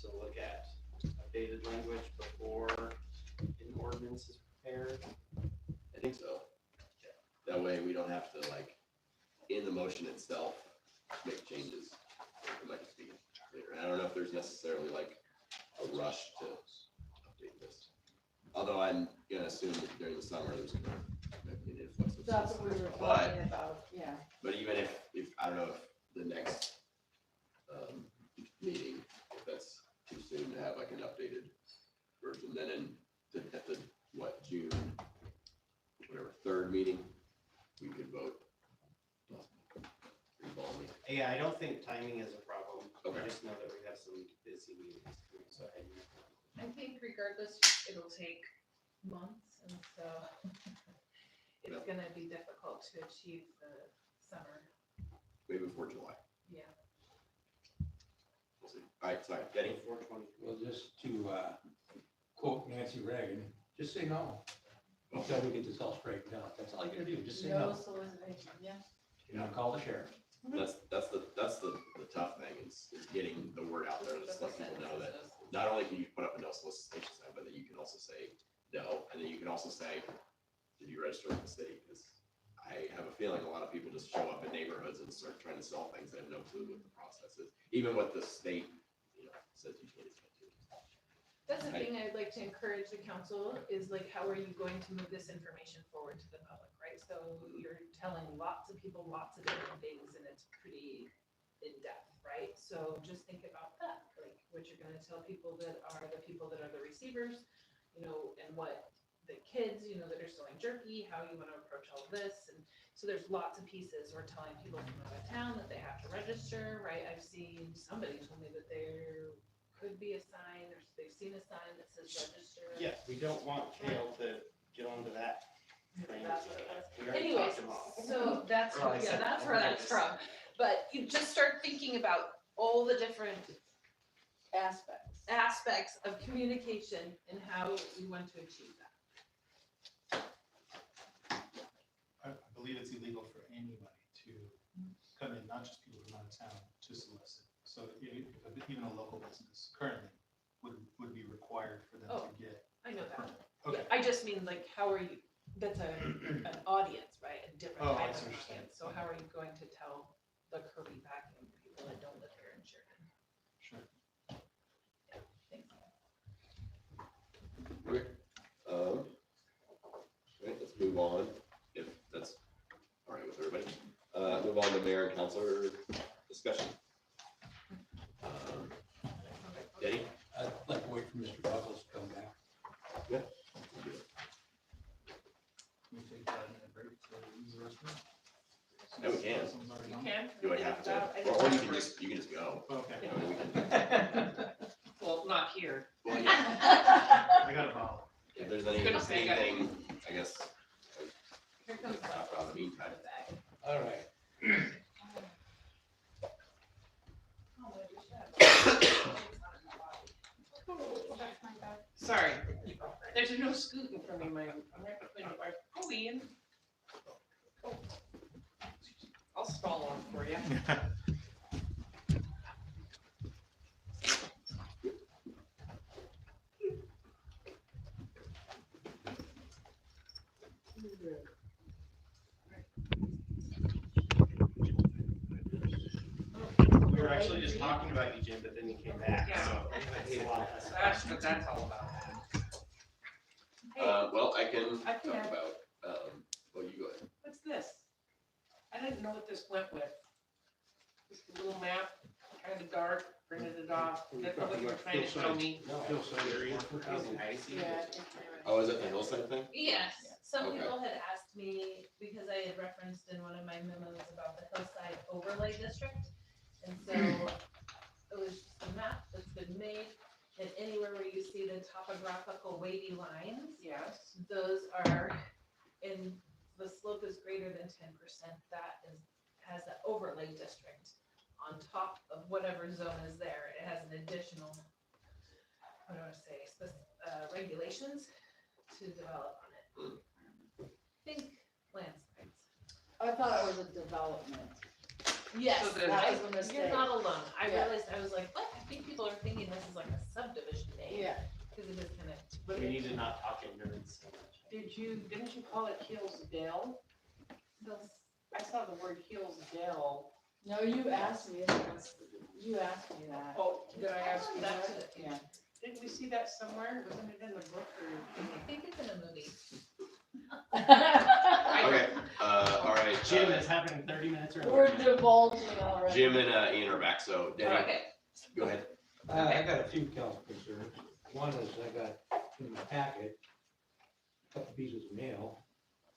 to look at updated language before an ordinance is prepared? I think so. That way we don't have to like, in the motion itself, make changes. It might just be later. I don't know if there's necessarily like a rush to update this. Although I'm gonna assume that during the summer, there's gonna be an influx of That's what we were But- talking about, yeah. But even if, I don't know if the next, meeting, if that's too soon to have like an updated version, then at the, what, June, whatever, 3rd meeting, we could vote. Revolve me. Yeah, I don't think timing is a problem. Okay. I just know that we have some busy meetings coming, so I think regardless, it'll take months, and so it's Yeah. gonna be difficult to achieve the summer, Maybe before July, yeah. we'll see. All right, sorry, Denny? 420. Well, just to quote Nancy Reagan, just say no. Until we get this all straightened out. That's all you gotta do, just say No no. solicitation, yeah. You know, call the sheriff. That's the tough thing, is getting the word out there, to just let people know that not only can you put up a no solicitation sign, but that you can also say no, and then you can also say, did you register with the city? Because I have a feeling a lot of people just show up in neighborhoods and start trying to sell things, they have no clue what the process is, even what the state, says you can't do. That's the thing I'd like to encourage the council is like, how are you going to move this information forward to the public, right? So you're telling lots of people lots of different things and it's pretty in-depth, right? So just think about that, like what you're gonna tell people that are the receivers, and what the kids, that are selling jerky, how you wanna approach all this. And so there's lots of pieces. We're telling people from out of town that they have to register, right? I've seen, somebody told me that there could be a sign, they've seen a sign that says register. Yeah, we don't want Kale to get onto that train. That's what it was. We already Anyways, talked him off. so that's, Or I said- that's where that's from. But you just start thinking about all the different aspects of communication and how you want to achieve that. I believe it's illegal for anybody to come in, not just people from out of town, to solicit. So even a local business currently would be required for them Oh. to get. I know that. Okay. Yeah, I just mean like, how are you, that's an audience, right? A different Oh, I type see of what you're saying. audience. So how are you going to tell the Kirby vacuum people that don't live here in Sheridan? Sure. Thanks. Okay, right, let's move on, if that's all right with everybody. Move on to mayor and councilor discussion. Denny? I'd like to wait for Mr. Buckles to come back. Yeah. Can we take a 5-minute break to use the restroom? Yeah, we can. Someone's already You gone? can. Do I have to, I or just- you can just go. Okay. I mean, we can- Well, not here. Well, yeah, I got a bottle. if there's Gonna say, anything, I guess, Here comes the talk about in the meantime. bag. All right. Sorry, there's no scooting for me, I'm right between the bars. Oh, Ian. Oh. I'll stall on for you. We were actually just talking about you, Jim, but then you came back, Yeah. so. it's a lot. That's what that's all about. Well, I can I can talk add- about, Well, you go ahead. What's this? I didn't know what this went with. Just a little map, kind of dark, printed it off. That's what you were trying to tell me. No, Hillside area. Crazy nice. Yeah. Oh, is that the hillside thing? Yes, some Okay. people had asked me, because I had referenced in one of my memos about the hillside overlay district. And so it was just a map that's been made, and anywhere where you see the topographical wavy lines, Yes. those are, and the slope is greater than 10%, that has the overlay district on top of whatever zone is there. It has an additional, what do I say, regulations to develop on it. Think landscapes. I thought it was a development. Yes, So then- That was a mistake. you're not alone. I Yeah. realized, I was like, what? I think people are thinking this is like a subdivision name. Yeah. Because it is kind of. We need to not talk ignorance so much. Didn't you call it Hillsdale? I saw the word Hillsdale. No, you asked me, you asked me that. Oh, did I ask you Back to that? the, Yeah. Didn't we see that somewhere? Wasn't it in the book or? I think it's in a movie. Okay, all right. Jim, it's happening 30 minutes early. We're divulging already. Jim and Ian are back, so Danny, Okay. go ahead. I got a few council concerns. One is I got in my packet, a couple pieces of mail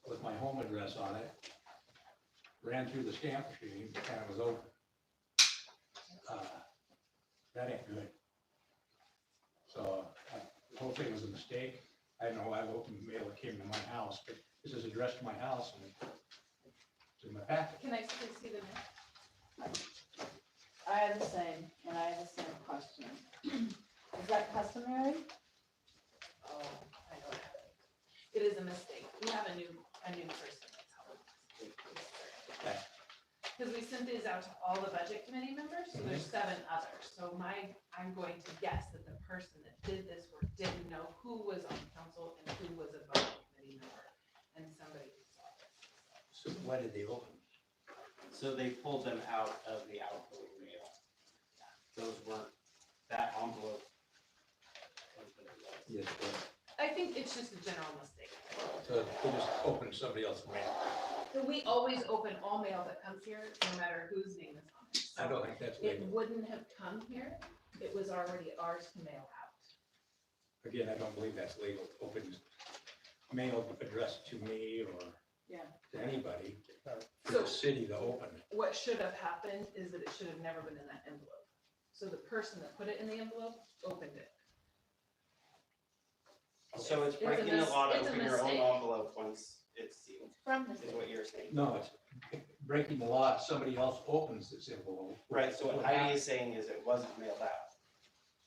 with my home address on it. Ran through the stamp machine and it was open. That ain't good. So the whole thing was a mistake. I know I've opened mail that came to my house, but this is addressed to my house and it's in my packet. Can I please see the map? I had the same, and I had the same question. Is that customary? Oh, I don't have it. It is a mistake. We have a new person that's helping Okay. us. Because we sent these out to all the budget committee members, so there's 7 others. So I'm going to guess that the person that did this work didn't know who was on council and who was a budget committee member. And somebody saw this. So why did they open? So they pulled them out of the outgoing mail. Those weren't, that envelope. Yes, I think it's just a general mistake. so they just opened somebody else's mail. So we always open all mail that comes here, no matter whose name is on it. So I don't think that's it legal. wouldn't have come here. It was already ours to mail out. Again, I don't believe that's legal. Open mail addressed to me or Yeah. to anybody, for So- the city to open. What should have happened is that it should have never been in that envelope. So the person that put it in the envelope opened it. So it's It's a breaking the mis- law to it's a open your own mistake. envelope once it's sealed, From the is what you're saying. No, it's breaking the law. If somebody else opens this envelope. Right, so what Heidi is saying is it wasn't mailed out.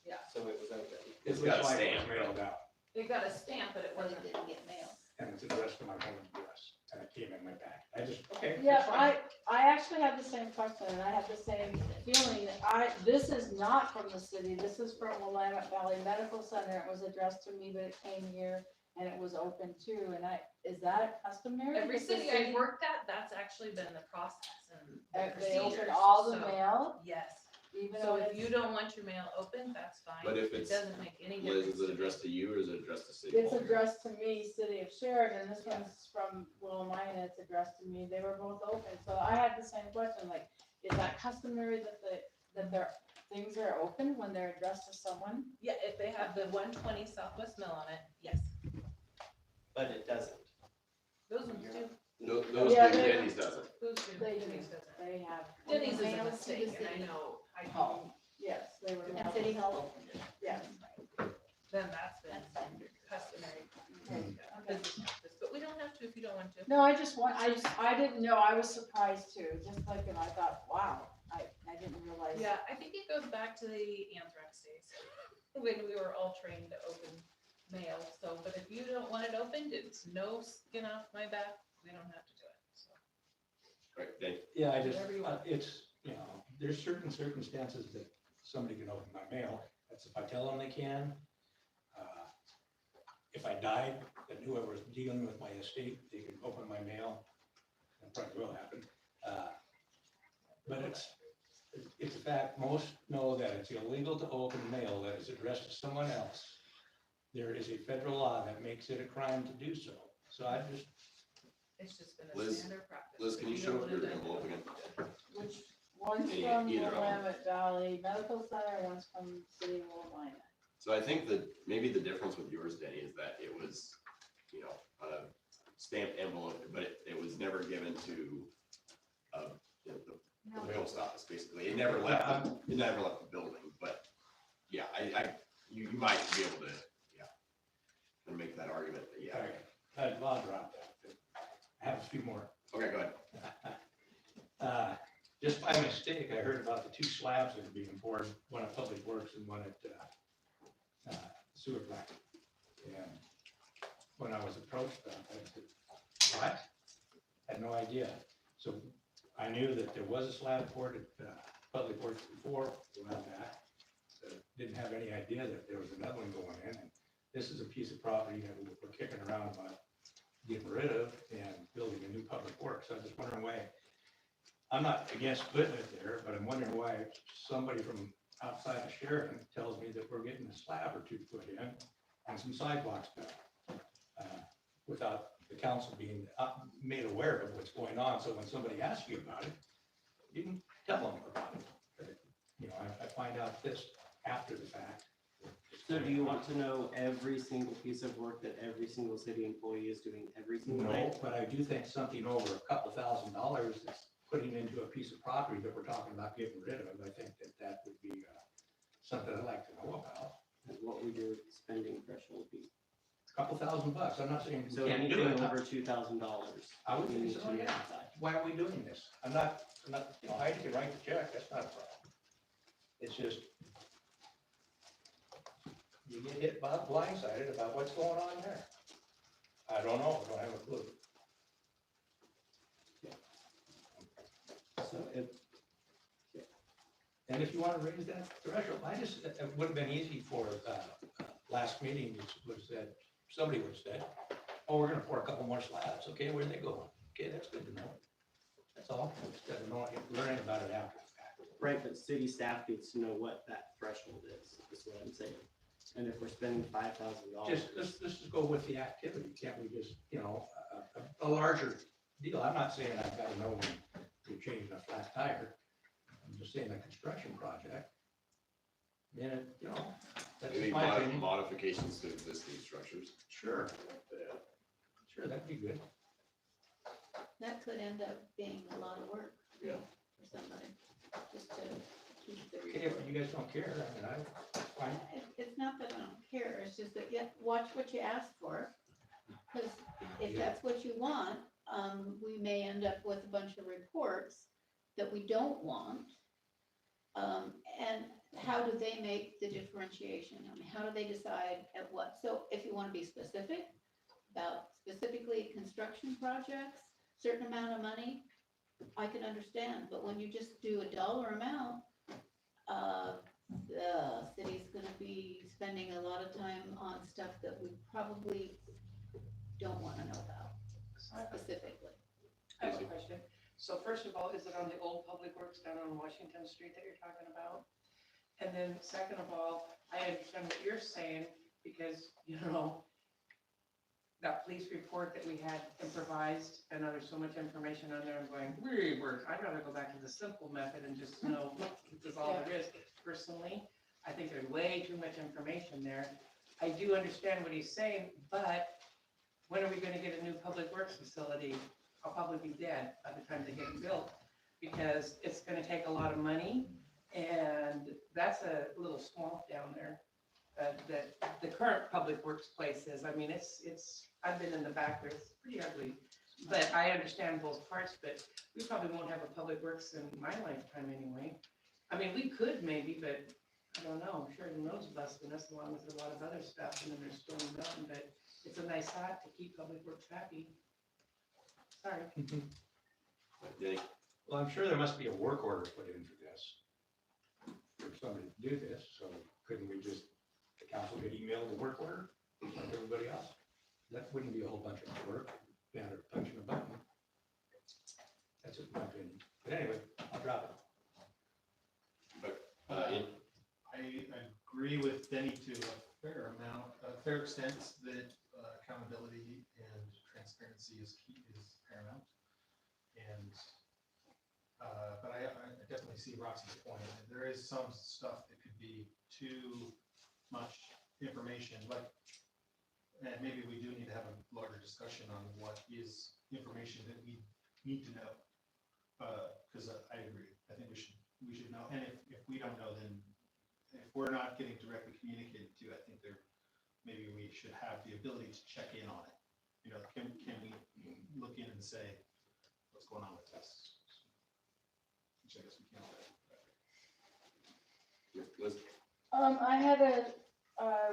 Yeah. So it was open. It's got a like it was stamp. mailed out, It got a stamp, but it But it wasn't. didn't get mailed. and it's addressed to my home address, and it came in my packet. I just, okay. Yeah, that's fine. I actually had the same question, and I had the same feeling that this is not from the city, this is from Willamette Valley Medical Center, it was addressed to me, but it came here and it was open too, and is that customary? Every that the city I've worked at, that's actually been the process and the They open procedures. all the So, mail, Yes. even So though if it's, you don't want your mail open, that's fine. But if It it's- doesn't make any Liz, difference. is it to me. addressed to you or is it addressed to city? it's hall? addressed to me, city of Sheridan, this one's from Willamette, it's addressed to me, they were both open, so I had the same question, like, is that customary that their things are open when they're addressed to someone? Yeah, if they have the 120 Southwest Mill on it, yes. But it doesn't. Those ones do. No, those Yeah, do, they- Denny's doesn't. Those do. They do. Denny's doesn't. They have. Denny's is a Mail to the mistake, and I city. know, Oh, yes, they were. And City Hall opened it. Yes. then that's been That's standard. customary Okay. business practice, but we don't have to if you don't want to. No, I didn't know, I was surprised too, just like, and I thought, wow, I didn't realize. Yeah, I think it goes back to the anthrax days, when we were all trained to open mail, so, but if you don't want it opened, it's no skin off my back, we don't have to do it, so. Right, Danny? Yeah, I just, Whatever you want. it's, there's certain circumstances that somebody can open my mail. That's if I tell them they can. If I died, then whoever's dealing with my estate, they can open my mail. That probably will happen. But it's a fact, most know that it's illegal to open mail that is addressed to someone else. There is a federal law that makes it a crime to do so. So I just It's just been a Liz- standard practice. Liz, can you If show don't your wanna do envelope it, again? Which, one's Any- from either of them. Willamette Valley Medical Center, one's from City of Willamette. So I think that maybe the difference with yours, Denny, is that it was, you know, on a stamped envelope, but it was never given to, you know, the post office, basically. It never left the building, but, yeah, you might be able to, yeah, and make that argument, that, yeah. I'll drop that. I have a few more. Okay, go ahead. Just by mistake, I heard about the two slabs that are being poured, one at Public Works and one at sewer plant. And when I was approached about that, I said, what? Had no idea. So I knew that there was a slab poured at Public Works before, a while back. Didn't have any idea that there was another one going in. And this is a piece of property that we're kicking around about getting rid of and building a new Public Works. So I'm just wondering why, I'm not against putting it there, but I'm wondering why somebody from outside of Sheridan tells me that we're getting a slab or two put in and some sidewalks done, without the council being made aware of what's going on. So when somebody asks you about it, you can tell them about it. But, you know, I find out this after the fact. So do you want to know every single piece of work that every single city employee is doing every single day? No, but I do think something over $2,000 that's putting into a piece of property that we're talking about getting rid of, I think that would be something I'd like to know about. And what would your spending threshold be? $2,000, I'm not saying we So can't do anything it. over $2,000. I would you think need so, to yeah. notify. Why are we doing this? I'm not, you know, Heidi can write the check, that's not a problem. It's just, you get hit blindsided about what's going on there. I don't know, I don't have a clue. So if, And if you want to raise that threshold, it would have been easy for, last meeting, was that, somebody would have said, oh, we're gonna pour a couple more slabs, okay, where are they going? Okay, that's good to know. That's all, instead of knowing, learning about it after the fact. right, but city staff needs to know what that threshold is what I'm saying. And if we're spending $5,000. Just, let's just go with the activity, can't we just, you know, a larger deal, I'm not saying I've got to know when you're changing a flat tire. I'm just saying a construction project. Then, you know, that's Maybe just my opinion. modifications to existing structures. Sure. Sure, that'd be good. That could end up being a lot of work Yeah. for somebody, just to keep the Okay, report. if you guys don't care, I mean, fine. It's not that I don't care, it's just that, yeah, watch what you ask for. Because if Yeah. that's what you want, we may end up with a bunch of reports that we don't want. And how do they make the differentiation? I mean, how do they decide at what? So if you want to be specific about specifically construction projects, certain amount of money, I can understand. But when you just do a dollar amount, the city's gonna be spending a lot of time on stuff that we probably don't wanna know about specifically. I have a question. So first of all, is it on the old Public Works down on Washington Street that you're talking about? And then second of all, I understand what you're saying because, you know, that police report that we had improvised, and there's so much information on there, I'm going, I'd rather go back to the simple method and just know this is all there is. Personally, I think there's way too much information there. I do understand what he's saying, but when are we gonna get a new public works facility? I'll probably be dead by the time they get it built, because it's gonna take a lot of money, and that's a little swamp down there. That the current public works place is, I mean, I've been in the back there, it's pretty ugly. But I understand both parts, but we probably won't have a public works in my lifetime anyway. I mean, we could maybe, but I don't know, Sheridan Road's busting us along with a lot of other stuff, and then there's Stone Mountain, but it's a nice hat to keep public works happy. Sorry. Denny? Well, I'm sure there must be a work order put in for this, for somebody to do this, so couldn't we just, the council could email the work order, like everybody else? That wouldn't be a whole bunch of work, matter of punching a button. That's just my opinion, but anyway, I'll drop I agree with Denny to a fair extent that accountability and transparency is key, is paramount. And, but I definitely see Roxy's point. There is some stuff that could be too much information, like, and maybe we do need to have a larger discussion on what is information that we need to know. Because I agree, I think we should know, and if we don't know, then if we're not getting directly communicated to, I think maybe we should have the ability to check in on it. You know, can we look in and say, what's going on with this? Which I guess we can't. Liz? I had a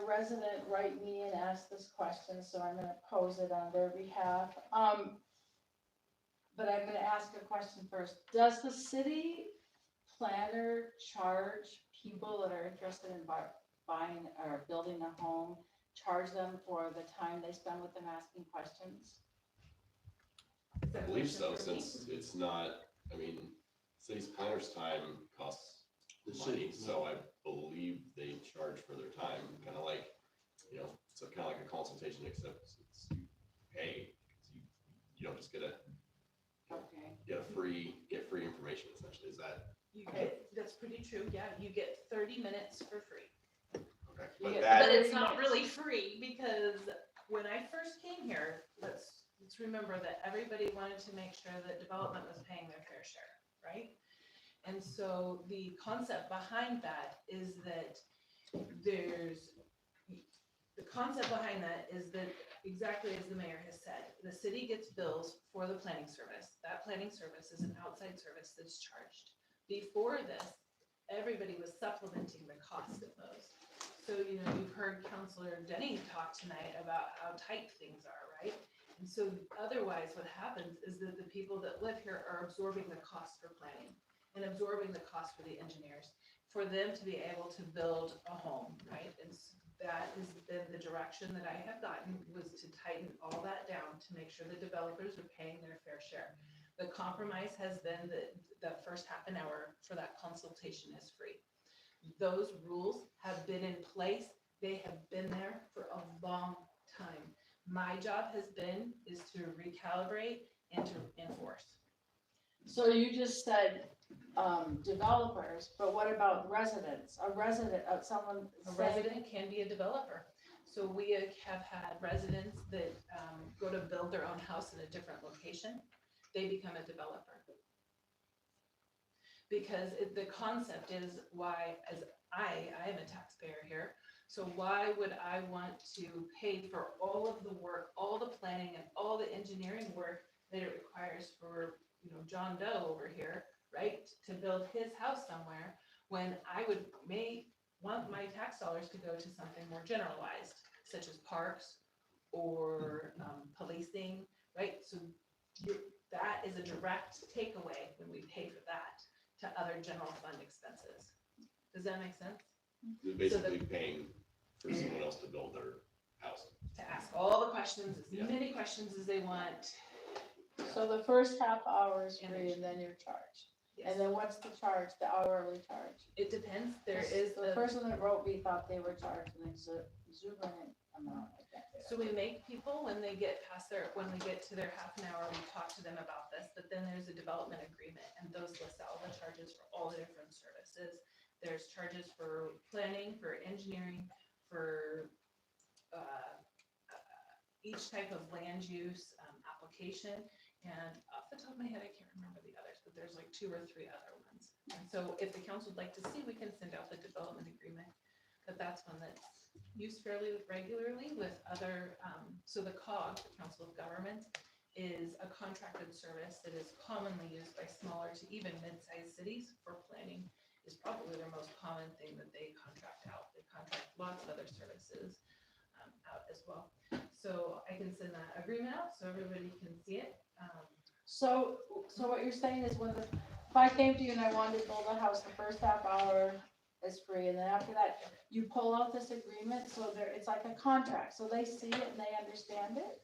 resident write me and ask this question, so I'm gonna pose it on their behalf. But I'm gonna ask a question first. Does the city planner charge people that are interested in buying or building a home, charge them for the time they spend with them asking questions? I believe so, since it's not, I mean, city's planner's time costs The money, city, so I believe they charge for their time, kind of like, you know, so kind of like a consultation, except it's you pay. You don't just get Okay. get free information essentially. Is that That's pretty true, yeah, you get 30 minutes for free. okay? You But get that, But it's not really free, because when I first came here, let's remember that everybody wanted to make sure that development was paying their fair share, right? And so the concept behind that is that exactly as the mayor has said, the city gets bills for the planning service. That planning service is an outside service that's charged. Before this, everybody was supplementing the cost of those. So, you know, you've heard Councilor Denny talk tonight about how tight things are, right? And so otherwise what happens is that the people that live here are absorbing the cost for planning and absorbing the cost for the engineers, for them to be able to build a home, right? And that has been the direction that I have gotten, was to tighten all that down to make sure the developers are paying their fair share. The compromise has been that the first half an hour for that consultation is free. Those rules have been in place. They have been there for a long time. My job is to recalibrate and to enforce. So you just said developers, but what about residents? A resident, someone. A resident can be a developer. So we have had residents that go to build their own house in a different location. They become a developer. Because the concept is why, as I am a taxpayer here, so why would I want to pay for all of the work, all the planning and all the engineering work that it requires for, you know, John Doe over here, right, to build his house somewhere, when I may want my tax dollars to go to something more generalized, such as parks or policing, right? So that is a direct takeaway when we pay for that to other general fund expenses. Does that make sense? they're basically paying for someone else to build their house. To ask all the questions, as Yeah. many questions as they want. So the first half hour is free and then you're charged. Yes. And then what's the charge, the hourly charge? It depends. There is The person that wrote me thought they were charged an exuberant amount. I can't do it. So we make people, when they get when we get to their half an hour, we talk to them about this, but then there's a development agreement, and those list all the charges for all the different services. There's charges for planning, for engineering, for each type of land use application. And off the top of my head, I can't remember the others, but there's like 2 or 3 other ones. And so if the council would like to see, we can send out the development agreement, but that's one that's used fairly regularly with other, so the COG, the Council of Governments, is a contracted service that is commonly used by smaller to even mid-sized cities for planning, is probably their most common thing that they contract out. They contract lots of other services out as well. So I can send that agreement out so everybody can see it. So what you're saying is if I came to you and I wanted to build a house, the first half hour is free, and then after that, you pull out this agreement, so it's like a contract, so they see it and they understand it?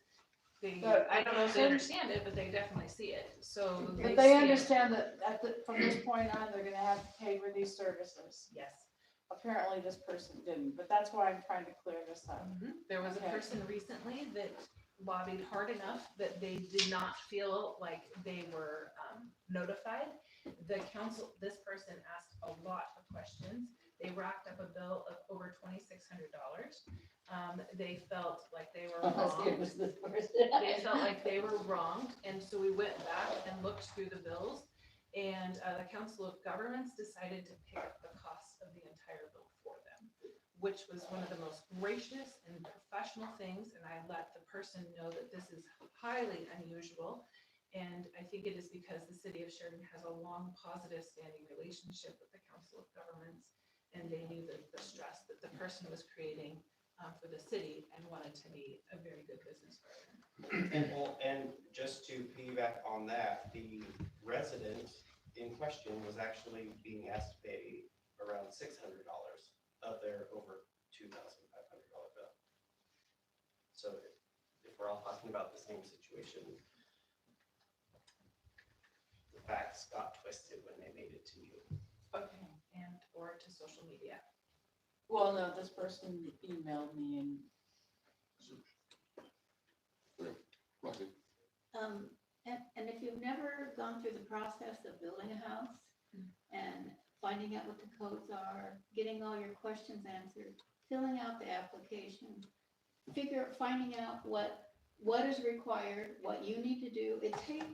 I don't know if they understand it, but they definitely see it, so. But see they it. understand that from this point on, they're gonna have to pay for these services. Yes. Apparently this person didn't, but that's why I'm trying to clear this up. There was a Okay. person recently that lobbied hard enough that they did not feel like they were notified. The council, this person asked a lot of questions. They racked up a bill of over $2,600. They felt like they were wrong. It was this person. They felt like they were wronged, and so we went back and looked through the bills, and the Council of Governments decided to pick up the cost of the entire bill for them, which was one of the most gracious and professional things, and I let the person know that this is highly unusual, and I think it is because the city of Sheridan has a long, positive standing relationship with the Council of Governments, and they knew that the stress that the person was creating for the city and wanted to be a very good business partner. And just to piggyback on that, the resident in question was actually being asked to pay around $600 of their over $2,500 bill. So if we're all talking about the same situation, the facts got twisted when they made it to you. Okay, and or to social media. Well, no, this person emailed me and Roxy? And if you've never gone through the process of building a house and finding out what the codes are, getting all your questions answered, filling out the application, finding out what is required, what you need to do, it takes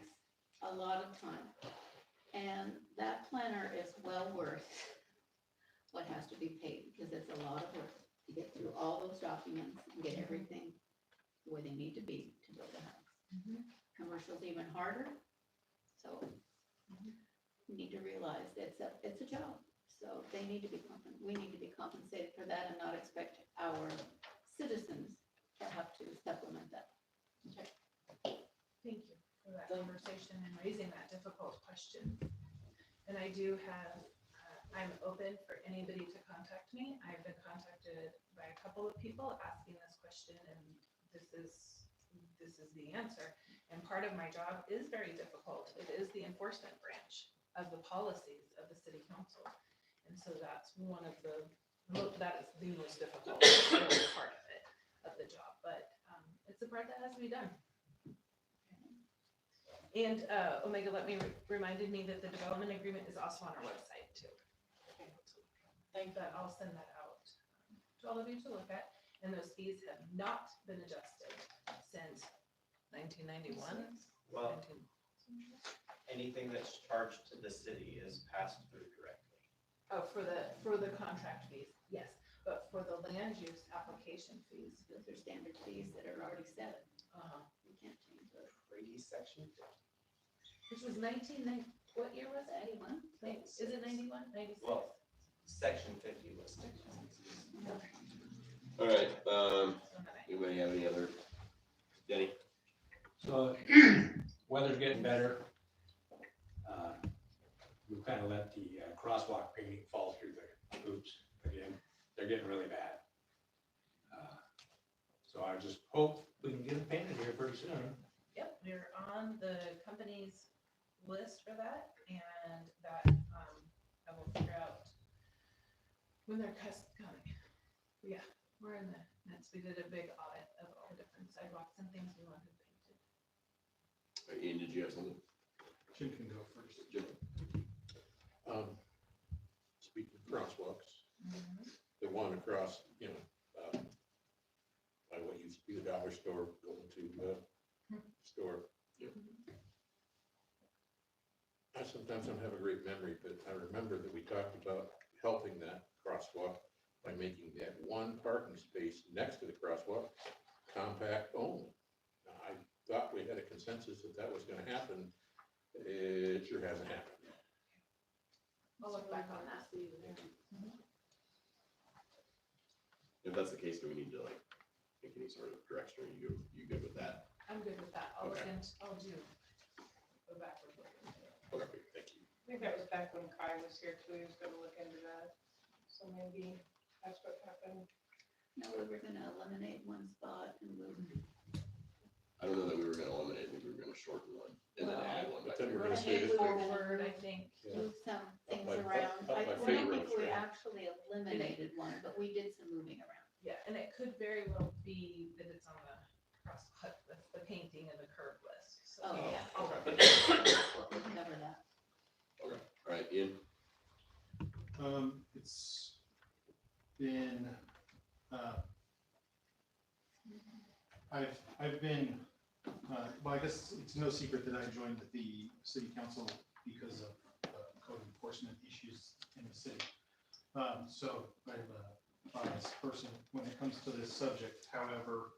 a lot of time. And that planner is well worth what has to be paid, because it's a lot of work to get through all those documents and get everything where they need to be to build a house. Commercial's even harder, so we need to realize it's a job. So they need to be we need to be compensated for that and not expect our citizens to have to supplement that. Okay. Thank you for that conversation and raising that difficult question. And I do have, I'm open for anybody to contact me. I've been contacted by a couple of people asking this question, and this is the answer. And part of my job is very difficult. It is the enforcement branch of the policies of the city council. And so that's one of that is the most difficult part of it, of the job. But it's the part that has to be done. And Omega reminded me that the development agreement is also on our website too. But I'll send that out to all of you to look at. And those fees have not been adjusted since 1991. Well, anything that's charged to the city is passed through directly. Oh, for the contract fees, yes. But for the land use application fees, Those are standard fees that are already set. You can't change those. Section 50. which was 1990, what year was it? 81. Is it 91, 96? Well, section 50 was. All right, anybody have any other? Denny? So weather's getting better. We've kind of let the crosswalk painting fall through the hoops again. They're getting really bad. So I just hope we can get them painted here pretty soon. Yep, we're on the company's list for that, and that, I will figure out when their customer's coming. Yeah, we're in the midst. We did a big audit of all the different sidewalks and things we wanted painted. Ian, did you have something? Jim can go first. Jim? Speaking of crosswalks, the one across, by what used to be the dollar store, going to the store. I sometimes don't have a great memory, but I remember that we talked about helping that crosswalk by making that one parking space next to the crosswalk compact only. Now, I thought we had a consensus that was gonna happen. It sure hasn't happened. I'll look back on that. If that's the case, do we need to like make any sort of direction, or you good with that? I'm good with that. I'll look Okay. into, I'll go backward. Okay, thank you. I think that was back when Kai was here too, he was gonna look into that, so maybe that's what happened. No, we were gonna eliminate one spot and move. I don't know that we were gonna eliminate, maybe we were gonna shorten one and then add one. But back then there. we're gonna say Move that- Forward, I think. Move some things my- around. up I my don't favorite think we trail. actually eliminated one, but we did some moving around. Yeah, and it could very well be that it's on the crosswalk with I've been, well, I guess it's no secret that I joined the city council because of code enforcement issues in the city. So I'm a biased person when it comes to this subject. However,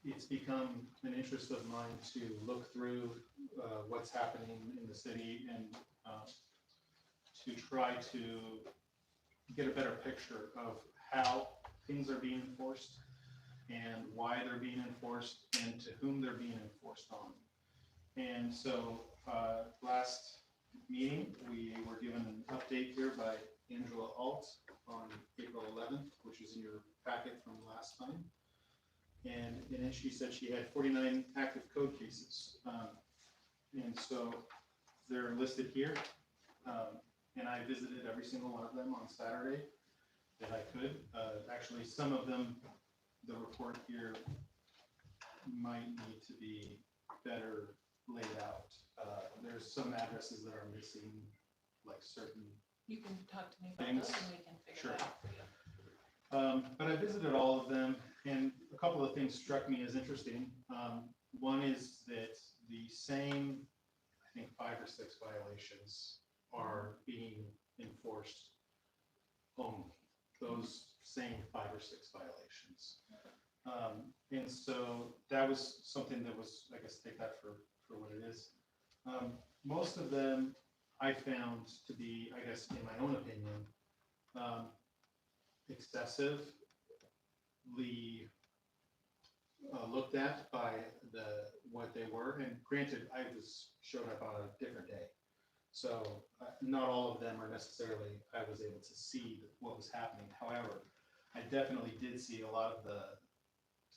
it's become an interest of mine to look through what's happening in the city and to try to get a better picture of how things are being enforced and why they're being enforced and to whom they're being enforced on. And so last meeting, we were given an update here by Angela Alt on April 11th, which is in your packet from last time. And then she said she had 49 active code cases. And so they're listed here. And I visited every single one of them on Saturday that I could. Actually, some of them, the report here might need to be better laid out. There's some addresses that are missing, like certain. You can talk to me about Things. those and we can figure Sure. that out for you. But I visited all of them, and a couple of things struck me as interesting. One is that the same, I think, 5 or 6 violations are being enforced only. Those same 5 or 6 violations. And so that was something that was, I guess, take that for what it is. Most of them I found to be, I guess, in my own opinion, excessively looked at by what they were. And granted, I showed up on a different day. So not all of them are necessarily, I was able to see what was happening. However, I definitely did see a lot of the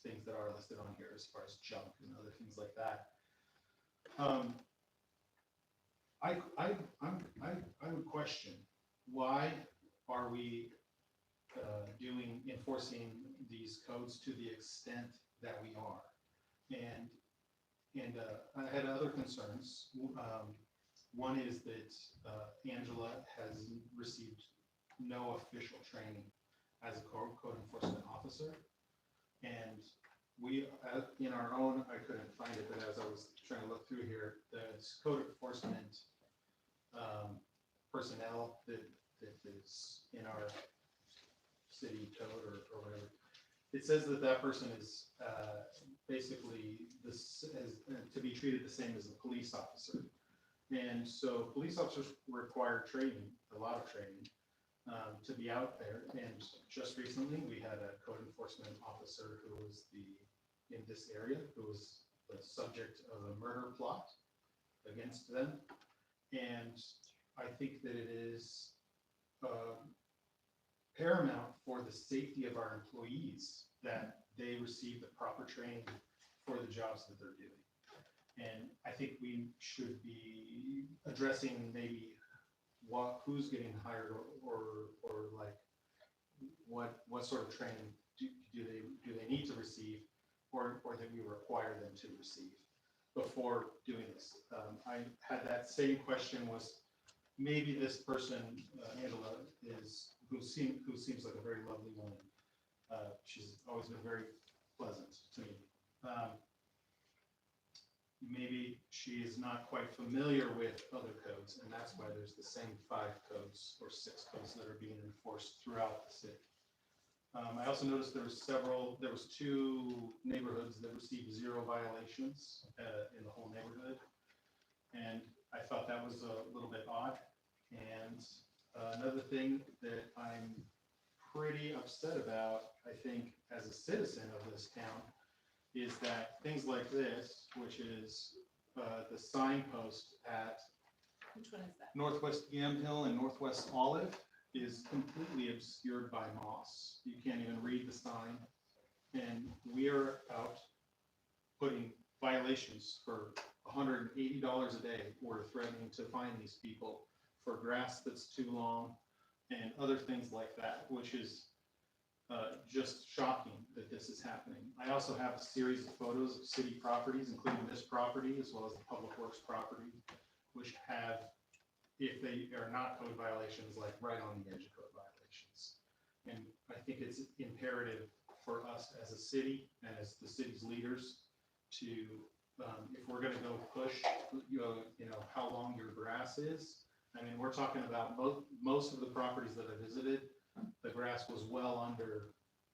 things that are listed on here as far as junk and other things like that. I would question, why are we enforcing these codes to the extent that we are? And I had other concerns. One is that Angela has received no official training as a code enforcement officer. And we, in our own, I couldn't find it, but as I was trying to look through here, the code enforcement personnel that is in our city code or whatever, it says that that person is basically to be treated the same as a police officer. And so police officers require training, a lot of training, to be out there. And just recently, we had a code enforcement officer who was in this area, who was the subject of a murder plot against them. And I think that it is paramount for the safety of our employees that they receive the proper training for the jobs that they're doing. And I think we should be addressing maybe who's getting hired or like what sort of training do they need to receive or that we require them to receive before doing this. I had that same question, was maybe this person, Angela, who seems like a very lovely woman. She's always been very pleasant to me. Maybe she is not quite familiar with other codes, and that's why there's the same 5 codes or 6 codes that are being enforced throughout the city. I also noticed there was 2 neighborhoods that received 0 violations in the whole neighborhood, and I thought that was a little bit odd. And another thing that I'm pretty upset about, I think, as a citizen of this town, is that things like this, which is the signpost at Which one is that? Northwest Yamhill and Northwest Olive, is completely obscured by moss. You can't even read the sign. And we are out putting violations for $180 a day. We're threatening to fine these people for grass that's too long and other things like that, which is just shocking that this is happening. I also have a series of photos of city properties, including this property, as well as the Public Works property, which have, if they are not code violations, like right on the edge of code violations. And I think it's imperative for us as a city, as the city's leaders, to, if we're gonna go push, you know, how long your grass is. I mean, we're talking about most of the properties that I visited, the grass was well under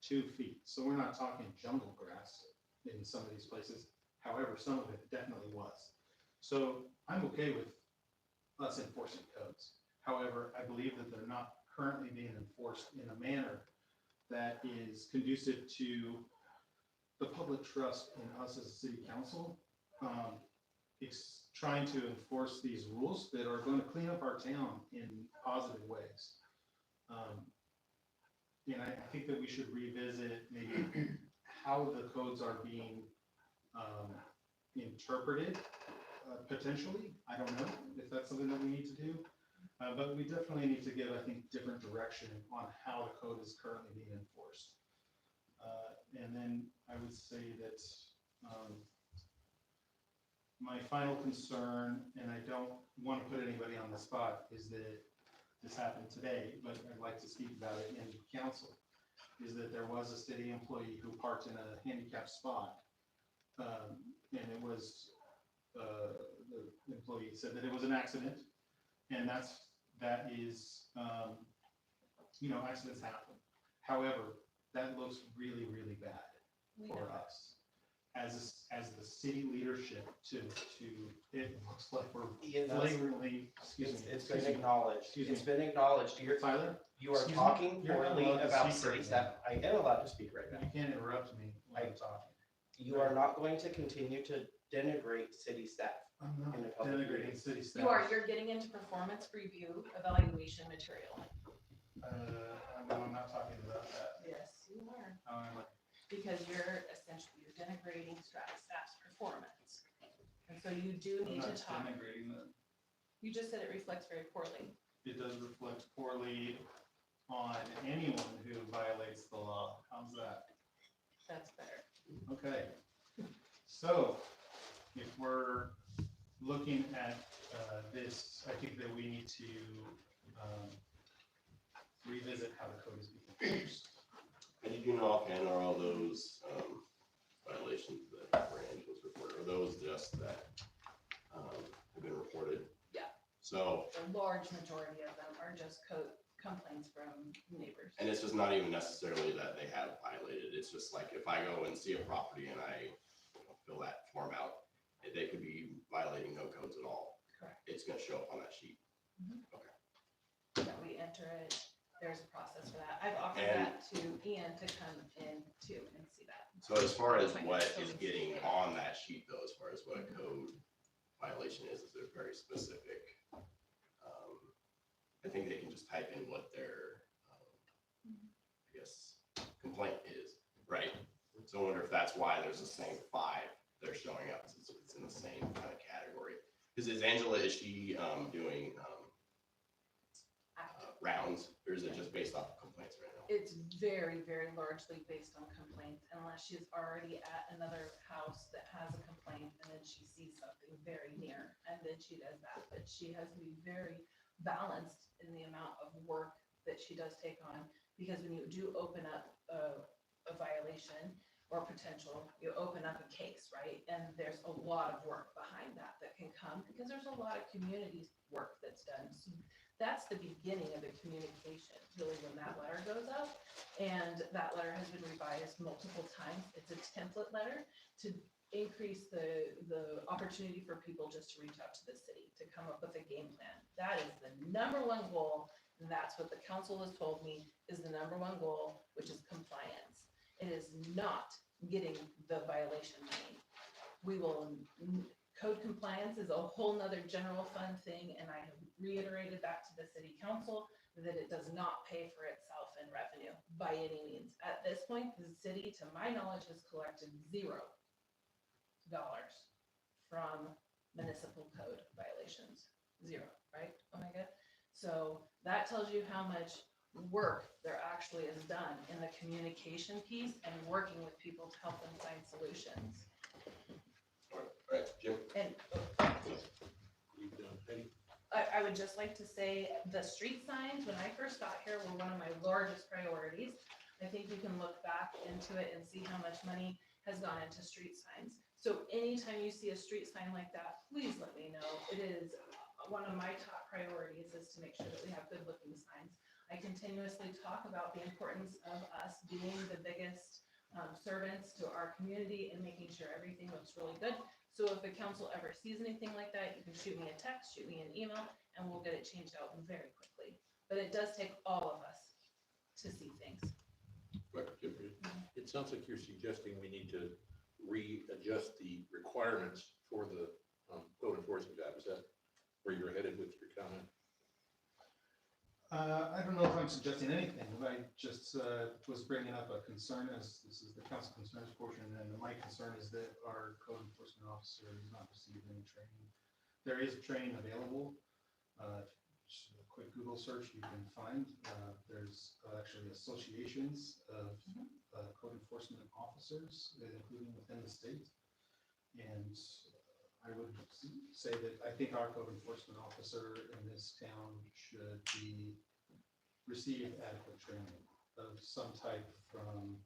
2 feet. So we're not talking jungle grass in some of these places. However, some of it definitely was. So I'm okay with us enforcing codes. However, I believe that they're not currently being enforced in a manner that is conducive to the public trust in us as a city council. It's trying to enforce these rules that are going to clean up our town in positive ways. And I think that we should revisit maybe how the codes are being interpreted, potentially. I don't know if that's something that we need to do. But we definitely need to give, I think, different direction on how the code is currently being enforced. And then I would say that my final concern, and I don't want to put anybody on the spot, is that this happened today, but I'd like to speak about it in council, is that there was a city employee who parked in a handicapped spot. And it was, the employee said that it was an accident. And that is, you know, accidents happen. However, that looks really, really bad for us. As the city leadership to, it looks like we're flagrantly, excuse me. It's been acknowledged. Excuse me. It's been acknowledged. Tyler? You are Excuse me? talking You're not poorly allowed to about speak right city staff. I am allowed to speak right now. You can't interrupt me when I'm talking. You are not going to continue to denigrate city staff. I'm not in a public denigrating meeting. city staff. You're getting into performance review evaluation material. No, I'm not talking about that. Yes, you are. However, Because you're denigrating staff's performance. And so you do I'm need to not talk, denigrating them. you just said it reflects very poorly. It does reflect poorly on anyone who violates the law. How's that? That's better. Okay. So if we're looking at this, I think that we need to revisit how the code is being enforced. And you do know offhand, are all those violations that Rand was reported, are those just that have been reported? Yeah. So, The large majority of them are just complaints from neighbors. and it's just not even necessarily that they have violated, it's just like if I go and see a property and I fill that form out, they could be violating no codes at all. Correct. It's gonna show up on that sheet. That we enter it, there's a process for that. I've offered And- that to Ian to come in too and see that. So as far as what is getting on that sheet though, as far as what a code violation is it very specific? I think they can just type in what their, I guess, complaint is, right? So I wonder if that's why there's the same 5 they're showing up, since it's in the same kind of category. Because is she doing rounds, or is it just based off of complaints right now? It's very, very largely based on complaints, unless she's already at another house that has a complaint, and then she sees something very near, and then she does that. But she has to be very balanced in the amount of work that she does take on, because when you do open up a violation or potential, you open up a case, right? And there's a lot of work behind that can come, because there's a lot of community work that's done. So that's the beginning of the communication, really, when that letter goes up. And that letter has been revised multiple times. It's a template letter to increase the opportunity for people just to reach out to the city, to come up with a game plan. That is the number one goal, and that's what the council has told me is the number one goal, which is compliance. It is not getting the violation money. Code compliance is a whole nother general fund thing, and I have reiterated that to the city council, that it does not pay for itself in revenue by any means. At this point, the city, to my knowledge, has collected $0 from municipal code violations. 0, right? Oh my God. So that tells you how much work there actually is done in the communication piece and working with people to help them find solutions. All right, Jim? And I would just like to say the street signs, when I first got here, were one of my largest priorities. I think you can look back into it and see how much money has gone into street signs. So anytime you see a street sign like that, please let me know. It is one of my top priorities is to make sure that we have good looking signs. I continuously talk about the importance of us being the biggest servants to our community and making sure everything looks really good. So if the council ever sees anything like that, you can shoot me a text, shoot me an email, and we'll get it changed out very quickly. But it does take all of us to see things. But it sounds like you're suggesting we need to readjust the requirements for the code enforcement job. Is that where you're headed with your comment? I don't know if I'm suggesting anything. I just was bringing up a concern, as this is the council concerns portion, and my concern is that our code enforcement officer has not received any training. There is training available. Just a quick Google search you can find. There's actually associations of code enforcement officers, including within the state. And I would say that I think our code enforcement officer in this town should receive adequate training of some type from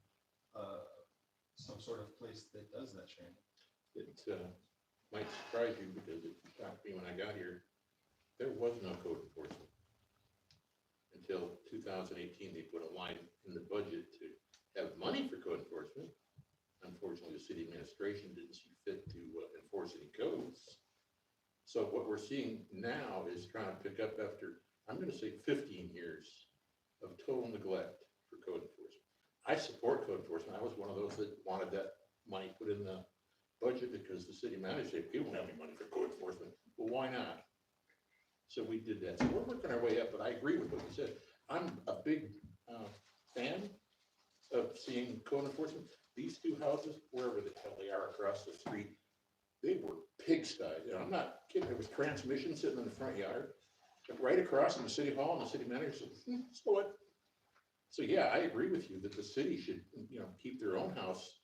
some sort of place that does that training. It might surprise you because it shocked me when I got here. There was no code enforcement. Until 2018, they put a line in the budget to have money for code enforcement. Unfortunately, the city administration didn't see fit to enforce any codes. So what we're seeing now is trying to pick up after, I'm going to say 15 years of total neglect for code enforcement. I support code enforcement. I was one of those that wanted that money put in the budget because the city manager said, we don't have any money for code enforcement. Well, why not? So we did that. So we're working our way up, but I agree with what you said. I'm a big fan of seeing code enforcement. These two houses, wherever the hell they are across the street, they were pigsties. And I'm not kidding. There was transmission sitting in the front yard, right across from the city hall, and the city manager said, so what? So yeah, I agree with you that the city should, keep their own house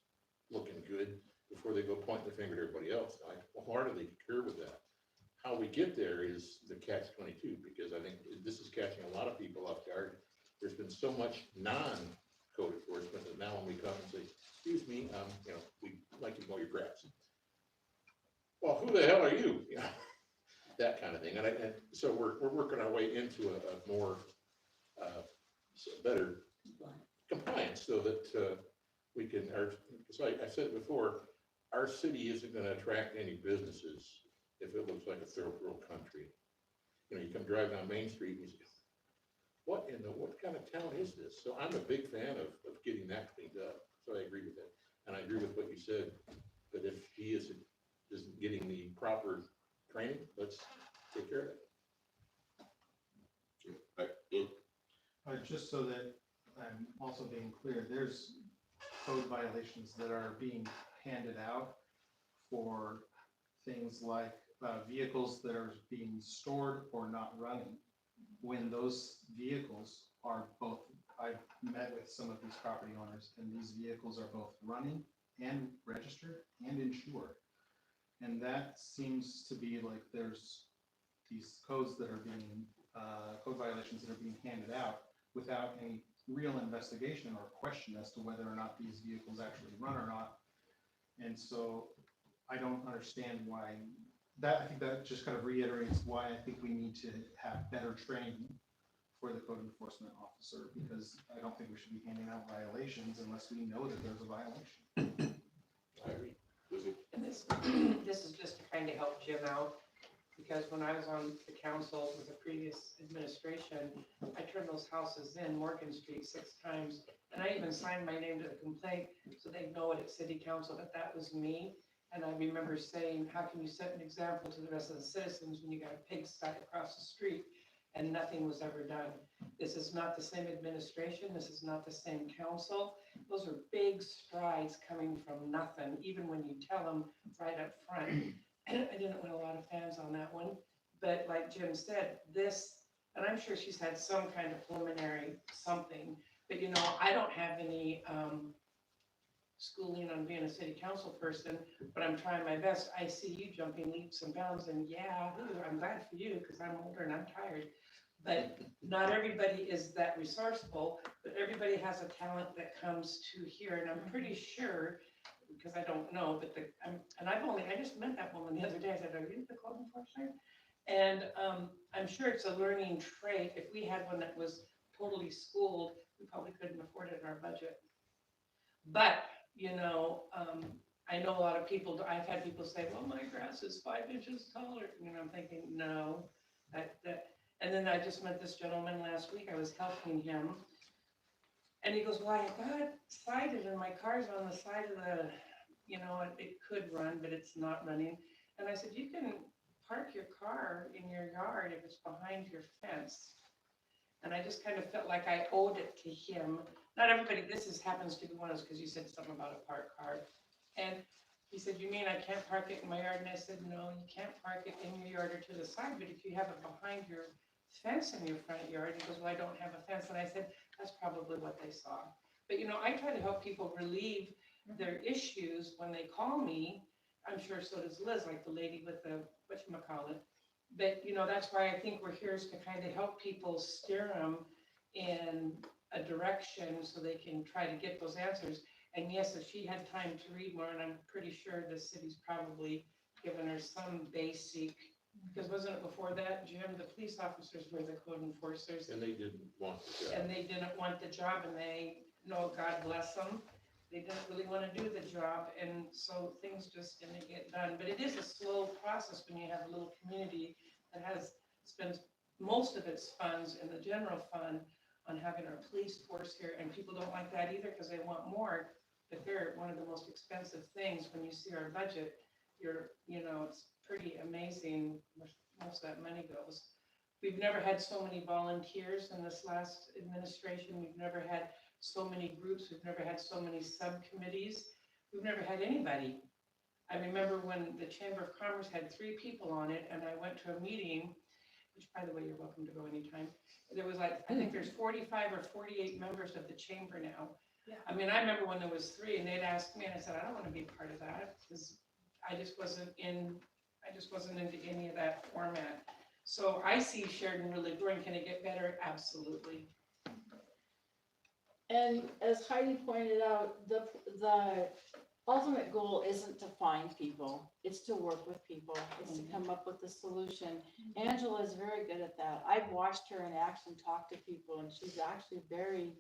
looking good before they go pointing their finger at everybody else. I wholeheartedly concur with that. How we get there is the catch-22, because I think this is catching a lot of people off guard. There's been so much non-code enforcement that now when we come and say, excuse me, we'd like to mow your grass. Well, who the hell are you? That kind of thing. And so we're working our way into a more better compliance so that we can, so I said it before, our city isn't going to attract any businesses if it looks like a third world country. You come drive down Main Street and you say, what kind of town is this? So I'm a big fan of getting that cleaned up. So I agree with that. And I agree with what you said, that if she isn't getting the proper training, let's take care of it. Just so that I'm also being clear, there's code violations that are being handed out for things like vehicles that are being stored or not running. When those vehicles are both, I've met with some of these property owners, and these vehicles are both running and registered and insured. And that seems to be like there's these codes that are being, code violations that are being handed out without any real investigation or question as to whether or not these vehicles actually run or not. And so I don't understand why that, I think that just kind of reiterates why I think we need to have better training for the code enforcement officer, because I don't think we should be handing out violations unless we know that there's a violation. I agree. And this is just to kind of help Jim out, because when I was on the council with the previous administration, I turned those houses in Morgan Street 6 times, and I even signed my name to the complaint so they'd know it at city council that was me. And I remember saying, how can you set an example to the rest of the citizens when you got a pigsty across the street? And nothing was ever done. This is not the same administration. This is not the same council. Those are big strides coming from nothing, even when you tell them right up front. I didn't win a lot of fans on that one. But like Jim said, this, and I'm sure she's had some kind of preliminary something, but I don't have any schooling on being a city council person, but I'm trying my best. I see you jumping leaps and bounds, and yeah, I'm glad for you because I'm older and I'm tired. But not everybody is that resourceful, but everybody has a talent that comes to here, and I'm pretty sure, because I don't know, but I just met that woman the other day. I said, "Are you the code enforcement?" And I'm sure it's a learning trait. If we had one that was totally schooled, we probably couldn't afford it in our budget. But, I know a lot of people, I've had people say, well, my grass is 5 inches taller. I'm thinking, no, and then I just met this gentleman last week. I was helping him. And he goes, well, I got it sided and my car's on the side of the, it could run, but it's not running. And I said, you can park your car in your yard if it's behind your fence. And I just kind of felt like I owed it to him. Not everybody, happens to be one of those, because you said something about a parked car. And he said, you mean I can't park it in my yard? And I said, no, you can't park it in your yard or to the side, but if you have it behind your fence in your front yard, he goes, well, I don't have a fence. And I said, that's probably what they saw. But, I try to help people relieve their issues when they call me. I'm sure so does Liz, like the lady with the, whatchamacallit. But, that's why I think we're here, is to kind of help people steer them in a direction so they can try to get those answers. And yes, if she had time to read more, and I'm pretty sure the city's probably given her some basic, because wasn't it before that, Jim, the police officers were the code enforcers, And they didn't want the job. and they didn't want the job, and God bless them, they didn't really want to do the job, and so things just didn't get done. But it is a slow process when you have a little community that spends most of its funds in the general fund on having our police force here, and people don't like that either because they want more, but they're one of the most expensive things. When you see our budget, it's pretty amazing where most of that money goes. We've never had so many volunteers in this last administration. We've never had so many groups. We've never had so many subcommittees. We've never had anybody. I remember when the Chamber of Commerce had 3 people on it, and I went to a meeting, which, by the way, you're welcome to go anytime. There was I think there's 45 or 48 members of the chamber now. Yeah. I mean, I remember when there was 3, and they'd ask me, and I said, I don't want to be part of that, because I just wasn't into any of that format. So I see Sheridan really growing. Can it get better? Absolutely. And as Heidi pointed out, the ultimate goal isn't to find people, it's to work with people, it's to come up with a solution. Angela is very good at that. I've watched her in action talk to people, and she's actually very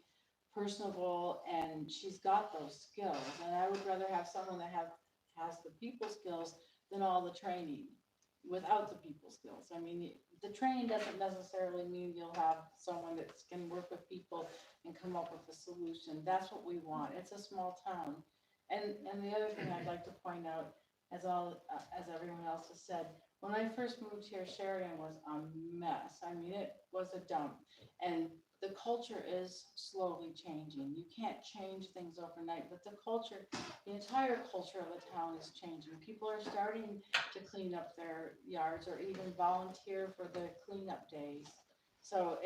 personable, and she's got those skills. And I would rather have someone that has the people skills than all the training without the people skills. I mean, the training doesn't necessarily mean you'll have someone that can work with people and come up with a solution. That's what we want. It's a small town. And the other thing I'd like to point out, as everyone else has said, when I first moved here, Sheridan was a mess. I mean, it was a dump. And the culture is slowly changing. You can't change things overnight, but the entire culture of the town is changing. People are starting to clean up their yards or even volunteer for the cleanup days. So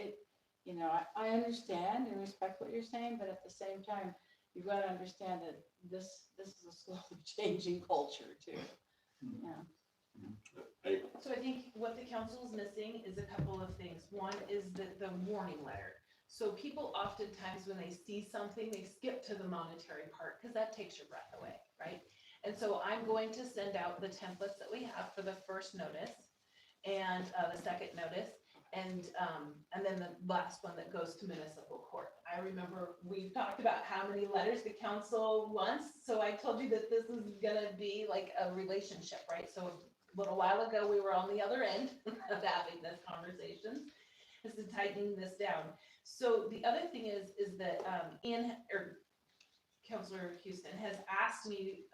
I understand and respect what you're saying, but at the same time, you've got to understand that this is a slowly changing culture too. Yeah. So I think what the council is missing is a couple of things. One is the warning letter. So people oftentimes, when they see something, they skip to the monetary part because that takes your breath away, right? And so I'm going to send out the templates that we have for the first notice and the second notice, and then the last one that goes to municipal court. I remember we've talked about how many letters the council wants, so I told you that this is gonna be like a relationship, right? So a little while ago, we were on the other end of having this conversation. This is tightening this down. So the other thing is that Councilor Houston has asked me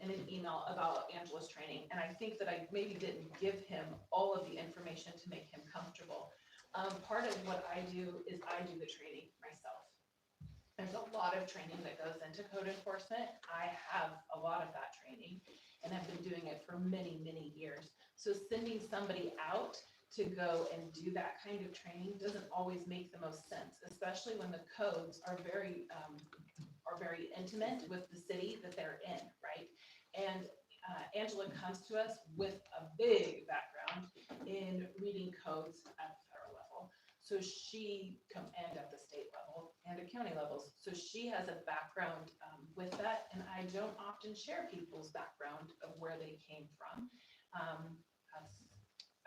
in an email about Angela's training, and I think that I maybe didn't give him all of the information to make him comfortable. Part of what I do is I do the training myself. There's a lot of training that goes into code enforcement. I have a lot of that training, and I've been doing it for many, many years. So sending somebody out to go and do that kind of training doesn't always make the most sense, especially when the codes are very intimate with the city that they're in, right? And Angela comes to us with a big background in reading codes at the federal level. So and at the state level and at county levels, so she has a background with that, and I don't often share people's background of where they came from. That's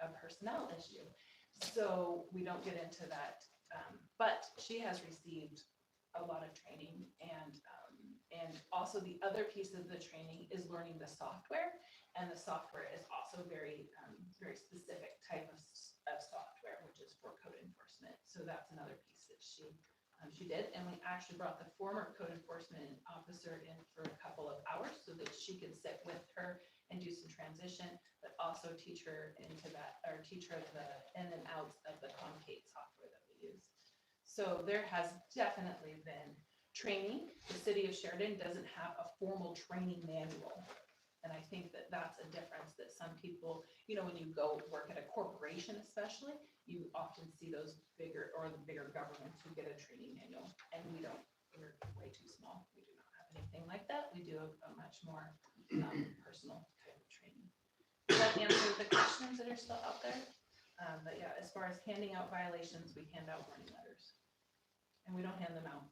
a personnel issue, so we don't get into that. But she has received a lot of training, and also the other piece of the training is learning the software, and the software is also very specific type of software, which is for code enforcement. So that's another piece that she did, and we actually brought the former code enforcement officer in for a couple of hours so that she could sit with her and do some transition, but also teach her into that, or teach her the in and outs of the Concate software that we use. So there has definitely been training. The city of Sheridan doesn't have a formal training manual. And I think that that's a difference that some people, when you go work at a corporation especially, you often see those bigger governments who get a training manual, and we don't, we're way too small. We do not have anything like that. We do a much more personal type of training. Does that answer the questions that are still out there? But yeah, as far as handing out violations, we hand out warning letters. And we don't hand them out.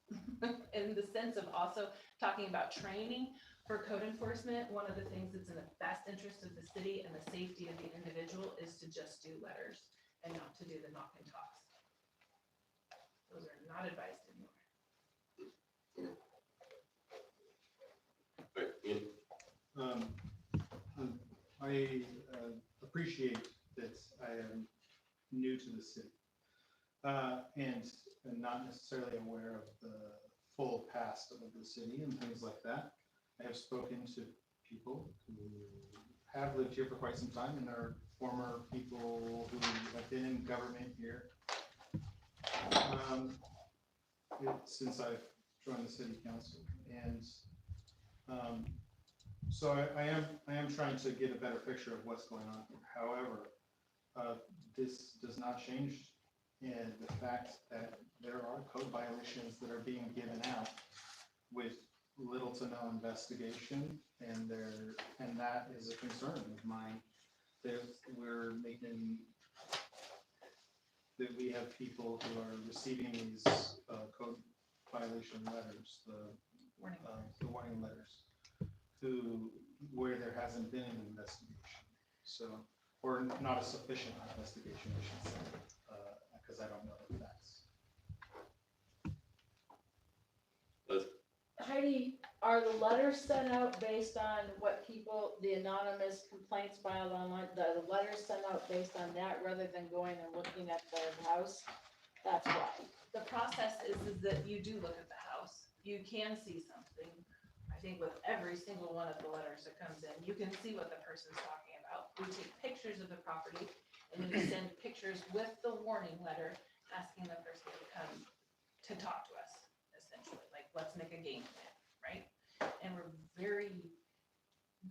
In the sense of also talking about training for code enforcement, one of the things that's in the best interest of the city and the safety of the individual is to just do letters and not to do the knock and talks. Those are not advised anymore. Right, Ian? I appreciate that I am new to the city, and not necessarily aware of the full past of the city and things like that. I have spoken to people who have lived here for quite some time, and are former people who have been in government here since I've joined the city council, and so I am trying to get a better picture of what's going on here. However, this does not change in the fact that there are code violations that are being given out with little to no investigation, and that is a concern of mine. That we have people who are receiving these code violation letters, the warning letters, where there hasn't been an investigation, or not a sufficient investigation, I should say, because I don't know the facts. Heidi, are the letters sent out based on what the anonymous complaints filed online, the letters sent out based on that rather than going and looking at the house? That's why. The process is that you do look at the house. You can see something. I think with every single one of the letters that comes in, you can see what the person's talking about. We take pictures of the property, and we send pictures with the warning letter asking the person to come to talk to us, essentially. Like, let's make a game plan, right? And we're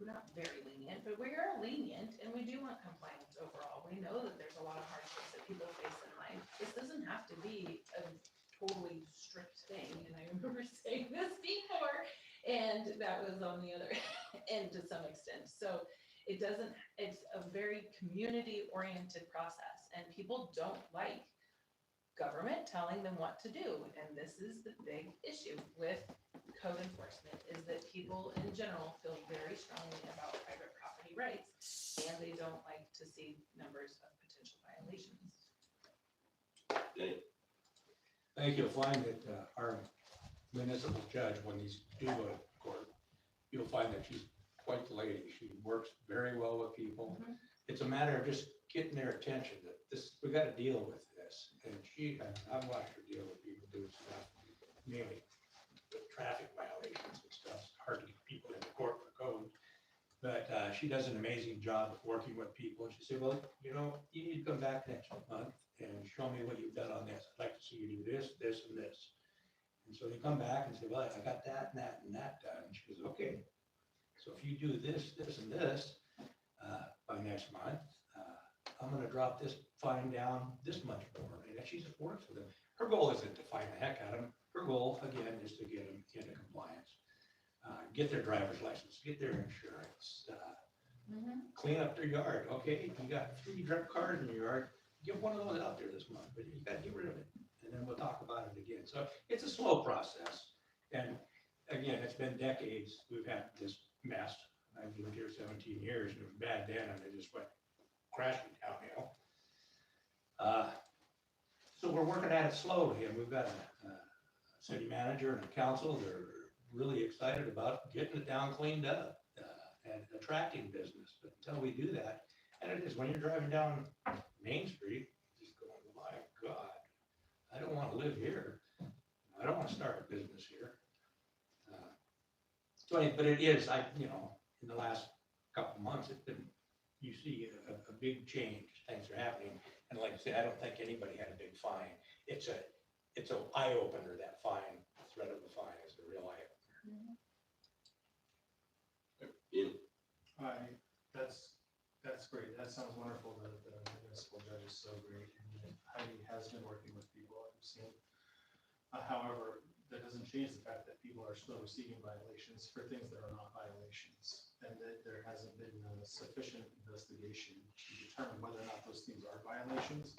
not very lenient, but we are lenient, and we do want compliance overall. We know that there's a lot of hardships that people face in life. This doesn't have to be a totally strict thing, and I remember saying this before, and that was on the other end to some extent. So it's a very community-oriented process, and people don't like government telling them what to do. And this is the big issue with code enforcement, is that people in general feel very strongly about private property rights, and they don't like to see numbers of potential violations. Danny? I think you'll find that our municipal judge, when these do go to court, you'll find that she's quite the lady. She works very well with people. Mhm. It's a matter of just getting their attention that we got to deal with this. And I've watched her deal with people doing stuff, mainly with traffic violations and stuff. It's hard to get people into court for code. But she does an amazing job of working with people. And she said, well, you need to come back next month and show me what you've done on this. I'd like to see you do this, this, and this. And so they come back and say, well, I got that and that and that done. And she goes, okay. So if you do this, this, and this by next month, I'm going to drop this fine down this much more. And she just works with them. Her goal isn't to fine the heck out of them. Her goal, again, is to get them into compliance, get their driver's license, get their insurance, clean up their yard. Okay, you got 3 drunk cars in your yard. get one of those out there this month, but you gotta get rid of it, and then we'll talk about it again. So it's a slow process, and again, it's been decades, we've had this mess. I've lived here 17 years, and it was bad then, and it just went crashing downhill. So we're working at it slowly, and we've got a city manager and a council, they're really excited about getting it down, cleaned up, and attracting business. But until we do that, and it is, when you're driving down Main Street, just going, my God, I don't want to live here. I don't want to start a business here. But it is, in the last couple of months, it's been, you see a big change, things are happening. And like I said, I don't think anybody had a big fine. It's an eye opener, that fine, the threat of the fine is a real eye opener. Ian? That's great. That sounds wonderful. The municipal judge is so great, and Heidi has been working with people, I've seen. However, that doesn't change the fact that people are still receiving violations for things that are not violations, and that there hasn't been a sufficient investigation to determine whether or not those things are violations.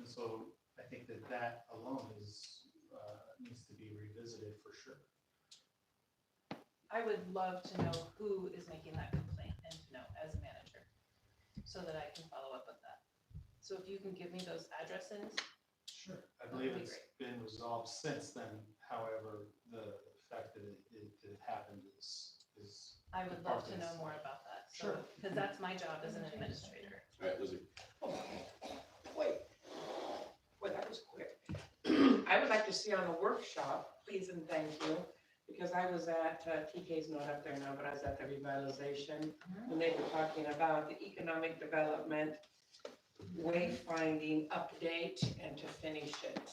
And so I think that alone needs to be revisited for sure. I would love to know who is making that complaint and to know as a manager, so that I can follow up with that. So if you can give me those addresses. Sure. I believe it's been resolved since then, however, the fact that it happened is. I would love to know more about that. Sure. Because that's my job as an administrator. All right, Lizzie. Wait, that was quick. I would like to see on the workshop, please and thank you, because I was at, TK's not up there now, but I was at the revitalization, when they were talking about the economic development, wayfinding, update, and to finish it.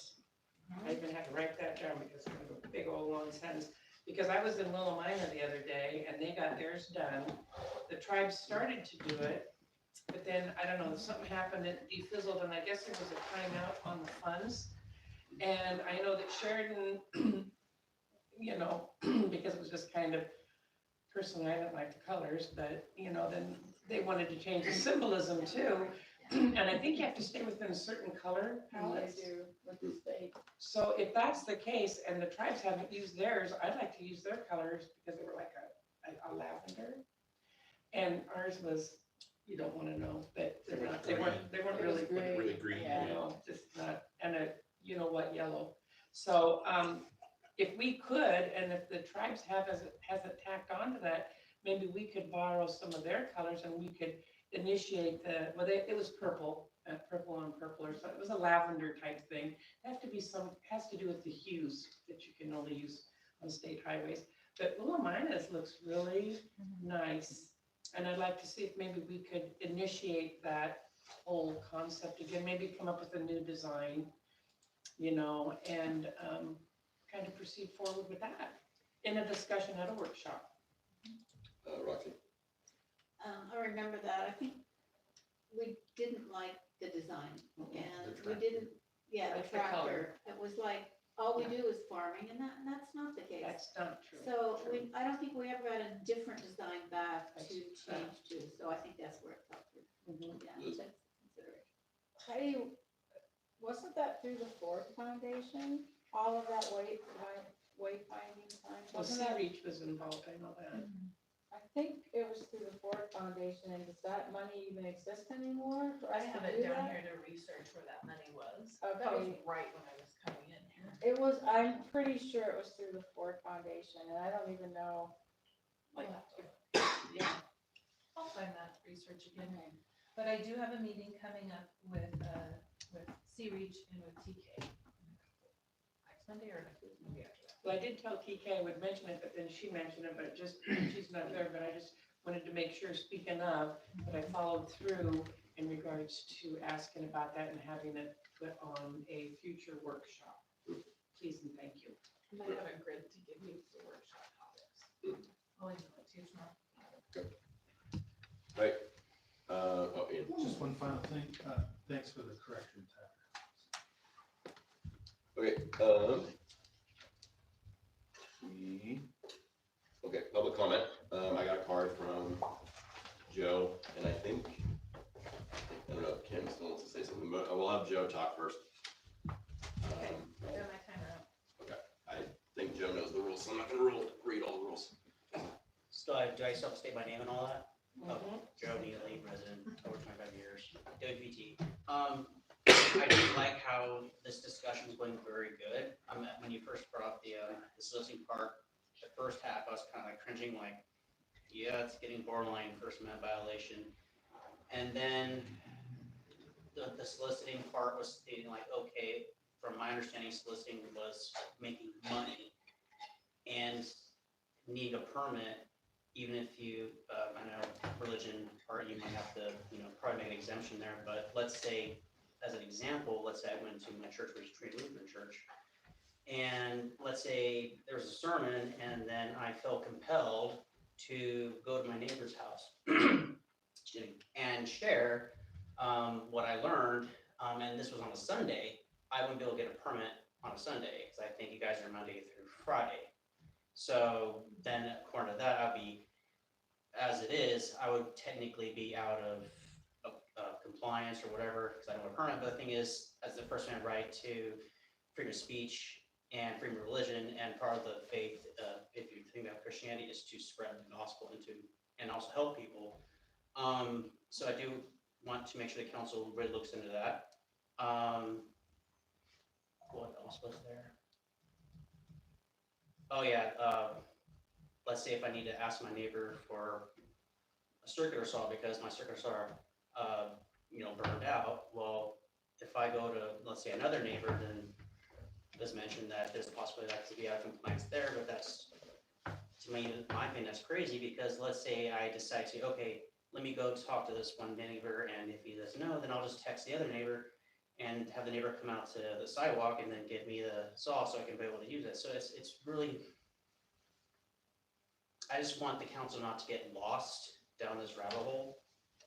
I even had to write that down because it's kind of a big old long sentence. Because I was in Willamina the other day and they got theirs done. The tribe started to do it, but then, I don't know, something happened, it defizzled, and I guess there was a timeout on the funds. And I know that Sheridan, because it was just kind of, personally, I didn't like the colors, but, then they wanted to change the symbolism too. And I think you have to stay within a certain color palette. They do with the state. So if that's the case, and the tribes haven't used theirs, I'd like to use their colors because they were like a lavender. And ours was, you don't want to know, but they weren't really green. Really green. Yeah, no, just not, and a, yellow. So, if we could, and if the tribes hasn't tacked onto that, maybe we could borrow some of their colors and we could initiate it was purple on purple or something. It was a lavender type thing. Has to do with the hues that you can only use on state highways. But Willamina's looks really nice. And I'd like to see if maybe we could initiate that whole concept again, maybe come up with a new design, and kind of proceed forward with that in a discussion at a workshop. Roxy? I remember that. I think we didn't like the design, and we didn't, the Like the tractor. color. It was like, all we do is farming, and that's not the case. That's not true. So I don't think we ever got a different design back to change to, so I think that's where it fell through. Yeah, Liz? that's consideration. Heidi, wasn't that through the Ford Foundation? All of that wayfinding sign? Well, Wasn't that? Sea Reach was involved, I know that. I think it was through the Ford Foundation, and does that money even exist anymore for us I to have it do down that? here to research where that money was. That was Okay, right when I was coming in here. I'm pretty sure it was through the Ford Foundation, and I don't even know. Like, Yeah. I'll find that research again. But I do have a meeting coming up with Sea Reach and with TK. Next Monday or next week, maybe after that. Well, I did tell TK I would mention it, but then she mentioned it, but just, she's not there, but I just wanted to make sure, speaking of, that I followed through in regards to asking about that and having it put on a future workshop. Please and thank you. I might have a grid to give you for workshop topics. I'll email it to you tomorrow. Right. Ian. Just one final thing, thanks for the correction, Okay, public comment. I got a card from Joe, and I don't know if Kim still wants to say something, but, well, talk first. Okay, I got my timer up. I think Joe knows the rules, so I'm not gonna read all the rules. So do I still have to state my name and all that? Oh, Joe Neely, resident, over 25 years, WPT. I do like how this discussion is going very good. When you first brought up the soliciting part, the first half, I was kind of like cringing, like, yeah, it's getting borderline First Amendment violation. And then the soliciting part was stating like, okay, from my understanding, soliciting was making money and need a permit, even if you, I know religion, or you might have to, probably make an exemption there, but let's say, as an example, let's say I went to my church, which is Trinity Lutheran Church, and let's say there was a sermon, and then I felt compelled to go to my neighbor's house and share what I learned, and this was on a Sunday. I wouldn't be able to get a permit on a Sunday, because I think you guys are Monday through Friday. So then, according to that, I'd be, as it is, I would technically be out of compliance or whatever, because I don't have a permit. But the thing is, as the First Amendment right to freedom of speech and freedom of religion, and part of the faith, if you think about Christianity, is to spread the gospel and also help people. So I do want to make sure the council really looks into that. What else was there? Oh yeah, let's say if I need to ask my neighbor for a circular saw because my circular saw, burned out. Well, if I go to, let's say, another neighbor, then as mentioned that there's a possibility that could be out of compliance there, but that's, to me, in my opinion, that's crazy because let's say I decide to, okay, let me go talk to this one neighbor, and if he says no, then I'll just text the other neighbor and have the neighbor come out to the sidewalk and then give me the saw so I can be able to use it. So it's really, I just want the council not to get lost down this rabbit hole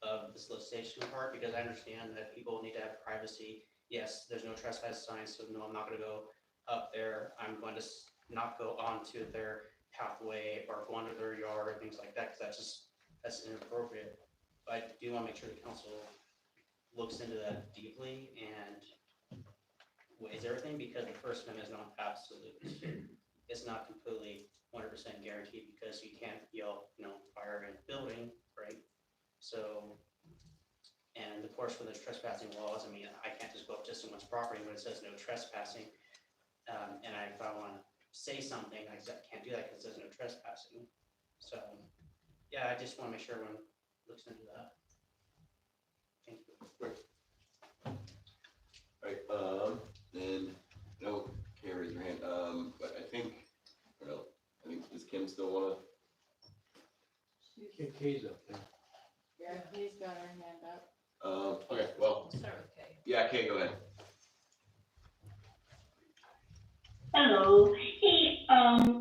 of the solicitation part, because I understand that people need to have privacy. Yes, there's no trespass signs, so no, I'm not gonna go up there. I'm going to not go onto their pathway or go under their yard or things like that, because that's inappropriate. But I do want to make sure the council looks into that deeply and weighs everything, because the First Amendment is not absolute. It's not completely 100% guaranteed, because you can't yell, fire in a building, right? So, and of course, when there's trespassing laws, I mean, I can't just go up to someone's property when it says no trespassing. And if I want to say something, I can't do that because it says no trespassing. So, yeah, I just want to make sure everyone looks into that. Thank you. Right, and no, can't raise your hand, but I think does Kim still wanna? Kay's up there. Yeah, he's got her hand up. Okay, well, We'll start with Kay. yeah, Kay, go ahead. Hello. Hey,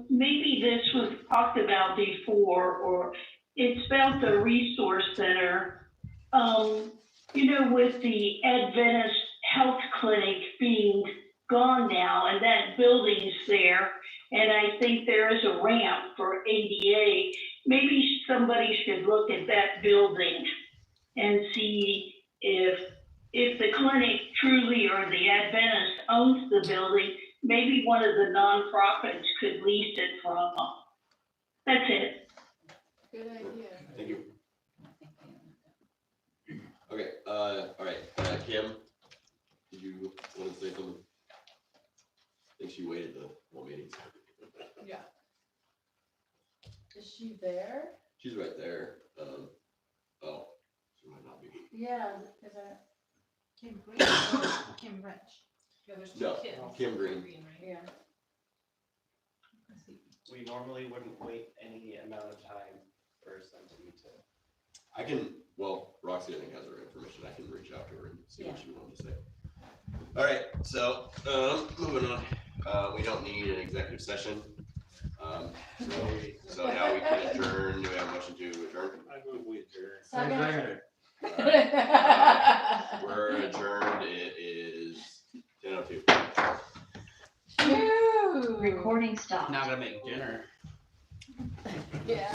maybe this was talked about before, or it's about the resource center. With the Adventist Health Clinic being gone now, and that building's there, and I think there is a ramp for ADA. Maybe somebody should look at that building and see if the clinic truly, or the Adventist owns the building. Maybe one of the nonprofits could lease it from them. That's it. Good idea. Thank you. Okay, all right, Kim, did you want to say something? I think she waited the whole meeting. Yeah. Is she there? She's right there. Oh, she might not be. Yeah, is that? Kim Green or Kim Wrench? Yeah, there's No, two kids. Kim Green. Right? Yeah. We normally wouldn't wait any amount of time for somebody to. I can, well, Roxy, I think, has her information. I can reach out to her and see what she wanted to say. All right, so, moving on. We don't need an executive session. So now we can adjourn. Do we have a motion to adjourn? I move we adjourn. Second. All right. We're adjourned. It is 10:02. Phew. Recording stopped. Now I'm gonna make dinner. Yeah.